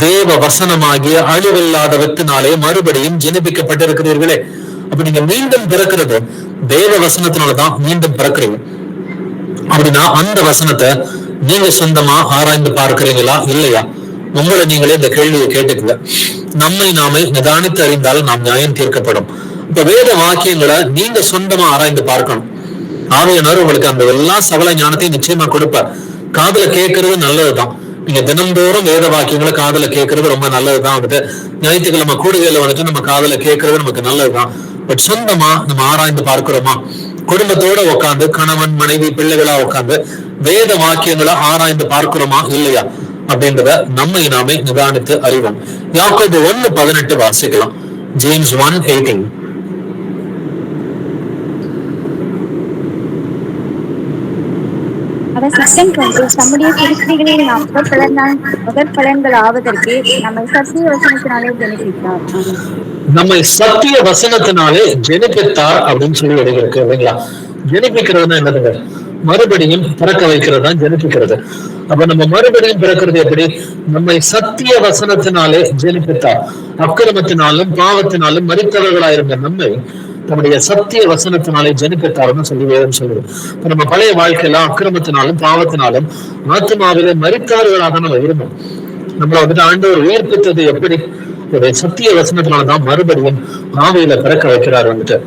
தேவ வசனமாகிய அழிவில்லாத வித்தினாலே மறுபடியும் ஜெனிப்பிக்கப்பட்டிருக்கிறீர்களே. அப்ப நீங்க மீண்டும் பிறக்கிறது தேவ வசனத்தினாலதான் மீண்டும் பிறக்கிறீங்க. அப்படின்னா அந்த வசனத்தை நீங்க சொந்தமா ஆராய்ந்து பார்க்கிறீங்களா இல்லையா? உங்களை நீங்களே இந்த கேள்வியை கேட்டுக்கல. நம்மை நாமே நிதானித்து அறிந்தால் நாம் நியாயம் தீர்க்கப்படும். இப்ப வேத வாக்கியங்களை நீங்க சொந்தமா ஆராய்ந்து பார்க்கணும். ஆவியானவர் உங்களுக்கு அந்த எல்லா சகல ஞானத்தையும் நிச்சயமா கொடுப்பார். காதுல கேட்கறது நல்லதுதான். நீங்க தினந்தோறும் வேத வாக்கியங்களை காதுல கேட்கறது ரொம்ப நல்லதுதான். வந்துட்டு ஞாயிற்றுக்கிழமை கூடுகையில வந்துட்டு நம்ம காதுல கேட்கறது நமக்கு நல்லதுதான். பட் சொந்தமா நம்ம ஆராய்ந்து பார்க்கிறோமா? குடும்பத்தோட உட்காந்து கணவன் மனைவி பிள்ளைகளா உட்காந்து வேத வாக்கியங்களை ஆராய்ந்து பார்க்கிறோமா இல்லையா அப்படின்றத நம்மை நாமே நிதானித்து அறிவோம். யாக்கோபு 1:18 வாசிக்கலாம். ஜேம்ஸ் 1:18. அவர் சத்தம் கொண்டு தம்முடைய சிருஷ்டிகளில் நாம் முதற்பலன்கள் ஆவதற்கு நம்மை சத்திய வசனத்தினாலே ஜெனிப்பித்தார். நம்மை சத்திய வசனத்தினாலே ஜெனிப்பித்தார் அப்படின்னு சொல்லி எழுதியிருக்கு இல்லைங்களா? ஜெனிப்பிக்கிறதுனா என்னதுங்க? மறுபடியும் பிறக்க வைக்கிறது தான் ஜெனிப்பிக்கிறது. அப்ப நம்ம மறுபடியும் பிறக்கிறது எப்படி? நம்மை சத்திய வசனத்தினாலே ஜெனிப்பித்தார். அக்கிரமத்தினாலும் பாவத்தினாலும் மரித்தவர்களாயிருந்த நம்மை நம்முடைய சத்திய வசனத்தினாலே ஜெனிப்பித்தார்னு சொல்லி வேதம் சொல்லுது. இப்ப நம்ம பழைய வாழ்க்கையில அக்கிரமத்தினாலும் பாவத்தினாலும் ஆத்மாவிலே மரித்தவர்களாக நம்ம இருந்தோம். நம்மள வந்துட்டு ஆண்டவர் உயிர்ப்பித்தது எப்படி? சத்திய வசனத்தினாலதான் மறுபடியும் ஆவியில பிறக்க வைக்கிறார் வந்துட்டு.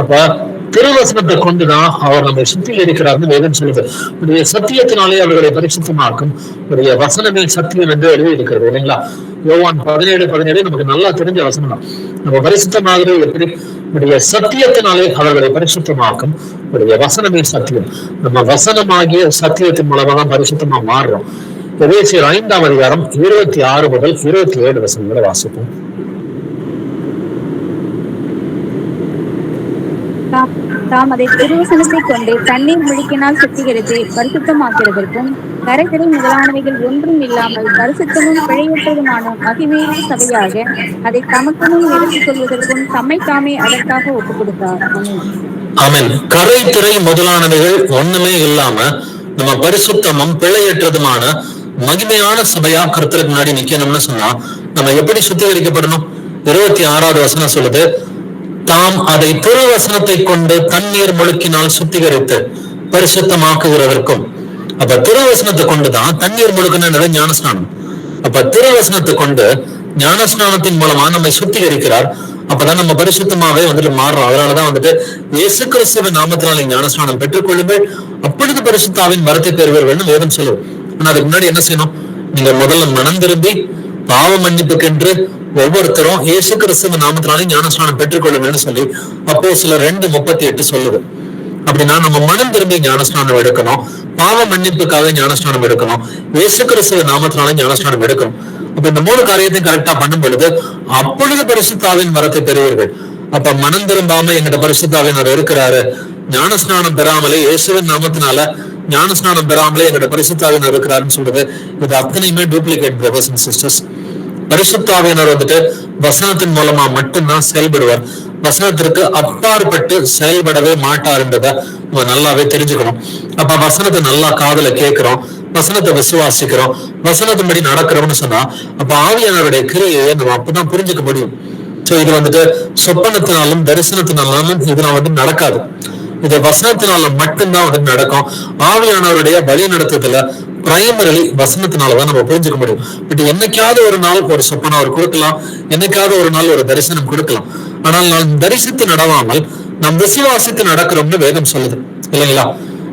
அப்ப திருவசனத்தை கொண்டுதான் அவர் நம்மை சுத்திகரிக்கிறார்னு வேதம் சொல்லுது. உடைய சத்தியத்தினாலே அவர்களை பரிசுத்தமாக்கும். உடைய வசனமே சத்தியம் என்று எழுதி இருக்கிறது இல்லைங்களா? யோவான் 17:17 நமக்கு நல்லா தெரிஞ்ச வசனம் தான். நம்ம பரிசுத்தமாகிறது எப்படி? உடைய சத்தியத்தினாலே அவர்களை பரிசுத்தமாக்கும். உடைய வசனமே சத்தியம். நம்ம வசனமாகிய சத்தியத்தின் மூலமா தான் பரிசுத்தமா மாறுறோம். எபேசியர் 5ஆம் அதிகாரம் 26 முதல் 27 வசனங்களை வாசிப்போம். தாம் அதை திருவசனத்தை கொண்டு தண்ணீர் முழுக்கினால் சுத்திகரித்து பரிசுத்தமாக்கிறதற்கும் கரைதிரை முதலானவைகள் ஒன்றும் இல்லாமல் பரிசுத்தமும் பிழையற்றதுமான மகிமையான சபையாக அதை தமக்குமும் எடுத்துக் கொள்வதற்கும் தம்மை தாமே அதற்காக ஒப்புக் கொடுத்தார். ஆமென். கரைதிரை முதலானவைகள் ஒண்ணுமே இல்லாம நம்ம பரிசுத்தமும் பிழையற்றதுமான மகிமையான சபையா கர்த்தருக்கு முன்னாடி நிக்கணும்னு சொன்னா நம்ம எப்படி சுத்திகரிக்கப்படணும்? 26வது வசனம் சொல்லுது, தாம் அதை திருவசனத்தை கொண்டு தண்ணீர் முழுக்கினால் சுத்திகரித்து பரிசுத்தமாக்குகிறதற்கும். அப்ப திருவசனத்தை கொண்டுதான் தண்ணீர் முழுக்கின ஞானஸ்நானம். அப்ப திருவசனத்தை கொண்டு ஞானஸ்நானத்தின் மூலமா நம்மை சுத்திகரிக்கிறார். அப்பதான் நம்ம பரிசுத்தமாவே வந்துட்டு மாறுறோம். அதனாலதான் வந்துட்டு இயேசு கிறிஸ்துவின் நாமத்தினால ஞானஸ்நானம் பெற்றுக்கொள்ளுங்கள், அப்பொழுது பரிசுத்தாவின் வரத்தை பெறுவீர்கள்னு வேதம் சொல்லுவோம். ஆனா அதுக்கு முன்னாடி என்ன செய்யணும்? நீங்க முதல்ல மனம் திரும்பி பாவ மன்னிப்புக்கென்று ஒவ்வொருத்தரும் இயேசு கிறிஸ்துவ நாமத்தினாலே ஞானஸ்நானம் பெற்றுக்கொள்ளுங்கன்னு சொல்லி அப்போஸ்தலர் 2:38 சொல்லுது. அப்படின்னா நம்ம மனம் திரும்பி ஞானஸ்நானம் எடுக்கணும், பாவ மன்னிப்புக்காக ஞானஸ்நானம் எடுக்கணும், இயேசு கிறிஸ்துவ நாமத்தினாலே ஞானஸ்நானம் எடுக்கணும். அப்ப இந்த 3 காரியத்தையும் கரெக்டா பண்ணும் பொழுது அப்பொழுது பரிசுத்த ஆவியின் வரத்தை பெறுவீர்கள். அப்ப மனம் திரும்பாம எங்கிட்ட பரிசுத்த ஆவியினர் இருக்கிறாரு, ஞானஸ்நானம் பெறாமலே இயேசுவின் நாமத்தினால ஞானஸ்நானம் பெறாமலே எங்கிட்ட பரிசுத்த ஆவியினர் இருக்கிறாருன்னு சொல்றது, இது அத்தனையுமே டூப்ளிகேட் பிரதர்ஸ் அண்ட் சிஸ்டர்ஸ். பரிசுத்த ஆவியினர் வந்துட்டு வசனத்தின் மூலமா மட்டும்தான் செயல்படுவார், வசனத்திற்கு அப்பாற்பட்டு செயல்படவே மாட்டாருன்றத நம்ம நல்லாவே தெரிஞ்சுக்கணும். அப்ப வசனத்தை நல்லா காதுல கேட்கிறோம், வசனத்தை விசுவாசிக்கிறோம், வசனத்தின்படி நடக்கிறோம்னு சொன்னா அப்ப ஆவியானவருடைய கிரியையை நம்ம அப்பதான் புரிஞ்சுக்க முடியும். சோ இது வந்துட்டு சொப்பனத்தினாலும் தரிசனத்தினாலும் இதெல்லாம் வந்து நடக்காது, இது வசனத்தினால மட்டும்தான் வந்து நடக்கும். ஆவியானவருடைய வழி நடத்துறதுல பிரைமரி வசனத்தினாலதான் நம்ம புரிஞ்சுக்க முடியும். பட் என்னைக்காவது ஒரு நாள் ஒரு சொப்பனம் அவர் கொடுக்கலாம், என்னைக்காவது ஒரு நாள் ஒரு தரிசனம் கொடுக்கலாம். ஆனால் நாம் தரிசித்து நடவாமல் நாம் விசுவாசித்து நடக்கிறோம்னு வேதம் சொல்லுது இல்லைங்களா?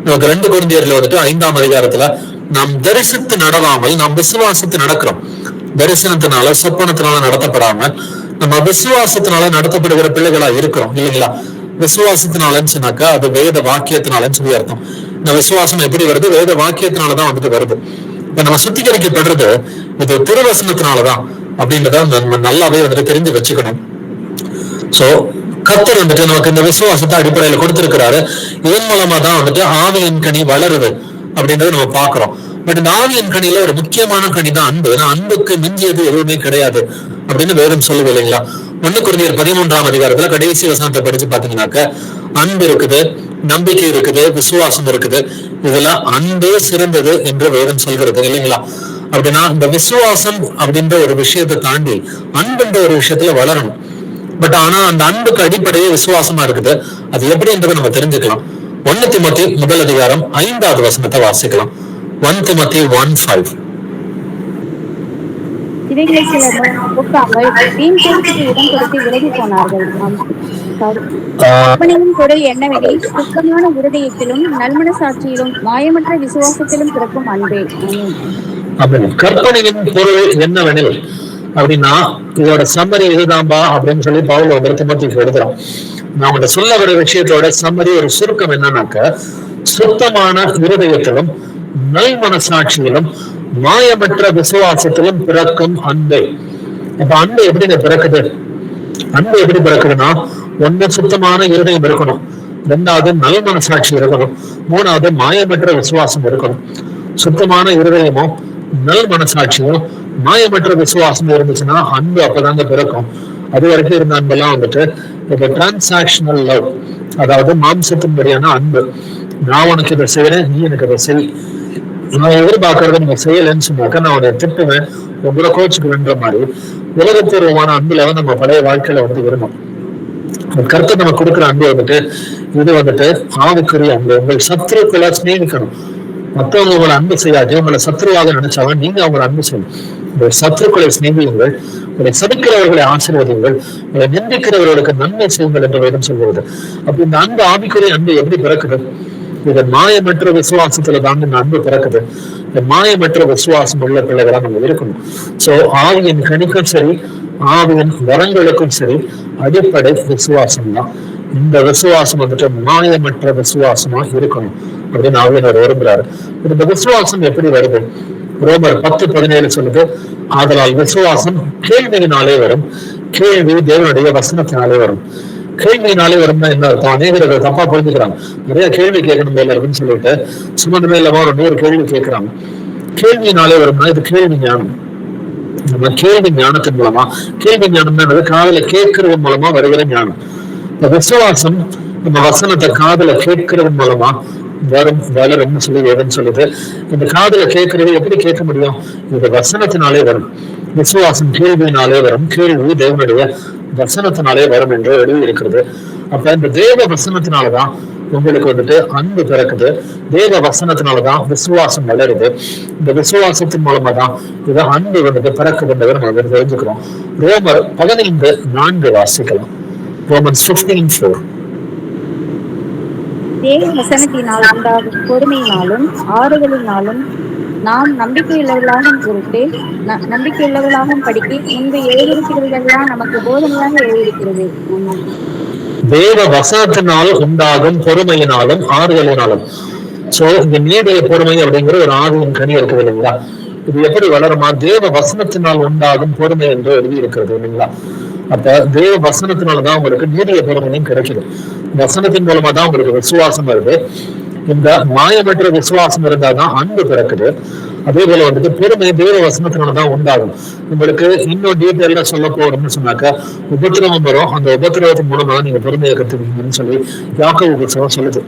நமக்கு 2 கொரிந்தியர்ல வந்துட்டு 5ஆம் அதிகாரத்துல நாம் தரிசித்து நடவாமல் நாம் விசுவாசித்து நடக்கிறோம். தரிசனத்தினால சொப்பனத்தினால நடத்தப்படாமல் நம்ம விசுவாசத்தினால நடத்தப்படுகிற பிள்ளைகளா இருக்கிறோம் இல்லைங்களா? விசுவாசத்தினாலன்னு சொன்னாக்கா அது வேத வாக்கியத்தினாலன்னு சொல்லி அர்த்தம். இந்த விசுவாசம் எப்படி வருது? வேத வாக்கியத்தினாலதான் வந்துட்டு வருது. இப்ப நம்ம சுத்திகரிக்கப்படுறது இது திருவசனத்தினாலதான் அப்படின்றத நம்ம நல்லாவே வந்துட்டு தெரிஞ்சு வச்சுக்கணும். சோ கர்த்தர் வந்துட்டு நமக்கு இந்த விசுவாசத்தை அடிப்படையில கொடுத்திருக்கிறாரு. இதன் மூலமா தான் வந்துட்டு ஆவியின் கனி வளருது அப்படின்றத நம்ம பாக்குறோம். பட் இந்த ஆவியின் கனியில ஒரு முக்கியமான கனி தான் அன்பு. அன்புக்கு மிஞ்சியது எதுவுமே கிடையாது அப்படின்னு வேதம் சொல்லுது இல்லைங்களா? 1 கொரிந்தியர் 13ஆம் அதிகாரத்துல கடைசி வசனத்தை படிச்சு பாத்தீங்கன்னாக்க அன்பு இருக்குது, நம்பிக்கை இருக்குது, விசுவாசம் இருக்குது, இதுல அன்பே சிறந்தது என்று வேதம் சொல்கிறது இல்லைங்களா? அப்படின்னா இந்த விசுவாசம் அப்படின்ற ஒரு விஷயத்தை தாண்டி அன்புன்ற ஒரு விஷயத்துல வளரணும். பட் ஆனா அந்த அன்புக்கு அடிப்படையே விசுவாசமா இருக்குது. அது எப்படின்றத நம்ம தெரிஞ்சுக்கலாம். 1 தீமோத்தேயு 1 அதிகாரம் 5வது வசனத்தை வாசிக்கலாம். 1 தீமோத்தேயு 1:5. இவைகளை சிலர் ஒப்பாமல் வீண் பேச்சுக்கு இடம் கொடுத்து விலகி போனார்கள். கற்பனையின் பொருள் என்னவெனில் சுத்தமான இருதயத்திலும் நல்மனசாட்சியிலும் மாயமற்ற விசுவாசத்திலும் பிறக்கும் அன்பே. கற்பனையின் பொருள் என்னவெனில் அப்படின்னா இதோட சம்மரி இதுதான்பா அப்படின்னு சொல்லி பவுல் வந்து தீமோத்தேயுக்கு எழுதுறான். நான் சொல்ல வர விஷயத்தோட சம்மரி ஒரு சுருக்கம் என்னன்னாக்க, சுத்தமான இருதயத்திலும் நல் மனசாட்சியிலும் மாயமற்ற விசுவாசத்திலும் பிறக்கும் அன்பே. இப்ப அன்பு எப்படிங்க பிறக்குது? அன்பு எப்படி பிறக்குதுன்னா, 1 சுத்தமான இருதயம் இருக்கணும், 2வது நல் மனசாட்சி இருக்கணும், 3வது மாயமற்ற விசுவாசம் இருக்கணும். சுத்தமான இருதயமும் நல் மனசாட்சியும் மாயமற்ற விசுவாசம் இருந்துச்சுன்னா அன்பு அப்பதாங்க பிறக்கும். அது வரைக்கும் இருந்த அன்பெல்லாம் வந்துட்டு இப்ப டிரான்சாக்ஷனல் லவ், அதாவது மாம்சத்தின்படியான அன்பு. நான் உனக்கு இதை செய்யறேன், நீ எனக்கு இதை செய், நான் எதிர்பார்க்கறத நீங்க செய்யலைன்னு சொன்னாக்க நான் உன்னை திட்டுவேன், உங்களை கோச்சுக்குவேன்ற மாதிரி உலகப்பூர்வமான அன்புல வந்து நம்ம பழைய வாழ்க்கையில வந்து விரும்பும். கருத்து நம்ம கொடுக்குற அன்பு வந்துட்டு இது வந்துட்டு ஆவிக்குரிய அன்பு. உங்கள் சத்துருக்களை சிநேகிக்கணும். மற்றவங்க உங்களை அன்பு செய்யாது, உங்களை சத்ருவாக நினைச்சாலும் நீங்க அவங்களை அன்பு செய்யணும். உங்கள் சத்துருக்களை சிநேகியுங்கள், உங்களை சபிக்கிறவர்களை ஆசீர்வதியுங்கள், உங்களை நிந்திக்கிறவர்களுக்கு நன்மை செய்யுங்கள் என்று வேதம் சொல்கிறது. அப்ப இந்த அன்பு ஆவிக்குரிய அன்பு எப்படி பிறக்குது? இது மாயமற்ற விசுவாசத்துல தாங்க இந்த அன்பு பிறக்குது. இந்த மாயமற்ற விசுவாசம் உள்ள பிள்ளைகளா நம்ம இருக்கணும். சோ ஆவியின் கனிக்கும் சரி, ஆவியின் வரங்களுக்கும் சரி அடிப்படை விசுவாசம் தான். இந்த விசுவாசம் வந்துட்டு மாயமற்ற விசுவாசமா இருக்கணும் அப்படின்னு ஆவியனர் விரும்புறாரு. இந்த விசுவாசம் எப்படி வருது? ரோமர் 10:17 சொல்லுது, ஆதலால் விசுவாசம் கேள்வியினாலே வரும், கேள்வி தேவனுடைய வசனத்தினாலே வரும். கேள்வியினாலே வரும்னா என்ன அர்த்தம்? அநேகர்கள் தப்பா புரிஞ்சுக்கிறாங்க. நிறைய கேள்வி கேட்கணும் மேல இருக்குன்னு சொல்லிட்டு சுமந்தமே இல்லாம ஒரு 100 கேள்வி கேட்கிறாங்க. கேள்வியினாலே வரும்னா இது கேள்வி ஞானம். நம்ம கேள்வி ஞானத்தின் மூலமா, கேள்வி ஞானம் காதல கேட்கறது மூலமா வருகிற ஞானம். இந்த விசுவாசம் நம்ம வசனத்தை காதல கேட்கறது மூலமா வளரும்னு சொல்லி வேதம் சொல்லுது. இந்த காதல கேட்கறது எப்படி கேட்க முடியும்? இது வசனத்தினாலே வரும். விசுவாசம் கேள்வியினாலே வரும், கேள்வி தேவனுடைய வசனத்தினாலே வரும் என்று எழுதி இருக்கிறது. அப்ப இந்த தேவ வசனத்தினாலதான் உங்களுக்கு வந்துட்டு அன்பு பிறக்குது. தேவ வசனத்தினாலதான் விசுவாசம் வளருது. இந்த விசுவாசத்தின் மூலமா தான் இது அன்பு வந்துட்டு பிறக்குதுன்றதை நம்ம தெரிஞ்சுக்கிறோம். ரோமர் 15:4 வாசிக்கலாம். ரோமன்ஸ் 15:4. தேவ வசனத்தினால் உண்டாகும் பொறுமையினாலும் ஆறுதலினாலும் நாம் நம்பிக்கையுள்ளவர்களாக படிக்க முன்பு எழுதியிருக்கிறதெல்லாம் நமக்கு போதனையாக எழுதியிருக்கிறது. தேவ வசனத்தினால் உண்டாகும் பொறுமையினாலும் ஆறுதலினாலும். சோ இந்த நீடிய பொறுமை அப்படிங்கிற ஒரு ஆவியின் கனி இருக்குது இல்லைங்களா? இது எப்படி வளருமா? தேவ வசனத்தினால் உண்டாகும் பொறுமை என்று எழுதி இருக்கிறது இல்லைங்களா? அப்ப தேவ வசனத்தினாலதான் உங்களுக்கு நீடிய பொறுமையும் கிடைக்குது. வசனத்தின் மூலமா தான் உங்களுக்கு விசுவாசம் வருது. இந்த மாயமற்ற விசுவாசம் இருந்தாதான் அன்பு பிறக்குது. அதே போல வந்துட்டு பொறுமை தேவ வசனத்தினாலதான் உண்டாகும். உங்களுக்கு இன்னும் டீட்டெயிலா சொல்ல போறோம்னு சொன்னாக்க உபத்திரவம் வரும். அந்த உபத்திரவத்தின் மூலமா நீங்க பொறுமையை கத்துக்கீங்கன்னு சொல்லி யாக்கோபு புத்தகம் சொல்லுது.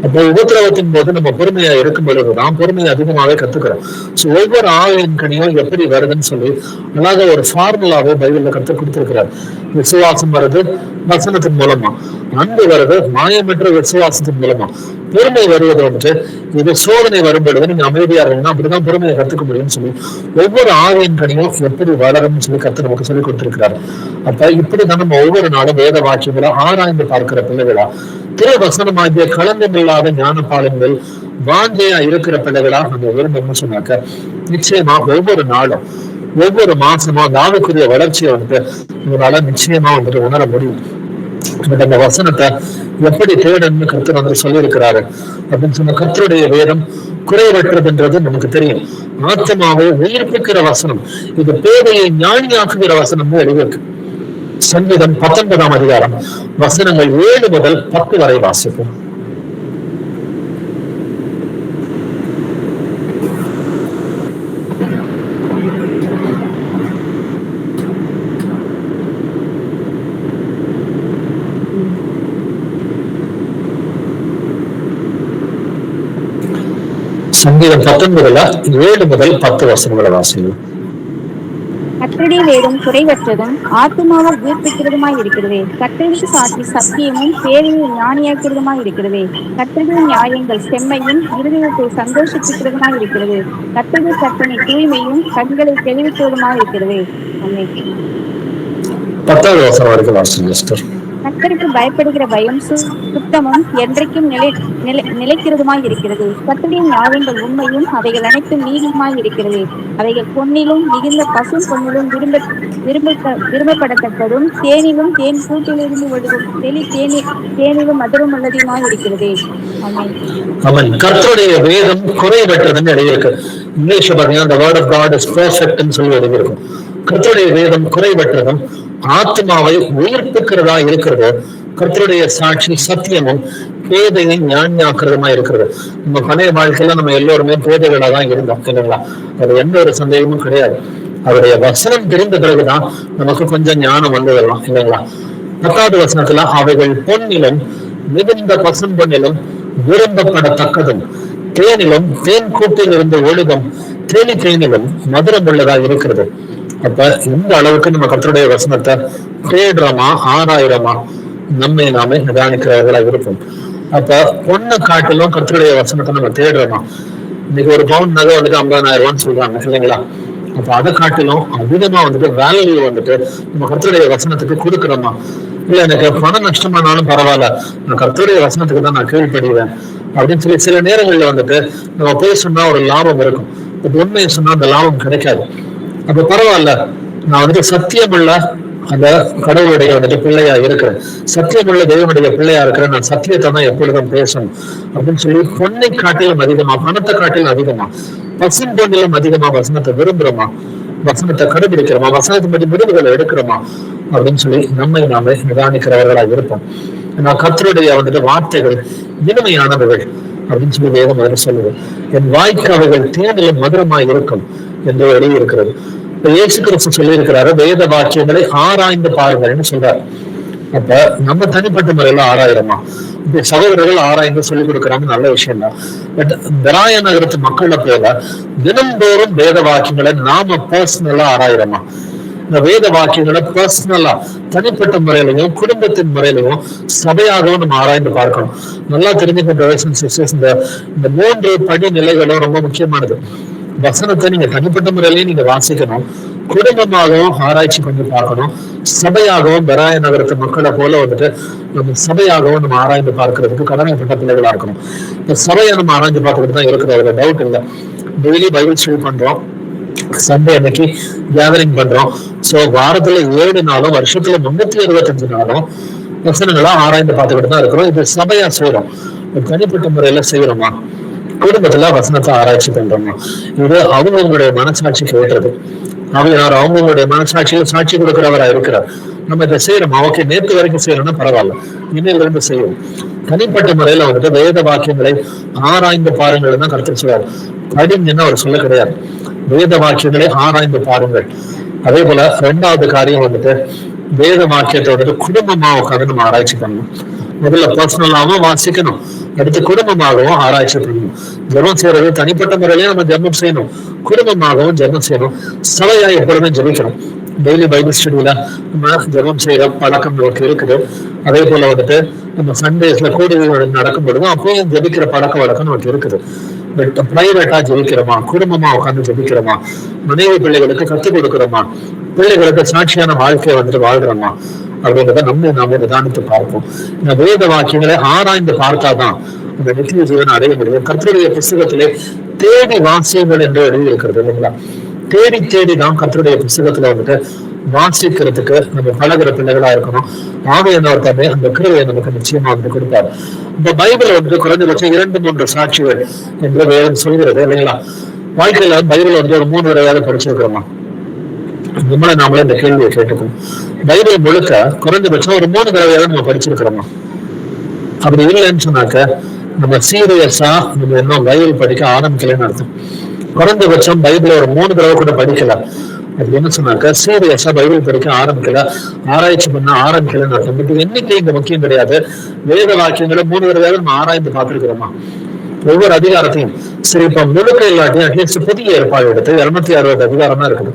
அப்போ உபத்திரவத்தின் போது நம்ம பொறுமையா இருக்கும் பொழுதுதான் பொறுமையை அதிகமாவே கத்துக்கிறோம். ஸோ ஒவ்வொரு ஆவியின் கனியும் எப்படி வருதுன்னு சொல்லி அழகாக ஒரு ஃபார்முலாவே பைபிள்ல கற்றுக் கொடுத்திருக்கிறார். விசுவாசம் வருது வசனத்தின் மூலமா, அன்பு வருது மாயமற்ற விசுவாசத்தின் மூலமா, பொறுமை வருவது வந்துட்டு இது சோதனை வரும் பொழுது நீங்க அமைதியா இருக்கீங்கன்னா அப்படிதான் பொறுமையை கத்துக்க முடியும்னு சொல்லி ஒவ்வொரு ஆவியின் கனியும் எப்படி வளரும்னு சொல்லி கத்து நமக்கு சொல்லி கொடுத்திருக்கிறாரு. அப்ப இப்படிதான் நம்ம ஒவ்வொரு நாளும் வேத வாக்கியங்களை ஆராய்ந்து பார்க்கிற பிள்ளைகளா, திரு வசனமாகிய களங்கமில்லாத ஞான பாலங்கள் வாஞ்சையா இருக்கிற பிள்ளைகளா நம்ம விரும்பணும்னு சொன்னாக்க நிச்சயமா ஒவ்வொரு நாளும் ஒவ்வொரு மாசமா நாளுக்குரிய வளர்ச்சியை வந்துட்டு உங்களால நிச்சயமா வந்துட்டு உணர முடியும். அந்த வசனத்தை எப்படி தேடணும்னு கர்த்தர் வந்து சொல்லியிருக்கிறாரு அப்படின்னு சொன்ன கர்த்தருடைய வேதம் குறைவற்றதுன்றது நமக்கு தெரியும். ஆத்மாவை உயிர்ப்பிக்கிற வசனம், இது பேதையை ஞானியாக்குகிற வசனம்னு எழுதியிருக்கு. சங்கீதம் 19ஆம் அதிகாரம் வசனங்கள் 7 முதல் 10 வரை வாசிப்போம். சங்கீதம் 19ல 7 முதல் 10 வசனங்களை வாசிப்போம். கர்த்தருடைய வேதம் குறைவற்றதும் ஆத்துமாவை உயிர்ப்பிக்கிறதுமாய் இருக்கிறது. கர்த்தருடைய சாட்சி சத்தியமும் பேதையை ஞானியாக்கிறதுமாய் இருக்கிறது. கர்த்தருடைய நியாயங்கள் செம்மையும் இருதயத்தை சந்தோஷிப்பிக்கிறதுமாய் இருக்கிறது. கர்த்தருடைய கற்பனை தூய்மையும் கண்களை தெளிவிக்கிறதுமாய் இருக்கிறது. கர்த்தருக்கு பயப்படுகிற பயம் சுத்தமும் என்றைக்கும் நிலைக்கிறதுமாய் இருக்கிறது. கர்த்தருடைய நியாயங்கள் உண்மையும் அவைகள் அனைத்தும் நீதியுமாய் இருக்கிறது. அவைகள் பொன்னிலும் மிகுந்த பசும் பொன்னிலும் விரும்பப்படத்தக்கதும் தேனிலும் தேன் கூட்டிலிருந்து ஒழுகும் தேனிலும் மதுரம் உள்ளதுமாய் இருக்கிறது. கர்த்தருடைய வேதம் குறைவற்றதுன்னு எழுதியிருக்கு. இங்கிலீஷ்ல பாத்தீங்கன்னா the word of God is perfect ன்னு சொல்லி எழுதியிருக்கும். கர்த்தருடைய வேதம் குறைவற்றதும் ஆத்மாவை உயிர்ப்பிக்கிறதா இருக்கிறது. கர்த்தருடைய சாட்சி சத்தியமும் பேதையை ஞானியாக்குறதுமா இருக்கிறது. நம்ம பழைய வாழ்க்கையில நம்ம எல்லோருமே பேதைகளா தான் இருந்தோம் இல்லைங்களா? அது எந்த ஒரு சந்தேகமும் கிடையாது. அவருடைய வசனம் தெரிந்த பிறகுதான் நமக்கு கொஞ்சம் ஞானம் வந்ததெல்லாம் இல்லைங்களா? 10வது வசனத்துல அவைகள் பொன்னிலும் மிகுந்த பசும் பொன்னிலும் விரும்பப்படத்தக்கதும் தேனிலும் தேன் கூட்டில் இருந்து ஒழுகும் தேனிலும் மதுரம் உள்ளதாக இருக்கிறது. அப்ப இந்த அளவுக்கு நம்ம கர்த்தருடைய வசனத்தை தேடுறோமா ஆராயிரமா நம்மை நாமே நிதானிக்கிறவர்களா இருப்போம். அப்ப பொண்ணு காட்டிலும் கர்த்தருடைய வசனத்தை நம்ம தேடுறோமா? இன்னைக்கு ஒரு பவுன் நகை வந்துட்டு 50,000 ரூபான்னு சொல்றாங்க இல்லைங்களா? அப்ப அதை காட்டிலும் அதிகமா வந்துட்டு வேல்யூ வந்துட்டு நம்ம கர்த்தருடைய வசனத்துக்கு கொடுக்குறோமா? இல்ல எனக்கு பணம் நஷ்டமானாலும் பரவாயில்ல, நான் கர்த்தருடைய வசனத்துக்கு தான் நான் கீழ்படுவேன் அப்படின்னு சொல்லி சில நேரங்கள்ல வந்துட்டு நம்ம போய் சொன்னா ஒரு லாபம் இருக்கும், பட் உண்மையை சொன்னா அந்த லாபம் கிடைக்காது. அப்ப பரவாயில்ல, நான் வந்துட்டு சத்தியமுள்ள அந்த கடவுளுடைய வந்துட்டு பிள்ளையா இருக்கிறேன், சத்தியமுள்ள தெய்வனுடைய பிள்ளையா இருக்கிறேன், நான் சத்தியத்தை தான் எப்பொழுதும் பேசணும் அப்படின்னு சொல்லி பொண்ணை காட்டிலும் அதிகமா பணத்தை காட்டிலும் அதிகமா பசும் பொண்ணிலும் அதிகமா வசனத்தை விரும்புறோமா? வசனத்தை கடைபிடிக்கிறோமா? வசனத்தை பற்றி முடிவுகளை எடுக்கிறோமா அப்படின்னு சொல்லி நம்மை நாமே நிதானிக்கிறவர்களா இருப்போம். நான் கர்த்தருடைய வந்துட்டு வார்த்தைகள் இனிமையானவர்கள் அப்படின்னு சொல்லி வேதம் அதில் சொல்லுது. என் வாய்க்கு அவைகள் தேனிலும் மதுரமாய் இருக்கும் என்று எழுதியிருக்கிறது. இயேசு கிறிஸ்து சொல்லி இருக்கிறாரு, வேத வாக்கியங்களை ஆராய்ந்து பாருங்கள்னு சொல்றாரு. அப்ப நம்ம தனிப்பட்ட முறையில ஆராயிரமா? இப்ப சகோதரர்கள் ஆராய்ந்து சொல்லிக் கொடுக்குறாங்க, நல்ல விஷயம் தான். பட் பெராய நகரத்து மக்களை போல தினந்தோறும் வேத வாக்கியங்களை நாம பர்சனலா ஆராயிரமா? இந்த வேத வாக்கியங்களை பர்சனலா தனிப்பட்ட முறையிலையும் குடும்பத்தின் முறையிலையும் சபையாகவும் நம்ம ஆராய்ந்து பார்க்கணும். நல்லா தெரிஞ்சுக்கிற இந்த 3 படிநிலைகளும் ரொம்ப முக்கியமானது. வசனத்தை நீங்க தனிப்பட்ட முறையிலையும் நீங்க வாசிக்கணும், குடும்பமாகவும் ஆராய்ச்சி பண்ணி பார்க்கணும், சபையாகவும் பெராய நகரத்து மக்களை போல வந்துட்டு நம்ம சபையாகவும் நம்ம ஆராய்ந்து பார்க்கறதுக்கு கடமைப்பட்ட பிள்ளைகளா இருக்கணும். இந்த சபையை நம்ம ஆராய்ந்து பார்க்கறது தான் இருக்கிற டவுட் இல்லை. டெய்லி பைபிள் ஸ்டடி பண்றோம், சண்டே அன்னைக்கு கேதரிங் பண்றோம். சோ வாரத்துல 7 நாளும் வருஷத்துல 365 நாளும் வசனங்களா ஆராய்ந்து பார்த்துக்கிட்டு தான் இருக்கிறோம். இது சபையா செய்யறோம், தனிப்பட்ட முறையில செய்யறோமா, குடும்பத்துல வசனத்தை ஆராய்ச்சி பண்றோமா? இது அவங்களுடைய மனசாட்சி கேட்டுறது. அவர் அவங்களுடைய மனசாட்சியில் சாட்சி கொடுக்கிறவரா இருக்கிறார். நம்ம இதை செய்யறோமா? ஓகே, நேற்று வரைக்கும் செய்யறோம்னா பரவாயில்ல, இன்னையில இருந்து செய்யும். தனிப்பட்ட முறையில வந்துட்டு வேத வாக்கியங்களை ஆராய்ந்து பாருங்கள் தான் கருத்து சொல்றாரு. படிங்கன்னா அவர் சொல்ல கிடையாது, வேத வாக்கியங்களை ஆராய்ந்து பாருங்கள். அதே போல 2வது காரியம் வந்துட்டு வேத வாக்கியத்தை வந்துட்டு குடும்பமா உட்காந்து நம்ம ஆராய்ச்சி பண்ணணும். முதல்ல பர்சனலாவும் வாசிக்கணும், அடுத்து குடும்பமாகவும் ஆராய்ச்சி பண்ணணும். ஜெபம் செய்யறது தனிப்பட்ட முறையிலேயே நம்ம ஜெபம் செய்யணும், குடும்பமாகவும் ஜெபம் செய்யணும். சபையா எப்பொழுதுமே ஜெபிக்கணும். டெய்லி பைபிள் ஸ்டடியில நம்ம ஜெபம் செய்யற பழக்கம் நமக்கு இருக்குது. அதே போல வந்துட்டு நம்ம சண்டேஸ்ல கூடுதல் நடக்கும் பொழுதும் அப்பயும் ஜெபிக்கிற பழக்க வழக்கம் நமக்கு இருக்குது. பட் பிரைவேட்டா ஜெபிக்கிறோமா, குடும்பமா உட்காந்து ஜெபிக்கிறோமா, மனைவி பிள்ளைகளுக்கு கற்றுக் கொடுக்கிறோமா, பிள்ளைகளுக்கு சாட்சியான வாழ்க்கையை வந்துட்டு வாழ்றோமா அப்படின்றத நாம நிதானித்து பார்ப்போம். இந்த வேத வாக்கியங்களை ஆராய்ந்து பார்த்தாதான் அந்த நித்திய ஜீவனை அடைய முடியும். கர்த்தருடைய புஸ்தகத்திலே தேடி வாசியங்கள் என்று எழுதி இருக்கிறது இல்லைங்களா? தேடி தேடி தான் கர்த்தருடைய புஸ்தகத்துல வந்துட்டு வாசிக்கிறதுக்கு நம்ம பழகிற பிள்ளைகளா இருக்கணும். ஆவியானவர் தானே அந்த கிருபையை நமக்கு நிச்சயமா வந்து கொடுப்பாரு. இந்த பைபிள் வந்து குறைந்தபட்சம் 2-3 சாட்சிகள் என்று வேதம் சொல்கிறது இல்லைங்களா? வாழ்க்கையில பைபிள் வந்து ஒரு 3 தடவையாவது படிச்சிருக்கிறோமா? நம்மள நாமளே இந்த கேள்வியை கேட்டுக்கணும். பைபிள் முழுக்க குறைந்தபட்சம் ஒரு 3 தடவையாவது நம்ம படிச்சிருக்கிறோமா? அப்படி இல்லைன்னு சொன்னாக்க நம்ம சீரியஸா நம்ம இன்னும் பைபிள் படிக்க ஆரம்பிக்கலன்னு அர்த்தம். குறைந்தபட்சம் பைபிளை ஒரு 3 தடவை கூட படிக்கல அப்படின்னு சொன்னாக்க சீரியஸா பைபிள் படிக்க ஆரம்பிக்கல, ஆராய்ச்சி பண்ண ஆரம்பிக்கலன்னு அர்த்தம். பட் எண்ணிக்கை இங்க முக்கியம் கிடையாது. வேத வாக்கியங்களை 3 தடவையாவது நம்ம ஆராய்ந்து பார்த்திருக்கிறோமா? ஒவ்வொரு அதிகாரத்தையும் சரி, இப்ப முழுக்க இல்லாட்டியும் அட்லீஸ்ட் புதிய ஏற்பாடு எடுத்து 260 அதிகாரம் தான் இருக்குது.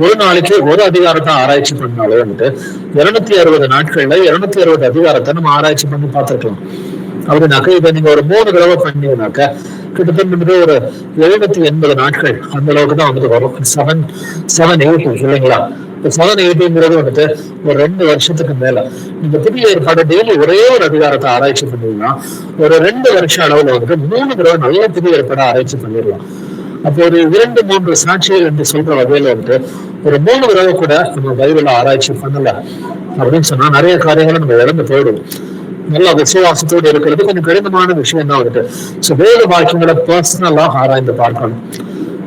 ஒரு நாளைக்கு ஒரு அதிகாரத்தை ஆராய்ச்சி பண்ணாலே வந்துட்டு 260 நாட்கள்ல 260 அதிகாரத்தை நம்ம ஆராய்ச்சி பண்ணி பார்த்திருக்கலாம். அப்படின்னாக்க இதை நீங்க ஒரு 3 தடவை பண்ணீங்கன்னாக்க கிட்டத்தட்ட ஒரு 780 நாட்கள் அந்த அளவுக்கு தான் வந்துட்டு வரும். 780 இல்லைங்களா? 780ங்கிறது வந்துட்டு ஒரு 2 வருஷத்துக்கு மேல. நீங்க புதிய ஏற்பாடு டெய்லி ஒரே ஒரு அதிகாரத்தை ஆராய்ச்சி பண்ணீங்கன்னா ஒரு 2 வருஷம் அளவுல வந்துட்டு 3 தடவை நல்ல புதிய ஏற்பாடு ஆராய்ச்சி பண்ணிடலாம். அப்போ ஒரு 2-3 சாட்சிகள் என்று சொல்ற வகையில வந்துட்டு ஒரு 3 தடவை கூட நம்ம பைபிள ஆராய்ச்சி பண்ணல அப்படின்னு சொன்னா நிறைய காரியங்களை நம்ம இழந்து போயிடுவோம். நல்ல விசுவாசத்தோடு இருக்கிறது கொஞ்சம் கடினமான விஷயம் தான் வந்துட்டு. சோ வேத வாக்கியங்களை பர்சனலா ஆராய்ந்து பார்க்கணும்.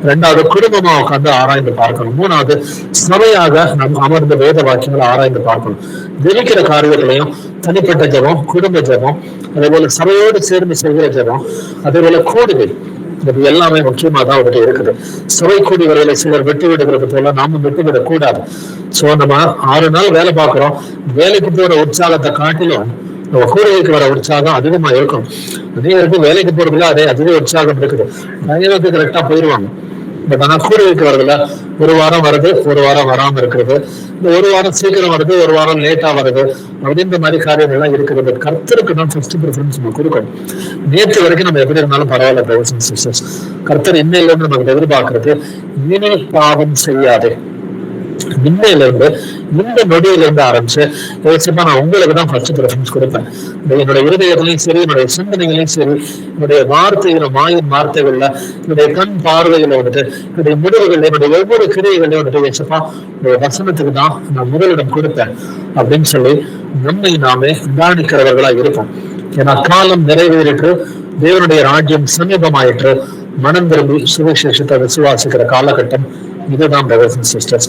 2வது குடும்பமா உட்காந்து ஆராய்ந்து பார்க்கணும். 3வது சபையாக நம் அமர்ந்த வேத வாக்கியங்களை ஆராய்ந்து பார்க்கணும். ஜெபிக்கிற காரியங்களையும் தனிப்பட்ட ஜெபம், குடும்ப ஜெபம், அதே போல சபையோடு சேர்ந்து செய்கிற ஜெபம், அதே போல கூடுதல், இது எல்லாமே முக்கியமா தான் வந்துட்டு இருக்குது. சபை கூடுதல்களை சிலர் விட்டு விடுகிறது போல நாம விட்டு விடக் கூடாது. சோ நம்ம 6 நாள் வேலை பார்க்கிறோம், வேலைக்கு போற உற்சாகத்தை காட்டிலும் நம்ம கூடுதலுக்கு வர உற்சாகம் அதிகமா இருக்கும். அதே இருக்கும் வேலைக்கு போறதுல அதே அதிக உற்சாகம் இருக்குது, டைமுக்கு கரெக்டா போயிடுவாங்க. பட் ஆனா கூடுதலுக்கு வரதுல ஒரு வாரம் வருது, ஒரு வாரம் வராம இருக்கிறது, இந்த ஒரு வாரம் சீக்கிரம் வருது, ஒரு வாரம் லேட்டா வருது அப்படின்ற மாதிரி காரியங்கள்லாம் இருக்குது. பட் கர்த்தருக்கு தான் ஃபர்ஸ்ட் ப்ரிஃபரன்ஸ் நம்ம கொடுக்கணும். நேற்று வரைக்கும் நம்ம எப்படி இருந்தாலும் பரவாயில்ல பிரதர்ஸ் அண்ட் சிஸ்டர்ஸ். கர்த்தர் இன்னையில இருந்து நமக்கு எதிர்பார்க்கறது இனி பாவம் செய்யாதே. இன்னையில இருந்து இந்த நொடியில இருந்து ஆரம்பிச்சு நான் உங்களுக்கு தான் ஃபர்ஸ்ட் ப்ரிஃபரன்ஸ் கொடுப்பேன். என்னுடைய இருதயத்திலையும் சரி, என்னுடைய சிந்தனைகளையும் சரி, என்னுடைய வார்த்தைகள மாயின் வார்த்தைகள்ல, என்னுடைய கண் பார்வைகளை வந்துட்டு, என்னுடைய முடிவுகள், என்னுடைய ஒவ்வொரு கிரியைகளையும் வந்துட்டு ஏசப்பா உங்களுடைய வசனத்துக்கு தான் நான் முதலிடம் கொடுப்பேன் அப்படின்னு சொல்லி நம்மை நாமே தியானிக்கிறவர்களா இருப்போம். ஏன்னா காலம் நிறைவேறிட்டு தேவனுடைய ராஜ்யம் சமீபமாயிற்று. மனம் திரும்பி சுவிசேஷத்தை விசுவாசிக்கிற காலகட்டம் இதுதான் பிரதர்ஸ் அண்ட் சிஸ்டர்ஸ்.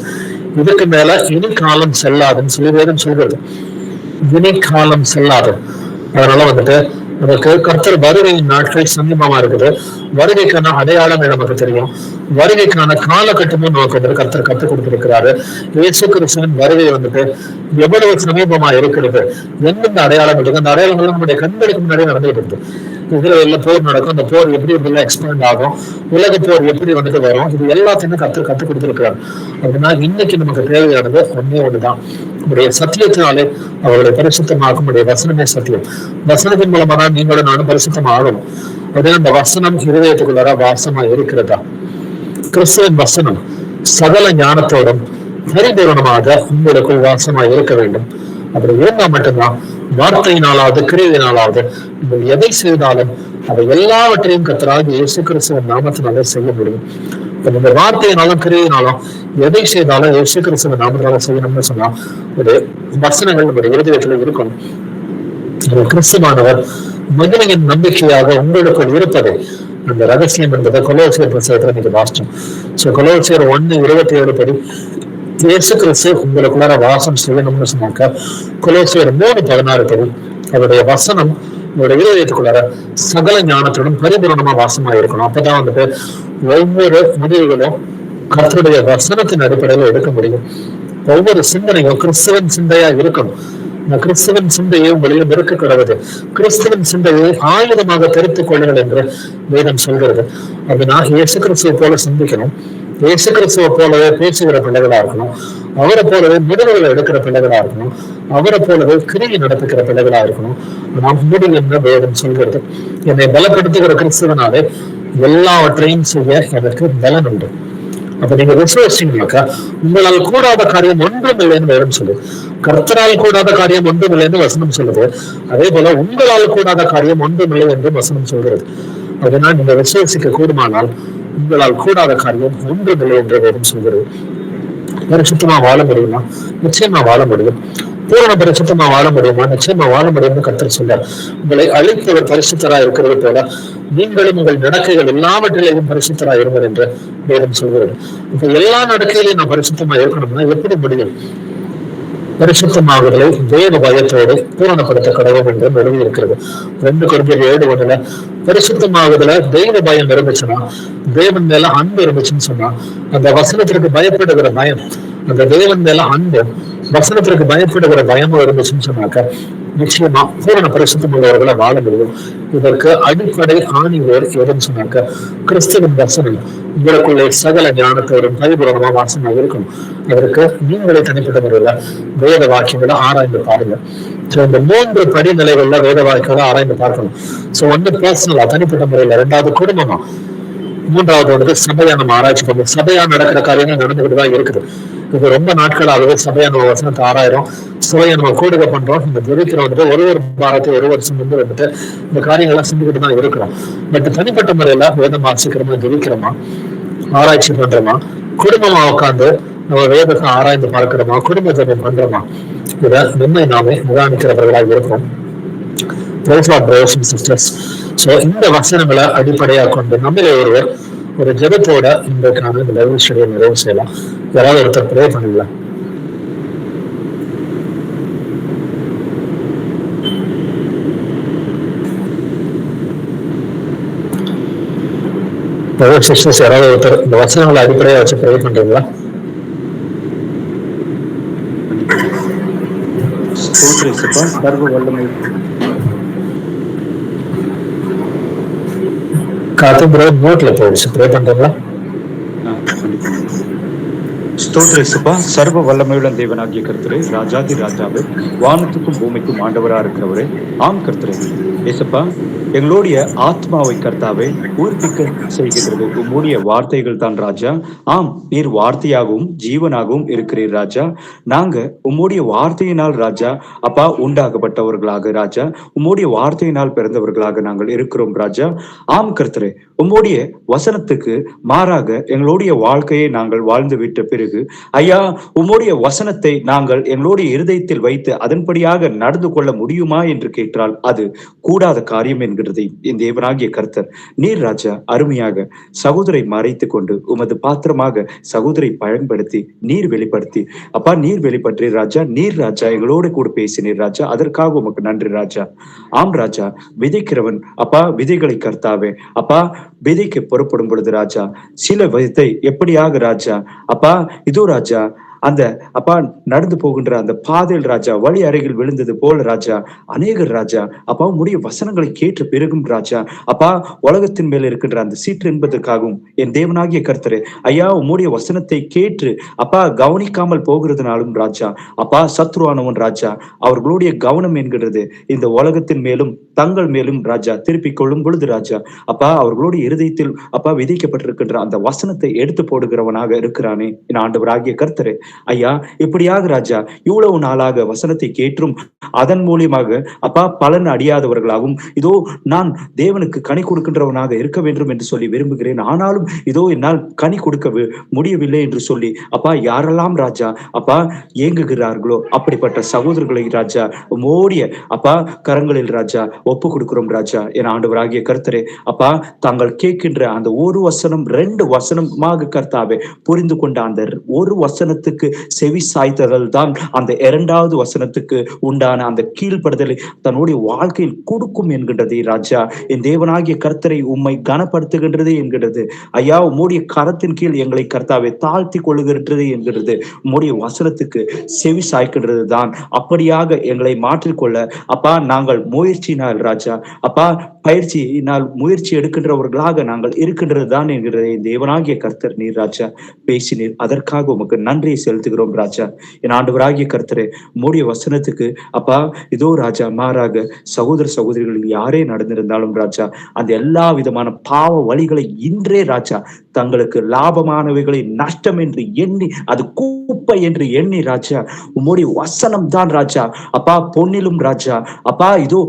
இதுக்கு மேல இனி காலம் செல்லாதுன்னு சொல்லி வேதம் சொல்கிறது. இனி காலம் செல்லாது. அதனால வந்துட்டு நமக்கு கர்த்தர் வருகையின் நாட்கள் சமீபமா இருக்குது. வருகைக்கான அடையாளங்கள் நமக்கு தெரியும், வருகைக்கான காலகட்டமும் நமக்கு வந்துட்டு கர்த்தர் கற்றுக் கொடுத்திருக்கிறாரு. இயேசு கிறிஸ்துவின் வருகை வந்துட்டு எவ்வளவு சமீபமா இருக்கிறது, எந்தெந்த அடையாளங்கள் இருக்கு, அந்த அடையாளங்கள் நம்முடைய கண்களுக்கு முன்னாடியே நடந்துகிட்டு இருக்கு. இதுல எல்லாம் போர் நடக்கும், அந்த போர் எப்படி எப்படிலாம் எக்ஸ்பேண்ட் ஆகும், உலக போர் எப்படி வந்துட்டு வரும், இது எல்லாத்தையுமே கற்றுக் கொடுத்திருக்கிறார். அப்படின்னா இன்னைக்கு நமக்கு தேவையானது ஒன்னே ஒண்ணுதான், நம்முடைய சத்தியத்தினாலே அவருடைய பரிசுத்தமாகும். நம்முடைய வசனமே சத்தியம். வசனத்தின் மூலமா தான் நீங்களோட நானும் பரிசுத்தம் ஆகணும். அதே அந்த வசனம் இருதயத்துக்குள்ளார வாசமா இருக்கிறதா? கிறிஸ்துவின் வசனம் சகல ஞானத்தோடும் பரிபூரணமாக உங்களுக்குள் வாசமா இருக்க வேண்டும். அப்படி இருந்தா மட்டும்தான் வார்த்தையினாலாவது கிரியையினாலாவது நீங்கள் எதை செய்தாலும் அதை எல்லாவற்றையும் கர்த்தராகிய இயேசு கிறிஸ்துவின் நாமத்தினாலே செய்ய முடியும். இந்த வார்த்தையினாலும் கிரியையினாலும் எதை செய்தாலும் இயேசு கிறிஸ்துவின் நாமத்தினால செய்யணும்னு சொன்னா ஒரு வசனங்கள் நம்முடைய இருதயத்துல இருக்கணும். கிறிஸ்துவானவர் மகிமையின் நம்பிக்கையாக உங்களுக்குள் இருப்பது அந்த ரகசியம் என்பதை கொலோசியர் புத்தகத்துல நீங்க வாசிச்சோம். சோ கொலோசியர் 1:27 படி இயேசு கிறிஸ்து உங்களுக்குள்ளார வாசம் செய்யணும்னு சொன்னாக்க கொலோசியர் 3:16 படி அவருடைய வசனம் உங்களுடைய இருதயத்துக்குள்ளார சகல ஞானத்துடன் பரிபூரணமா வாசமா இருக்கணும். அப்பதான் வந்துட்டு ஒவ்வொரு முடிவுகளும் கர்த்தருடைய வசனத்தின் அடிப்படையில எடுக்க முடியும். ஒவ்வொரு சிந்தனையும் கிறிஸ்துவின் சிந்தையா இருக்கணும். கிறிஸ்துவின் சிந்தையை உங்களிடம் இருக்க கிடவது, கிறிஸ்துவின் சிந்தையை ஆயுதமாக தெரித்துக் கொள்ளுங்கள் என்று வேதம் சொல்கிறது. அப்படின்னா இயேசு கிறிஸ்துவை போல சிந்திக்கணும், இயேசு கிறிஸ்துவை போலவே பேசுகிற பிள்ளைகளா இருக்கணும், அவரை போலவே முடிவுகளை எடுக்கிற பிள்ளைகளா இருக்கணும், அவரை போலவே கிரியை நடத்துகிற பிள்ளைகளா இருக்கணும். நாம் முடிவு என்ற வேதம் சொல்கிறது. என்னை பலப்படுத்துகிற கிறிஸ்துவனாலே எல்லாவற்றையும் செய்ய எனக்கு பலன் உண்டு. அப்ப நீங்க விசுவாசிங்கனாக்கா உங்களால் கூடாத காரியம் ஒன்றும் இல்லைன்னு வேதம் சொல்லுது. கர்த்தரால் கூடாத காரியம் ஒன்றும் இல்லைன்னு வசனம் சொல்லுது. அதே போல உங்களால் கூடாத காரியம் ஒன்றும் இல்லை என்று வசனம் சொல்கிறது. அதனால் நீங்க விசுவாசிக்க கூடுமானால் உங்களால் கூடாத காரியம் ஒன்றும் இல்லை என்று வேதம் சொல்கிறது. பரிசுத்தமா வாழ முடியுமா? நிச்சயமா வாழ முடியும். பூரண பரிசுத்தமா வாழ முடியுமா? நிச்சயமா வாழ முடியும்னு கர்த்தர் சொல்றார். உங்களை அழித்தவர் பரிசுத்தரா இருக்கிறது போல நீங்களும் உங்கள் நடக்கைகள் எல்லாவற்றிலையும் பரிசுத்தரா இருங்கள் என்று வேதம் சொல்கிறது. இப்ப எல்லா நடக்கையிலையும் நான் பரிசுத்தமா இருக்கணும்னா எப்படி முடியும்? பரிசுத்தமாகுதலை தேவ பயத்தோடு பூரணப்படுத்த கடவுள் என்று எழுதி இருக்கிறது. 2 Corinthians 7:1 பரிசுத்தமாகுதல தெய்வ பயம் இருந்துச்சுன்னா, தேவன் மேல அன்பு இருந்துச்சுன்னு சொன்னா, அந்த வசனத்திற்கு பயப்படுகிற பயம், அந்த தேவன் மேல அன்பு வசனத்திற்கு பயப்படுகிற பயமும் இருந்துச்சுன்னு சொன்னாக்க நிச்சயமா பூரண பரிசுத்தம் உள்ளவர்களை வாழ முடியும். இதற்கு அடிப்படை ஆணிவேர் எதுன்னு சொன்னாக்க கிறிஸ்துவின் வசனம் உங்களுக்குள்ளே சகல ஞானத்தோடும் பரிபூரணமா வாசமாக இருக்கும். அதற்கு நீங்களே தனிப்பட்ட முறையில வேத வாக்கியங்களை ஆராய்ந்து பாருங்க. இந்த 3 படிநிலைகள்ல வேத வாக்கியங்களை ஆராய்ந்து பார்க்கணும். சோ 1 பர்சனலா தனிப்பட்ட முறையில, 2வது குடும்பமா, 3வது சபையா நம்ம ஆராய்ச்சி பண்ணுவோம். சபையா நடக்கிற காரியங்கள் நடந்துகிட்டு தான் இருக்குது. இது ரொம்ப நாட்களாகவே சபையா நம்ம வசனத்தை ஆராயிரும், சபையை நம்ம கூடுக பண்றோம், இந்த ஜெபிக்கிறோம், ஒரு பாரத்தை ஒரு வருஷம் வந்துட்டு இந்த காரியங்கள்லாம் செஞ்சுக்கிட்டு தான் இருக்கிறோம். பட் தனிப்பட்ட முறையில வேதம் வாசிக்கிறோமா, ஜெபிக்கிறோமா, ஆராய்ச்சி பண்றோமா, குடும்பமா உட்காந்து நம்ம வேதத்தை ஆராய்ந்து பார்க்கிறோமா, குடும்ப ஜெபம் பண்றோமா, இதை நம்மை நாமே நிதானிக்கிறவர்களாக இருக்கிறோம். இந்த வசனங்களை அடிப்படையாக கொண்டு நம்மளே ஒருவர் ஒரு ஜெபத்தோட இன்றைக்கான இந்த லைவ் ஸ்டடியை நிறைவு செய்யலாம். யாராவது ஒருத்தர் ப்ரே பண்ணலாம். யாராவது ஒருத்தர் இந்த வசனங்களை அடிப்படையா வச்சு ப்ரே பண்றீங்களா? சர்வ வல்லமை காத்து ப்ரோ நோட்ல போயிடுச்சு, ப்ரே பண்றீங்களா? ஸ்தோத்திரேசப்பா, சர்வ வல்லமையுள்ள தேவனாகிய கர்த்தரே, ராஜாதி ராஜாவே, வானத்துக்கும் பூமிக்கும் ஆண்டவரா இருக்கிறவரே, ஆம் கர்த்தரே ஏசப்பா, எங்களுடைய ஆத்மாவை கர்த்தாவே உயிர்ப்பிக்க செய்கிறது உம்முடைய வார்த்தைகள் தான் ராஜா. ஆம், நீர் வார்த்தையாகவும் ஜீவனாகவும் இருக்கிறீர் ராஜா. நாங்க உம்முடைய வார்த்தையினால் ராஜா அப்பா உண்டாகப்பட்டவர்களாக ராஜா, உம்முடைய வார்த்தையினால் பிறந்தவர்களாக நாங்கள் இருக்கிறோம் ராஜா. ஆம் கர்த்தரே, உம்முடைய வசனத்துக்கு மாறாக எங்களுடைய வாழ்க்கையை நாங்கள் வாழ்ந்து விட்ட பிறகு ஐயா, உம்முடைய வசனத்தை நாங்கள் எங்களுடைய இருதயத்தில் வைத்து அதன்படியாக நடந்து கொள்ள முடியுமா என்று கேட்டால் அது கூடாத காரியம் என்கிறதை என் தேவனாகிய கர்த்தர் நீர் ராஜா அருமையாக சகோதரை மறைத்து கொண்டு உமது பாத்திரமாக சகோதரை பயன்படுத்தி நீர் வெளிப்படுத்தி அப்பா, நீர் வெளிப்பற்றி ராஜா, நீர் ராஜா எங்களோட கூட பேசினீர் ராஜா. அதற்காக உமக்கு நன்றி ராஜா. ஆம் ராஜா, விதைக்கிறவன் அப்பா விதைகளை கர்த்தாவே அப்பா விதைக்கு புறப்படும் பொழுது ராஜா சில விதை எப்படியாக ராஜா அப்பா இதோ ராஜா அந்த அப்பா நடந்து போகின்ற அந்த பாதையில் ராஜா வழி அருகில் விழுந்தது போல ராஜா அநேகர் ராஜா அப்பா உம்முடைய வசனங்களை கேட்ட பிறகும் ராஜா அப்பா உலகத்தின் மேல இருக்கின்ற அந்த சீற்று என்பதற்காகவும் என் தேவனாகிய கர்த்தரே ஐயா உம்முடைய வசனத்தை கேட்டு அப்பா கவனிக்காமல் போகிறதுனாலும் ராஜா அப்பா சத்ருவானவன் ராஜா அவர்களுடைய கவனம் என்கிறது இந்த உலகத்தின் மேலும் தங்கள் மேலும் ராஜா திருப்பிக் கொள்ளும் பொழுது ராஜா அப்பா அவர்களுடைய இருதயத்தில் அப்பா விதிக்கப்பட்டிருக்கின்ற அந்த வசனத்தை எடுத்து போடுகிறவனாக இருக்கிறானே என் ஆண்டவராகிய கர்த்தரே ஐயா, இப்படியாக ராஜா இவ்வளவு நாளாக வசனத்தை கேற்றும் அதன் மூலியமாக அப்பா பலன் அடியாதவர்களாகவும் இதோ நான் தேவனுக்கு கனி கொடுக்கின்றவனாக இருக்க வேண்டும் என்று சொல்லி விரும்புகிறேன், ஆனாலும் இதோ என்னால் கனி கொடுக்க முடியவில்லை என்று சொல்லி அப்பா யாரெல்லாம் ராஜா அப்பா ஏங்குகிறார்களோ அப்படிப்பட்ட சகோதரர்களை ராஜா மோடிய அப்பா கரங்களில் ராஜா ஒப்பு கொடுக்கிறோம் ராஜா. என் ஆண்டவராகிய கர்த்தரே அப்பா தாங்கள் கேட்கின்ற அந்த ஒரு வசனம் 2 வசனமாக கர்த்தாவே புரிந்து கொண்ட அந்த ஒரு வசனத்துக்கு செவி சாய்த்ததல் தான் அந்த 2வது வசனத்துக்கு உண்டான அந்த கீழ்ப்படுதலை தன்னுடைய வாழ்க்கையில் கொடுக்கும் என்கின்றது ராஜா. என் தேவனாகிய கர்த்தரை உம்மை கனப்படுத்துகின்றது என்கிறது ஐயா. உம்முடைய கரத்தின் கீழ் எங்களை கர்த்தாவை தாழ்த்தி கொள்ளுகின்றது என்கிறது உம்முடைய வசனத்துக்கு செவி சாய்க்கின்றது தான். அப்படியாக எங்களை மாற்றிக்கொள்ள அப்பா நாங்கள் முயற்சினால் ராஜா அப்பா பயிற்சியினால் முயற்சி எடுக்கின்றவர்களாக நாங்கள் இருக்கின்றது தான் என்கிறது தேவனாகிய கர்த்தர் நீர் ராஜா பேசினீர். அதற்காக உமக்கு நன்றியை செலுத்துகிறோம் ராஜா. என் ஆண்டவராகிய கர்த்தரே உம்முடைய வசனத்துக்கு அப்பா இதோ ராஜா மாறாக சகோதர சகோதரிகள் யாரே நடந்திருந்தாலும் ராஜா அந்த எல்லா விதமான பாவ வழிகளை இன்றே ராஜா தங்களுக்கு லாபமானவைகளை நஷ்டம் என்று எண்ணி அது குப்பை என்று எண்ணி ராஜா உம்முடைய வசனம் தான் ராஜா அப்பா பொன்னிலும் ராஜா அப்பா இதோ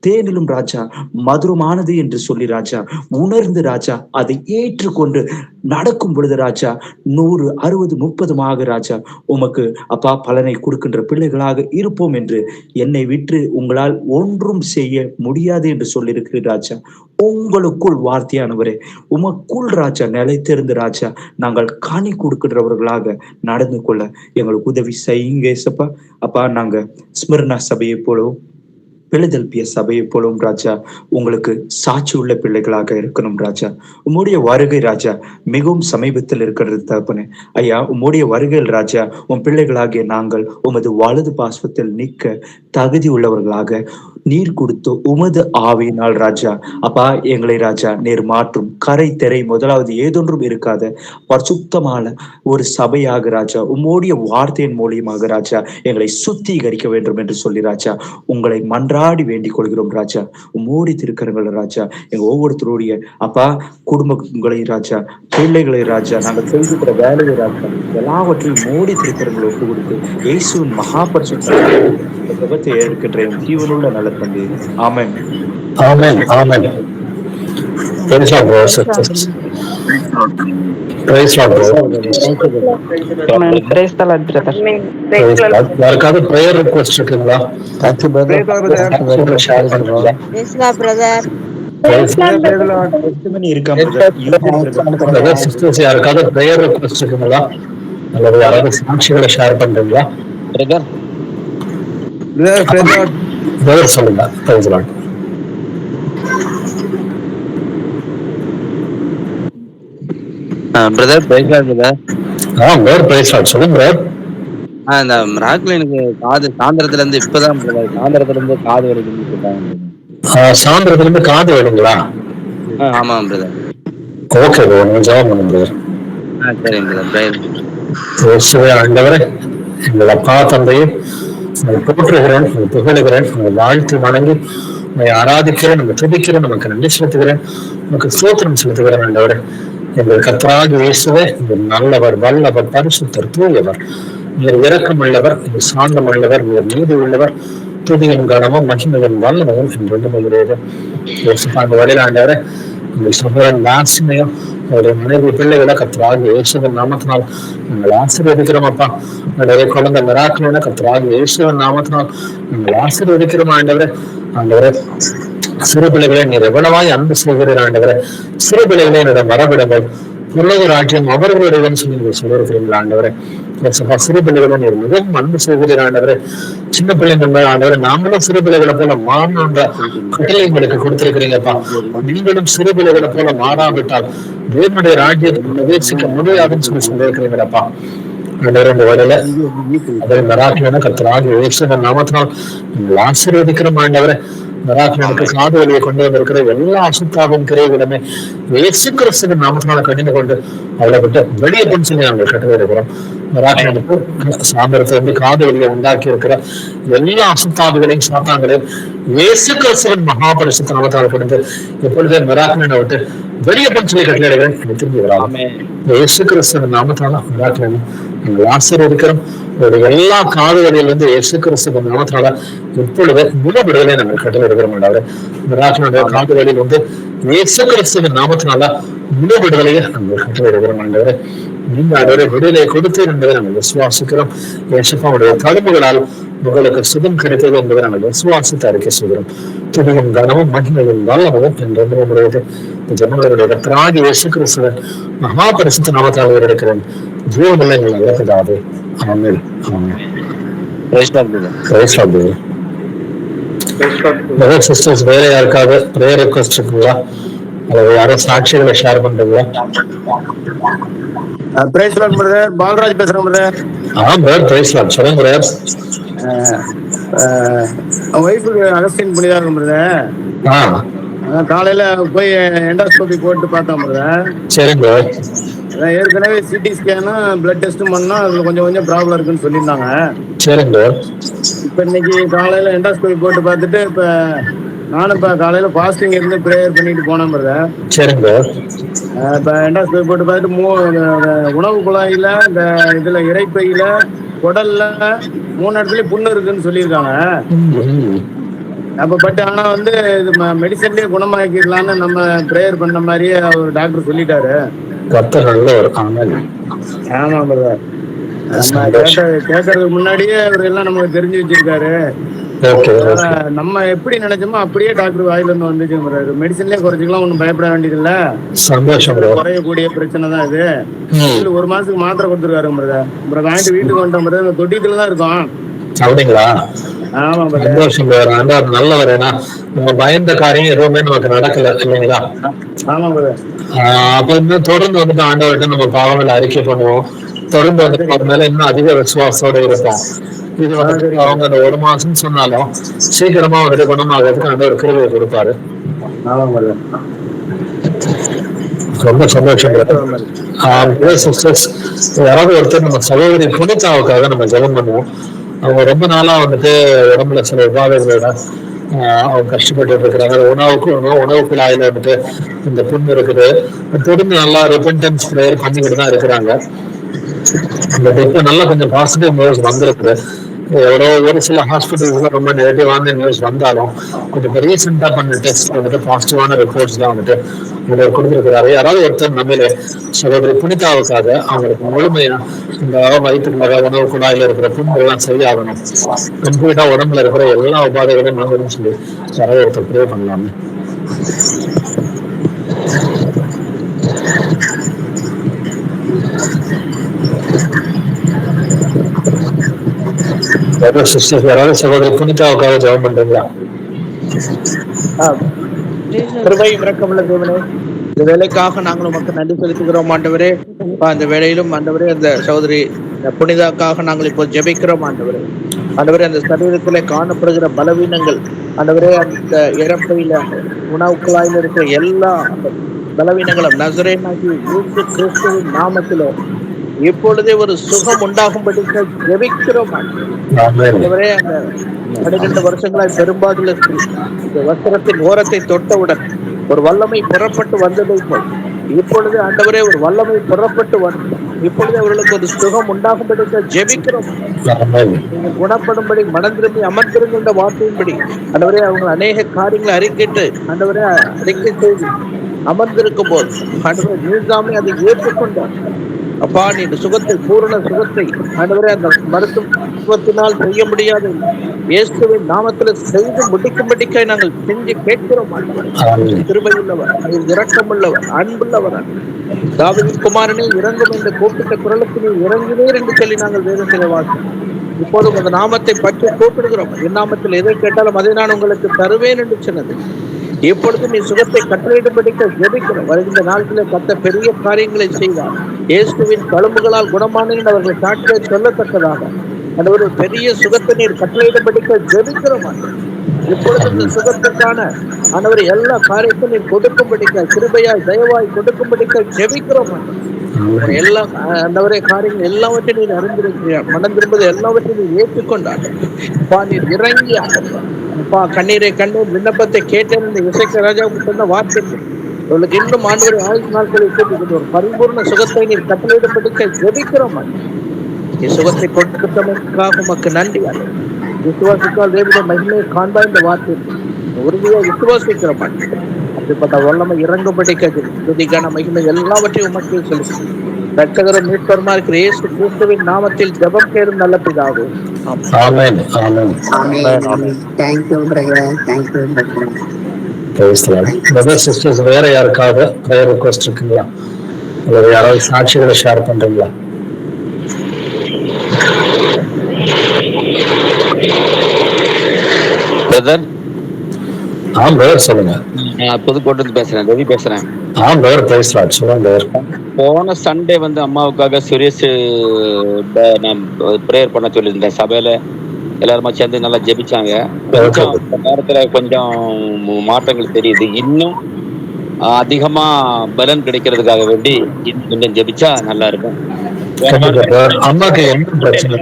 தேனிலும் ராஜா மதுரமானது என்று சொல்லி ராஜா உணர்ந்து ராஜா அதை ஏற்றுக்கொண்டு நடக்கும் பொழுது ராஜா 100, 60, 30 ராஜா உமக்கு அப்பா பலனை கொடுக்கின்ற பிள்ளைகளாக இருப்போம் என்று என்னை விட்டு உங்களால் ஒன்றும் செய்ய முடியாது என்று சொல்லியிருக்கிறீர் ராஜா. உங்களுக்குள் வார்த்தையானவரே உமக்குள் ராஜா நிலைத்திருந்து ராஜா நாங்கள் கனி கொடுக்கின்றவர்களாக நடந்து கொள்ள எங்களுக்கு உதவி செய்யுங்க ஏசப்பா. அப்பா நாங்க ஸ்மிர்னா சபையை போலவும் பிலதெல்பியா சபையை போலும் ராஜா உங்களுக்கு சாட்சி உள்ள பிள்ளைகளாக இருக்கணும் ராஜா. உம்முடைய வருகை ராஜா மிகவும் சமீபத்தில் இருக்கிறது தகப்பனே. ஐயா உம்முடைய வருகையில் ராஜா உன் பிள்ளைகளாகிய நாங்கள் உமது வலது பாஸ்வத்தில் நிற்க தகுதி உள்ளவர்களாக நீர் கொடுத்து உமது ஆவியினால் ராஜா அப்பா எங்களை ராஜா நீர் மாற்றும் கரை திரை முதலாவது ஏதொன்றும் இருக்காத பரிசுத்தமான ஒரு சபையாக ராஜா உம்முடைய வார்த்தையின் மூலியமாக ராஜா எங்களை சுத்திகரிக்க வேண்டும் என்று சொல்லி ராஜா உங்களை மன்றாடி வேண்டிக் கொள்கிறோம் ராஜா. உம்மோடி திருக்கரங்கள் ராஜா எங்க ஒவ்வொருத்தருடைய அப்பா குடும்பங்களை ராஜா பிள்ளைகளை ராஜா நாங்கள் செய்துக்கிற வேலையை ராஜா எல்லாவற்றையும் மோடி திருக்கரங்களை ஒப்பு கொடுத்து இயேசுவின் மகாபரிசுத்தத்தை ஏற்கின்ற ஜீவனுள்ள நல்ல தந்தை. ஆமென். ஆமென். ஆமென். Praise the Lord, sisters. Praise the Lord. Amen. Praise the Lord, brother. Praise the Lord. யாருக்காவது prayer request இருக்குங்களா? Thank you, brother. ஷேர் பண்ணுங்க. Praise God, brother. சிஸ்டர்ஸ் யாருக்காவது prayer request இருக்குங்களா? அல்லது யாராவது சாட்சிகளை ஷேர் பண்றீங்களா? பிரதர் சொல்லுங்க. Praise the Lord. Brother price Lord brother. Brother price Lord சொல்லுங்க பிரதர். இந்த ராக்ல எனக்கு காது சாயந்தரத்துல இருந்து இப்பதான் பிரதர் சாயந்தரத்துல இருந்து காது வலிக்குன்னு சொல்றாங்க. சாயந்தரத்துல இருந்து காது வலிங்களா? ஆமா பிரதர். ஓகே பிரதர் நீங்க ஜெபம் பண்ணுங்க பிரதர். சரிங்க பிரதர். இயேசுவே ஆண்டவரே எங்கள் அப்பா தந்தையை போற்றுகிறேன், புகழுகிறேன், வாழ்த்து வணங்கி உங்களை ஆராதிக்கிறேன், நம்ம துதிக்கிறேன், நமக்கு நன்றி செலுத்துகிறேன், நமக்கு ஸ்தோத்திரம் செலுத்துகிறேன் ஆண்டவரே. எங்கள் கர்த்தராகிய இயேசுவே நல்லவர், வல்லவர், பரிசுத்தர், தூயவர், நீர் இரக்கம் உள்ளவர், நீர் சாந்தம் உள்ளவர், நீர் நீதி உள்ளவர், துதியின் கனமும் மகிமையின் வல்லமையும் என்று மகிழ்கிறது. அந்த வழியில் ஆண்டவரே உங்கள் சகோதரன் வாசனையும் அவருடைய மனைவி பிள்ளைகளை கர்த்தராகிய இயேசுவின் நாமத்தினால் நாங்கள் ஆசீர்வதிக்கிறோம் அப்பா. ஆண்டவரே குழந்தை மிராக்கிளான கர்த்தராகிய இயேசுவின் நாமத்தினால் நாங்கள் ஆசீர்வதிக்கிறோம் ஆண்டவரே. ஆண்டவரே சிறு பிள்ளைகளை நீர் எவ்வளவாய் அன்பு செய்கிறீர் ஆண்டவரே. சிறு பிள்ளைகளை என்னிடம் வரவிடுங்கள், உலக ராஜ்யம் அவர்களுடைய சொல்லி சொல்லியிருக்கிறீர்கள் ஆண்டவரே. சிறு பிள்ளைகளை நீர் மிகவும் அன்பு செய்கிறீர் ஆண்டவரே. சின்ன பிள்ளைங்க ஆண்டவரே நாங்களும் சிறு பிள்ளைகளை போல மாறணுன்ற கட்டளை உங்களுக்கு கொடுத்திருக்கிறீங்கப்பா. நீங்களும் சிறு பிள்ளைகளை போல மாறாவிட்டால் தேவனுடைய ராஜ்யத்தை பிரவேசிக்க முடியாதுன்னு சொல்லி சொல்லியிருக்கிறீங்களப்பா. அதே மராட்டியான கர்த்தராகிய இயேசுவின் நாமத்தினால் நீங்கள் ஆசீர்வதிக்கிறோம் ஆண்டவரே. மராட்டியனுக்கு காது வழியை கொண்டு வந்திருக்கிற எல்லா அசுத்தாவின் கிரைகளுமே இயேசு கிறிஸ்துவின் நாமத்தினால கடிந்து கொண்டு அவளை விட்டு வெளியே போன்னு சொல்லி நாங்கள் கட்டுகிறோம். மராட்டியனுக்கு சாந்தரத்தை வந்து காது வழியை உண்டாக்கி இருக்கிற எல்லா அசுத்தாவிகளையும் சாத்தாங்களையும் இயேசு கிறிஸ்துவின் மகாபரிசுத்த நாமத்தால் கொண்டு எப்பொழுதே மராட்டியனை விட்டு வெளியே போன்னு சொல்லி கட்டளையிடுகிறேன். திரும்பி வராங்க இயேசு கிறிஸ்துவின் நாமத்தால மராட்டியனை நாங்கள் ஆசீர்வதிக்கிறோம். உங்களுடைய எல்லா காதுகளிலிருந்து இயேசு கிறிஸ்து நாமத்தினால இப்பொழுது குணப்படுதலை நாங்கள் கட்டளையிடுகிறோம் ஆண்டவரே. ராஜனுடைய காதுகளில் வந்து இயேசு கிறிஸ்துவின் நாமத்தினால குணப்படுதலையே நாங்கள் கட்டளையிடுகிறோம் ஆண்டவரே. நீங்க ஆண்டவரே விடுதலை கொடுத்தீர் என்பதை நாங்கள் விசுவாசிக்கிறோம். இயேசுவாவுடைய தழும்புகளால் உங்களுக்கு சுகம் கிடைத்தது என்பதை நாங்கள் விசுவாசித்து அறிக்கை செய்கிறோம். துணியும் கனமும் மகிமையும் வல்லமும் என்று உங்களுடைய ஜனங்களுடைய கர்த்தராகிய இயேசு கிறிஸ்துவின் மகா பரிசுத்த நாமத்தால் இருக்கிறேன். ஜீவனுள்ள எங்கள் நல்ல பிதாவே. ஆமென். ஆமென். Praise God, brother. Praise God, brother. Brother, sisters, வேற யாருக்காவது ப்ரேயர் ரெக்வஸ்ட் இருக்குங்களா? அல்லது யாரும் சாட்சிகளை ஷேர் பண்றீங்களா? பிரைஸ் லார்ட் பிரதர், பாலராஜ் பேசுறேன் பிரதர். Brother price Lord. சொல்லுங்க பிரதர். ஒய்ஃபுக்கு அகஸ்டின் புனிதாகும் பிரதர். காலையில போய் எண்டாஸ்கோபி போட்டு பார்த்தோம் பிரதர். சரிங்க. ஏற்கனவே சிடி ஸ்கேனும் பிளட் டெஸ்டும் பண்ணா அதுல கொஞ்சம் கொஞ்சம் ப்ராப்ளம் இருக்குன்னு சொல்லியிருந்தாங்க. சரிங்க. இப்ப இன்னைக்கு காலையில எண்டாஸ்கோபி போட்டு பார்த்துட்டு இப்ப நானும் இப்ப காலையில ஃபாஸ்டிங் இருந்து ப்ரேயர் பண்ணிட்டு போனேன் பிரதர். சரிங்க. இப்ப எண்டாஸ்கோபி போட்டு பார்த்துட்டு உணவு குழாயில இந்த இதுல இறைப்பையில குடல்ல 3 இடத்துலயும் புண்ணு இருக்குன்னு சொல்லியிருக்காங்க. அப்ப பட் ஆனா வந்து இது மெடிசன்லயே குணமாக்கிடலான்னு நம்ம ப்ரேயர் பண்ண மாதிரியே ஒரு டாக்டர் சொல்லிட்டாரு. ஆமா பிரதர். நம்ம கேட்கறதுக்கு முன்னாடியே அவர் எல்லாம் நமக்கு தெரிஞ்சு வச்சிருக்காரு. நம்ம எப்படி நினைச்சோமோ அப்படியே டாக்டர் வாயில இருந்து வந்துச்சு பிரதர். மெடிசன்லயே குறைச்சிக்கலாம், ஒன்னும் பயப்பட வேண்டியது இல்ல. சந்தோஷம். குறையக்கூடிய பிரச்சனை தான் இது. 1 மாசத்துக்கு மாத்திரை கொடுத்துருக்காரு பிரதர். அப்புறம் வாங்கிட்டு வீட்டுக்கு வந்துட்டோம் பிரதர். இந்த தொட்டியத்துல தான் இருக்கோம். அப்படிங்களா? ஆமா பிரதர். சந்தோஷம் பிரதர். நல்லவர். ஏன்னா நம்ம பயந்த காரியம் எதுவுமே நமக்கு நடக்கல இல்லைங்களா? ஆமா பிரதர். அப்ப இன்னும் தொடர்ந்து வந்துட்டு ஆண்டவர்கிட்ட நம்ம பாவங்களை அறிக்கை பண்ணுவோம். தொடர்ந்து வந்துட்டு அவர் மேல இன்னும் அதிக விசுவாசத்தோட இருப்போம். இது வந்து அவங்க அந்த 1 மாசம் சொன்னாலும் சீக்கிரமா வந்துட்டு குணமாகிறதுக்கு ஆண்டவர் கிருபையை கொடுப்பாரு. ரொம்ப சந்தோஷம். யாராவது ஒருத்தர் நம்ம சகோதரி புனிதாவுக்காக நம்ம ஜெபம் பண்ணுவோம். அவங்க ரொம்ப நாளா வந்துட்டு உடம்புல சில உபாதைகளோட அவங்க கஷ்டப்பட்டு இருக்கிறாங்க. உணவு குழாயில வந்துட்டு இந்த புண்ணு இருக்குது. தொடர்ந்து நல்லா ரெபெண்டன்ஸ் ப்ரேயர் பண்ணிக்கிட்டு தான் இருக்கிறாங்க. இப்ப நல்லா கொஞ்சம் பாசிட்டிவ் நியூஸ் வந்திருக்கு. எவ்வளோ ஒரு சில ஹாஸ்பிட்டல்ஸ்ல ரொம்ப நெகட்டிவான நியூஸ் வந்தாலும் கொஞ்சம் ரீசெண்டா பண்ண டெஸ்ட் வந்துட்டு பாசிட்டிவான ரிப்போர்ட்ஸ் தான் வந்துட்டு இவர் கொடுத்துருக்கிறாரு. யாராவது ஒருத்தர் நம்மளே சகோதரி புனிதாவுக்காக அவங்களுக்கு முழுமையா இந்த வயிற்றுக்குள்ள உணவு குழாயில இருக்கிற புண்ணுகள்லாம் சரியாகணும், கம்ப்ளீட்டா உடம்புல இருக்கிற எல்லா உபாதைகளையும் நாங்களும் சொல்லி யாராவது ஒருத்தர் ப்ரே பண்ணலாமே. யாராவது சகோதரி புனிதாவுக்காக ஜெபம் பண்றீங்களா? கிருபையும் இரக்கமுள்ள தேவனே, இந்த வேலைக்காக நாங்கள் உமக்கு நன்றி செலுத்துகிறோம் ஆண்டவரே. அந்த வேலையிலும் ஆண்டவரே அந்த சகோதரி புனிதாக்காக நாங்கள் இப்போ ஜெபிக்கிறோம் ஆண்டவரே. ஆண்டவரே அந்த சரீரத்திலே காணப்படுகிற பலவீனங்கள் ஆண்டவரே, அந்த இறப்பையில உணவு குழாயில இருக்கிற எல்லா பலவீனங்களும் நசரேயனாகிய இயேசு கிறிஸ்துவின் நாமத்திலே இப்பொழுதே ஒரு சுகம் உண்டாகும்படி ஜெபிக்கிறோம் ஆண்டவரே. அந்த 12 வருஷங்களாய் பெரும்பாடுள்ள இந்த வஸ்திரத்தின் ஓரத்தை தொட்டவுடன் ஒரு வல்லமை புறப்பட்டு வந்ததை போல் இப்பொழுது ஆண்டவரே ஒரு வல்லமை புறப்பட்டு வந்து இப்பொழுது அவர்களுக்கு ஒரு சுகம் உண்டாகும்படி ஜெபிக்கிறோம். நீங்க குணப்படும்படி மனம் திரும்பி அமர்ந்திருக்கின்ற வார்த்தையின்படி ஆண்டவரே அவங்க அநேக காரியங்களை அறிக்கைட்டு ஆண்டவரே அறிக்கை செய்து அமர்ந்திருக்கும் போது ஆண்டவரே நீதாமே அதை ஏற்றுக்கொண்டார். அப்பா நீ இந்த சுகத்தை, பூரண சுகத்தை ஆண்டவரே அந்த மருத்துவத்தினால் செய்ய முடியாது இயேசுவின் நாமத்துல செய்து முடிக்கும்படிக்காய் நாங்கள் செஞ்சு கேட்கிறோம். கிருபையுள்ளவர், இரக்கமுள்ளவர், அன்புள்ளவர், தாவீதின் குமாரனே இறங்கும் என்று கூப்பிட்ட குரலுக்கு நீ இறங்கினீர் என்று சொல்லி நாங்கள் வேதத்திலே வாசிக்கிறோம். இப்போதும் அந்த நாமத்தை பற்றி கூப்பிடுகிறோம். என் நாமத்தில் எதை கேட்டாலும் அதை நான் உங்களுக்கு தருவேன் என்று சொன்னது. இப்பொழுது நீ சுகத்தை கட்டளையிடும்படிக்க ஜெபிக்கிறோம். வருகின்ற நாட்களிலே கத்த பெரிய காரியங்களை செய்வார். இயேசுவின் தழும்புகளால் குணமானேன் அவர்கள் சாட்சியை சொல்லத்தக்கதாக அந்த ஒரு பெரிய சுகத்தை நீர் கட்டளையிடும்படிக்க ஜெபிக்கிறோம். இப்பொழுது இந்த சுகத்துக்கான ஆண்டவர் எல்லா காரியத்தையும் நீர் கொடுக்கும்படிக்க கிருபையாய் தயவாய் கொடுக்கும்படிக்க ஜெபிக்கிறோம். எல்லா ஆண்டவரே காரியங்கள் எல்லாவற்றையும் நீர் அறிந்திருக்கிறார். மனம் திரும்பது எல்லாவற்றையும் நீர் ஏற்றுக்கொண்டார். நீர் இறங்கி கண்ணீரை கண்ணீர் விண்ணப்பத்தை கேட்டேன் இந்த இசைக்க ராஜாவுக்கு சொன்ன வார்த்தை அவர்களுக்கு இன்னும் ஆண்டவரை 1000 நாட்களை கூட்டிக்கிட்டு ஒரு பரிபூர்ண சுகத்தை நீர் கட்டளையிடப்பட்டு ஜெபிக்கிறோம். சுகத்தை கொடுத்தமைக்காக உமக்கு நன்றி ஆண்டவரே. விசுவாசித்தால் தேவனுடைய மகிமையை காண்பா இந்த வார்த்தை உறுதியா விசுவாசிக்கிற மாட்டேன். அப்படிப்பட்ட வல்லமை இறங்கும்படி கேட்கிறேன். துதிக்கான மகிமை எல்லாவற்றையும் உமக்கு செலுத்தி ரட்சகரும் மீட்பருமா இருக்கிற இயேசு கிறிஸ்துவின் நாமத்தில் ஜெபம் கேளும் நல்ல பிதாவே. ஆமென். ஆமென். Thank you, brother. Thank you, brother. Brother sisters வேற யாருக்காவது ப்ரேயர் ரிக்வெஸ்ட் இருக்குங்களா? அல்லது யாராவது சாட்சிகளை ஷேர் பண்றீங்களா? பிரதர், பிரதர் சொல்லுங்க. நான் புதுக்கோட்டை பேசுறேன், ரவி பேசுறேன். பிரதர் பேசுறாரு, சொல்லுங்க. போன சண்டே வந்து அம்மாவுக்காக சுரேஷ் நான் ப்ரேயர் பண்ண சொல்லியிருந்தேன். சபையில எல்லாருமா சேர்ந்து நல்லா ஜெபிச்சாங்க. கொஞ்சம் நேரத்துல கொஞ்சம் மாற்றங்கள் தெரியுது. இன்னும் அதிகமா பலன் கிடைக்கிறதுக்காக வேண்டி கொஞ்சம் ஜெபிச்சா நல்லா இருக்கும். அம்மாக்கு என்ன பிரச்சனை?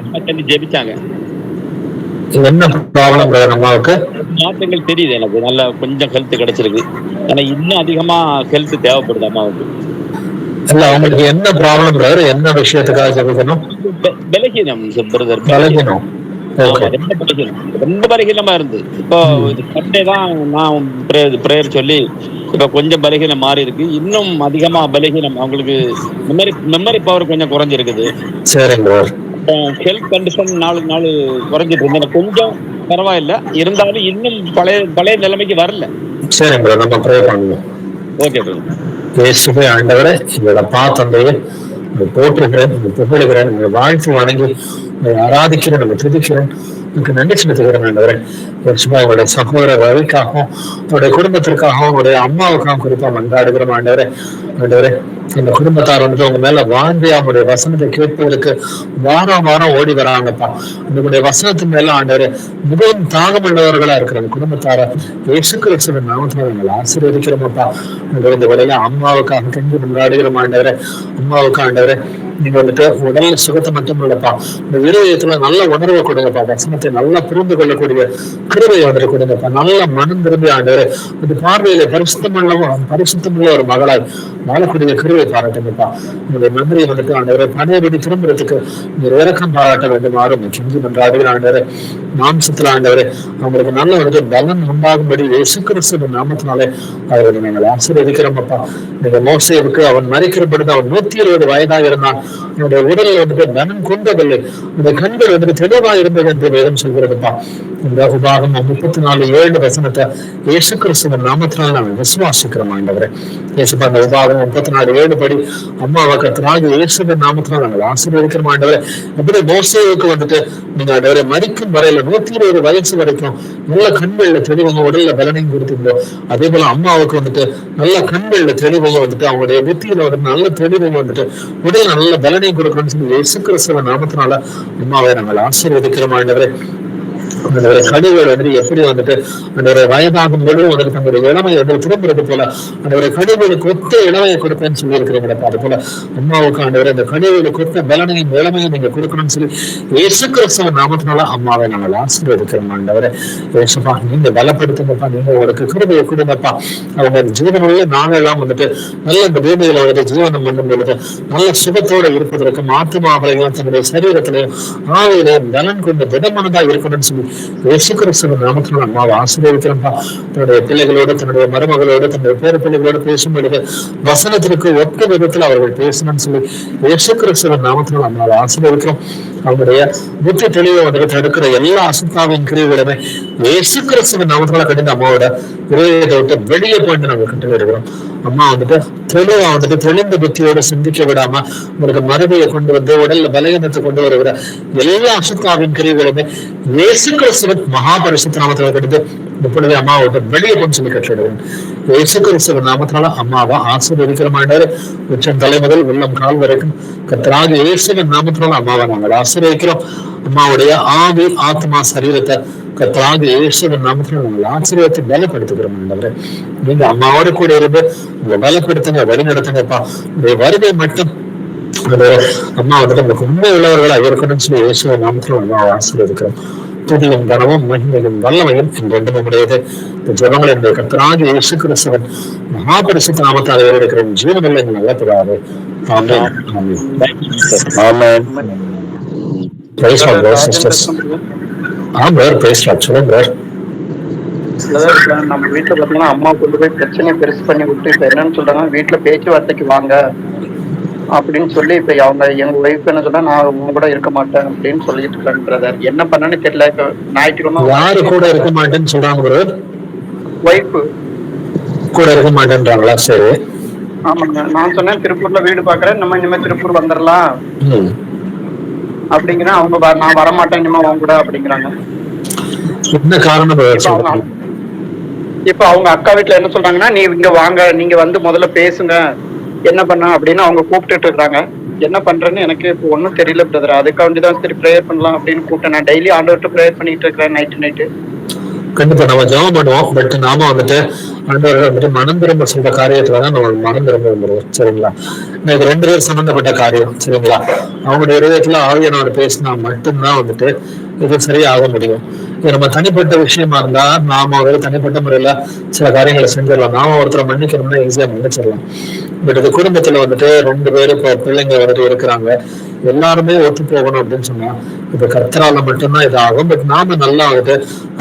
ஜெபிச்சாங்க. என்ன ப்ராப்ளம் அம்மாவுக்கு? மாற்றங்கள் தெரியுது எனக்கு. நல்லா கொஞ்சம் ஹெல்த் கிடைச்சிருக்கு. ஆனா இன்னும் அதிகமா ஹெல்த் தேவைப்படுது அம்மாவுக்கு. இல்ல, அவங்களுக்கு என்ன ப்ராப்ளம் பிரதர்? என்ன விஷயத்துக்காக ஜெபிக்கணும்? பலகீனம் பிரதர். பலகீனம். ரொம்ப பலகீனமா இருந்து இப்போ சண்டே தான் நான் பிரேயர் சொல்லி இப்ப கொஞ்சம் பலகீனம் மாறி இருக்கு. இன்னும் அதிகமா பலகீனம். அவங்களுக்கு மெமரி பவர் கொஞ்சம் குறைஞ்சிருக்குது. சரிங்க. ஹெல்த் கண்டிஷன் நாளுக்கு நாள் குறைஞ்சிட்டு இருந்து கொஞ்சம் பரவாயில்ல. இருந்தாலும் இன்னும் பழைய நிலைமைக்கு வரல. சரிங்க, நம்ம ப்ரே பண்ணுவோம். Okay brother. இயேசுவே ஆண்டவரே, எங்களோட தந்தையை போற்றுகிறேன், புகழுகிறேன், உங்களை வாழ்த்து வணங்கி ஆராதிக்கிறேன், நம்ம துதிக்கிறேன், உங்களுக்கு நன்றி செலுத்துகிறேன் ஆண்டவரே. சும்மா உங்களுடைய சகோதரர் ரவிக்காகவும் அவருடைய குடும்பத்திற்காகவும் அவருடைய அம்மாவுக்காகவும் குறிப்பா மன்றாடுகிறோம் ஆண்டவரே. ஆண்டவரே, இந்த குடும்பத்தார் வந்துட்டு உங்க மேல வாழ்ந்து அவங்களுடைய வசனத்தை கேட்பதற்கு வாரம் வாரம் ஓடி வராங்கப்பா. உங்களுடைய வசனத்தின் மேல ஆண்டவரே மிகவும் தாகம் உள்ளவர்களா இருக்கிற குடும்பத்தார இயேசு கிறிஸ்துவின் நாமத்தினால நாங்கள் ஆசீர்வதிக்கிறோமப்பா. இந்த வேளையில அம்மாவுக்காக கண்டு கொண்டாடுகிறோம் ஆண்டவரே. அம்மாவுக்கு ஆண்டவரே நீங்க வந்துட்டு உடல் சுகத்தை மட்டும் இல்லப்பா, இந்த இருதயத்துல நல்ல உணர்வை கொடுங்கப்பா. வசனத்தை நல்லா புரிந்து கொள்ளக்கூடிய கிருபையை வந்துட்டு கொடுங்கப்பா. நல்ல மனம் திரும்பி ஆண்டவரே இந்த பார்வையில பரிசுத்தமுள்ள ஒரு மகளாய் வாழக்கூடிய கிருபை பாராட்டுங்கப்பா. உங்களுடைய மெமரியை வந்துட்டு ஆண்டவரை பழையபடி திரும்புறதுக்கு நீங்க இறக்கம் பாராட்ட வேண்டுமாறும் செஞ்சு பண்றாடுகிற ஆண்டவரே. மாம்சத்துல ஆண்டவரே அவங்களுக்கு நல்ல வந்துட்டு பலன் உண்டாகும்படி இயேசு கிறிஸ்துவின் நாமத்தினாலே அவர்களை நாங்கள் ஆசீர்வதிக்கிறோமப்பா. நீங்க மோசேவுக்கு அவன் மரிக்கிற பொழுது அவன் 120 வயதாக இருந்தான். அவனுடைய உடலில் வந்துட்டு பலன் கொண்டதில்லை, அந்த கண்கள் வந்துட்டு தெளிவாக இருந்தது என்று வேதம் சொல்கிறதுப்பா. இந்த உபாகம் 34:7 வசனத்தை இயேசு கிறிஸ்துவின் நாமத்தினால் நாங்கள் விசுவாசிக்கிறோம் ஆண்டவரே. இயேசுப்பா, அந்த உபாகம் 34:7 படி அம்மாவை கர்த்தராகிய இயேசுவின் நாமத்தினால் நாங்கள் ஆசீர்வதிக்கிறோம் ஆண்டவரே. அப்படி மோசேவுக்கு வந்துட்டு நீங்க ஆண்டவரை மரிக்கும் வரையில 120 வயசு வரைக்கும் நல்ல கண்கள்ல தெளிவாங்க உடல்ல பலனையும் கொடுத்தீங்களோ, அதே போல அம்மாவுக்கு வந்துட்டு நல்ல கண்கள்ல தெளிவாங்க வந்துட்டு அவங்களுடைய புத்தியில வந்துட்டு நல்ல தெளிவாங்க வந்துட்டு உடல் நல்ல பலனையும் கொடுக்கணும்னு சொல்லி இயேசு கிறிஸ்துவின் நாமத்தினால அம்மாவை நாங்கள் ஆசீர்வதிக்கிறோம் ஆண்டவரே. அந்த கழிவுகள் வந்துட்டு எப்படி வந்துட்டு அந்த வயதாகும் பொழுது வந்துட்டு தங்களுடைய இளமையை வந்து திரும்புறது போல அந்த கழிவுகளுக்கு ஒத்த இளமையை கொடுப்பேன்னு சொல்லி இருக்கிறீங்களா? அது போல அம்மாவுக்கு ஆண்டவர் அந்த கழிவுகளுக்கு ஒத்த பலனையும் இளமையும் நீங்க கொடுக்கணும்னு சொல்லி இயேசு கிறிஸ்துவின் நாமத்தினால அம்மாவை நாங்கள் ஆசீர்வதிக்கிறோம் ஆண்டவரே. இயேசுப்பா, நீங்க பலப்படுத்துங்கப்பா, நீங்க உங்களுக்கு கிருபையை கொடுங்கப்பா. அவங்க ஜீவனுள்ள நாங்கெல்லாம் வந்துட்டு நல்ல இந்த பூமியில வந்துட்டு ஜீவனம் பண்ணும் பொழுது நல்ல சுகத்தோட இருப்பதற்கு ஆத்துமாவிலையும் தன்னுடைய சரீரத்திலையும் ஆவிலையும் பலன் கொண்டு திடமானதா இருக்கணும்னு சொல்லி இயேசு கிறிஸ்துவின் நாமத்தினால அம்மாவை ஆசீர்வதிக்கிறோம்ப்பா. தன்னுடைய பிள்ளைகளோடு தன்னுடைய மருமகளோடு தன்னுடைய பேர பிள்ளைகளோடு பேசும் பொழுது வசனத்திற்கு ஒத்த விதத்தில் அவர்கள் பேசணும்னு சொல்லி இயேசு கிறிஸ்துவின் நாமத்தினால அம்மாவை ஆசீர்வதிக்கிறோம். அவங்களுடைய புத்தி தெளிவை வந்துட்டு தடுக்கிற எல்லா அசுத்தாவின் கிரியைகளுமே இயேசு கிறிஸ்துவின் நாமத்தினால கடிந்த அம்மாவோட விரோதத்தை விட்டு வெளியே போயிட்டு நாங்கள் கண்டு வருகிறோம். அம்மா வந்துட்டு தெளிவா வந்துட்டு தெளிந்த புத்தியோட சிந்திக்க விடாம உங்களுக்கு மறுபடியை கொண்டு வந்து உடல்ல பலகீனத்தை கொண்டு வருகிற எல்லா அசுத்தாவின் கிரியைகளுமே இயேசு கிறிஸ்துவின் மகாபரிசுத்த நாமத்தினால கடிந்து இப்பொழுது அம்மாவோட வெளியே போன்னு சொல்லி கட்டளிடுவேன். இயேசு கிறிஸ்துவின் நாமத்தினால அம்மாவை ஆசீர்வதிக்கிற மாட்டாரு. உச்சம் தலைமுதல் உள்ளம் கால் வரைக்கும் கர்த்தராகிய இயேசுவின் நாமத்தினால அம்மாவை நாங்கள் ஆசீர்வதிக்கிறோம். அம்மாவுடைய ஆவி ஆத்மா சரீரத்தை கர்த்தராகிய இயேசுவின் நாமத்தினால நாங்கள் ஆசீர்வதித்து பலப்படுத்துகிறோம் ஆண்டவரே. நீங்க அம்மாவோட கூட இருந்து உங்களை பலப்படுத்துங்க, வழி நடத்துங்கப்பா. உங்களுடைய வருகை மட்டும் அம்மா வந்துட்டு உங்களுக்கு உண்மை உள்ளவர்களா இருக்கணும்னு சொல்லி இயேசுவின் நாமத்தினால அம்மாவை ஆசீர்வதிக்கிறோம். துதியும் கனமும் மகிமையும் வல்லமையும் என்றென்றும் உடையது. இந்த ஜெபங்கள் என்னுடைய கர்த்தராகிய இயேசு கிறிஸ்துவின் மகாபரிசுத்த நாமத்தால் இருக்கிற ஜீவனில் நல்ல பிதாவே. ஆமென். ஆமென். ஆமென். பேசலாம் bro, sisters. பேசலாம், சொல்லுங்க bro. நம்ம வீட்டுல பாத்தீங்கன்னா அம்மா கொண்டு போய் பிரச்சனையை பெருசு பண்ணி விட்டு இப்ப என்னன்னு சொல்றாங்க, வீட்டுல பேச்சுவார்த்தைக்கு வாங்க அப்படின்னு சொல்லி இப்ப அவங்க எங்க ஒய்ஃப் என்ன சொன்னா, நான் உங்க கூட இருக்க மாட்டேன் அப்படின்னு சொல்லிட்டு இருக்காங்க பிரதர். என்ன பண்ணன்னு தெரியல. இப்ப ஞாயிற்றுக்கிழமை யாரு கூட இருக்க மாட்டேன்னு சொல்றாங்க bro? ஒய்ஃப் கூட இருக்க மாட்டேன்றாங்களா? சரி. ஆமாங்க. நான் சொன்னேன் திருப்பூர்ல வீடு பாக்குறேன், நம்ம இனிமே திருப்பூர் வந்துடலாம் அப்படிங்கிறேன். அவங்க நான் வரமாட்டேன் இனிமே அவங்க கூட அப்படிங்கிறாங்க. என்ன காரணம்? இப்ப அவங்க அக்கா வீட்டுல என்ன சொல்றாங்கன்னா, நீ இங்க வாங்க, நீங்க வந்து முதல்ல பேசுங்க என்ன பண்ண அப்படின்னு அவங்க கூப்பிட்டுட்டு இருக்காங்க. என்ன பண்றேன்னு எனக்கு இப்போ ஒன்றும் தெரியல பிரதர். அதுக்காண்டிதான் சரி ப்ரேயர் பண்ணலாம் அப்படின்னு கூப்பிட்டேன். நான் டெய்லி ஆண்டவர்கிட்ட ப்ரேயர் பண்ணிட்டு இருக்கிறேன் நைட்டு. கண்டிப்பா நம்ம ஜெபம் பண்ணுவோம். பட் நாம வந்துட்டு ஆண்டவர்கள் வந்துட்டு மனம் திரும்ப சொல்ற காரியத்துல தான் நம்ம மனம் திரும்ப வந்துடுவோம். சரிங்களா? இது 2 பேர் சம்பந்தப்பட்ட காரியம். சரிங்களா? அவங்களுடைய இதயத்துல ஆவியானவர் பேசினா மட்டும்தான் வந்துட்டு இது சரியாக முடியும். இது நம்ம தனிப்பட்ட விஷயமா இருந்தா நாம ஒரு தனிப்பட்ட முறையில சில காரியங்களை செஞ்சிடலாம். நாம ஒருத்தரை மன்னிக்கணும்னா ஈஸியா மன்னிச்சிடலாம். பட் இது குடும்பத்துல வந்துட்டு 2 பேரும் இப்போ பிள்ளைங்க வந்துட்டு இருக்கிறாங்க, எல்லாருமே ஒத்து போகணும் அப்படின்னு சொன்னா இப்ப கர்த்தரால மட்டும்தான் இது ஆகும். பட் நாம நல்லா வந்துட்டு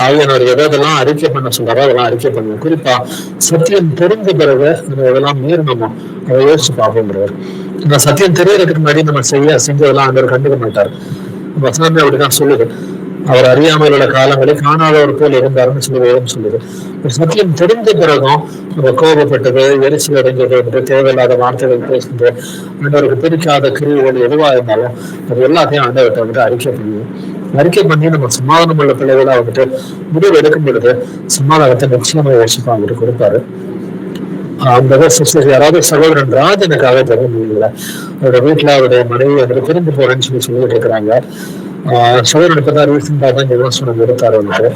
ஆவியானவர் எதெல்லாம் அறிக்கை பண்ண சொல்றாரோ அதெல்லாம் அறிக்கை பண்ணுவோம். குறிப்பா சத்தியம் தெரிஞ்ச பிறகு நம்ம இதெல்லாம் மீறணுமோ அதை யோசிச்சு பார்ப்போம். இந்த சத்தியம் தெரியறதுக்கு முன்னாடி நம்ம செஞ்சதெல்லாம் ஆண்டவர் கண்டுக்க மாட்டார். வசனமே அப்படிதான் சொல்லுது. அவர் அறியாமல் உள்ள காலங்களை காணாதவர் போல் இருந்தாருன்னு சொல்லுது. சத்தியம் தெரிந்த பிறகும் நம்ம கோபப்பட்டது, எரிச்சல் அடைஞ்சது, தேவையில்லாத வார்த்தைகள் பேசுறது, ஆண்டவருக்கு பிடிக்காத கிரிவுகள் எதுவா இருந்தாலும் அது எல்லாத்தையும் ஆண்டவர்கிட்ட வந்துட்டு அறிக்கை பண்ணி நம்ம சமாதானம் உள்ள பிள்ளைகளா வந்துட்டு முடிவு எடுக்கும் பொழுது சமாதானத்தை நிச்சயமா யோசிப்பா அவருக்கு கொடுப்பாரு. அந்த சிஸ்டர் யாராவது சகோதரன் ராஜனுக்காக ஜெபம் இல்லை, அவருடைய வீட்டுல அவருடைய மனைவி வந்துட்டு பிரிந்து போறேன்னு சொல்லிட்டு இருக்கிறாங்க. சகோதரன் இப்பதான் ரீசெண்டா தான் ஞானஸ்நானம் எடுத்தாரு. வந்துட்டு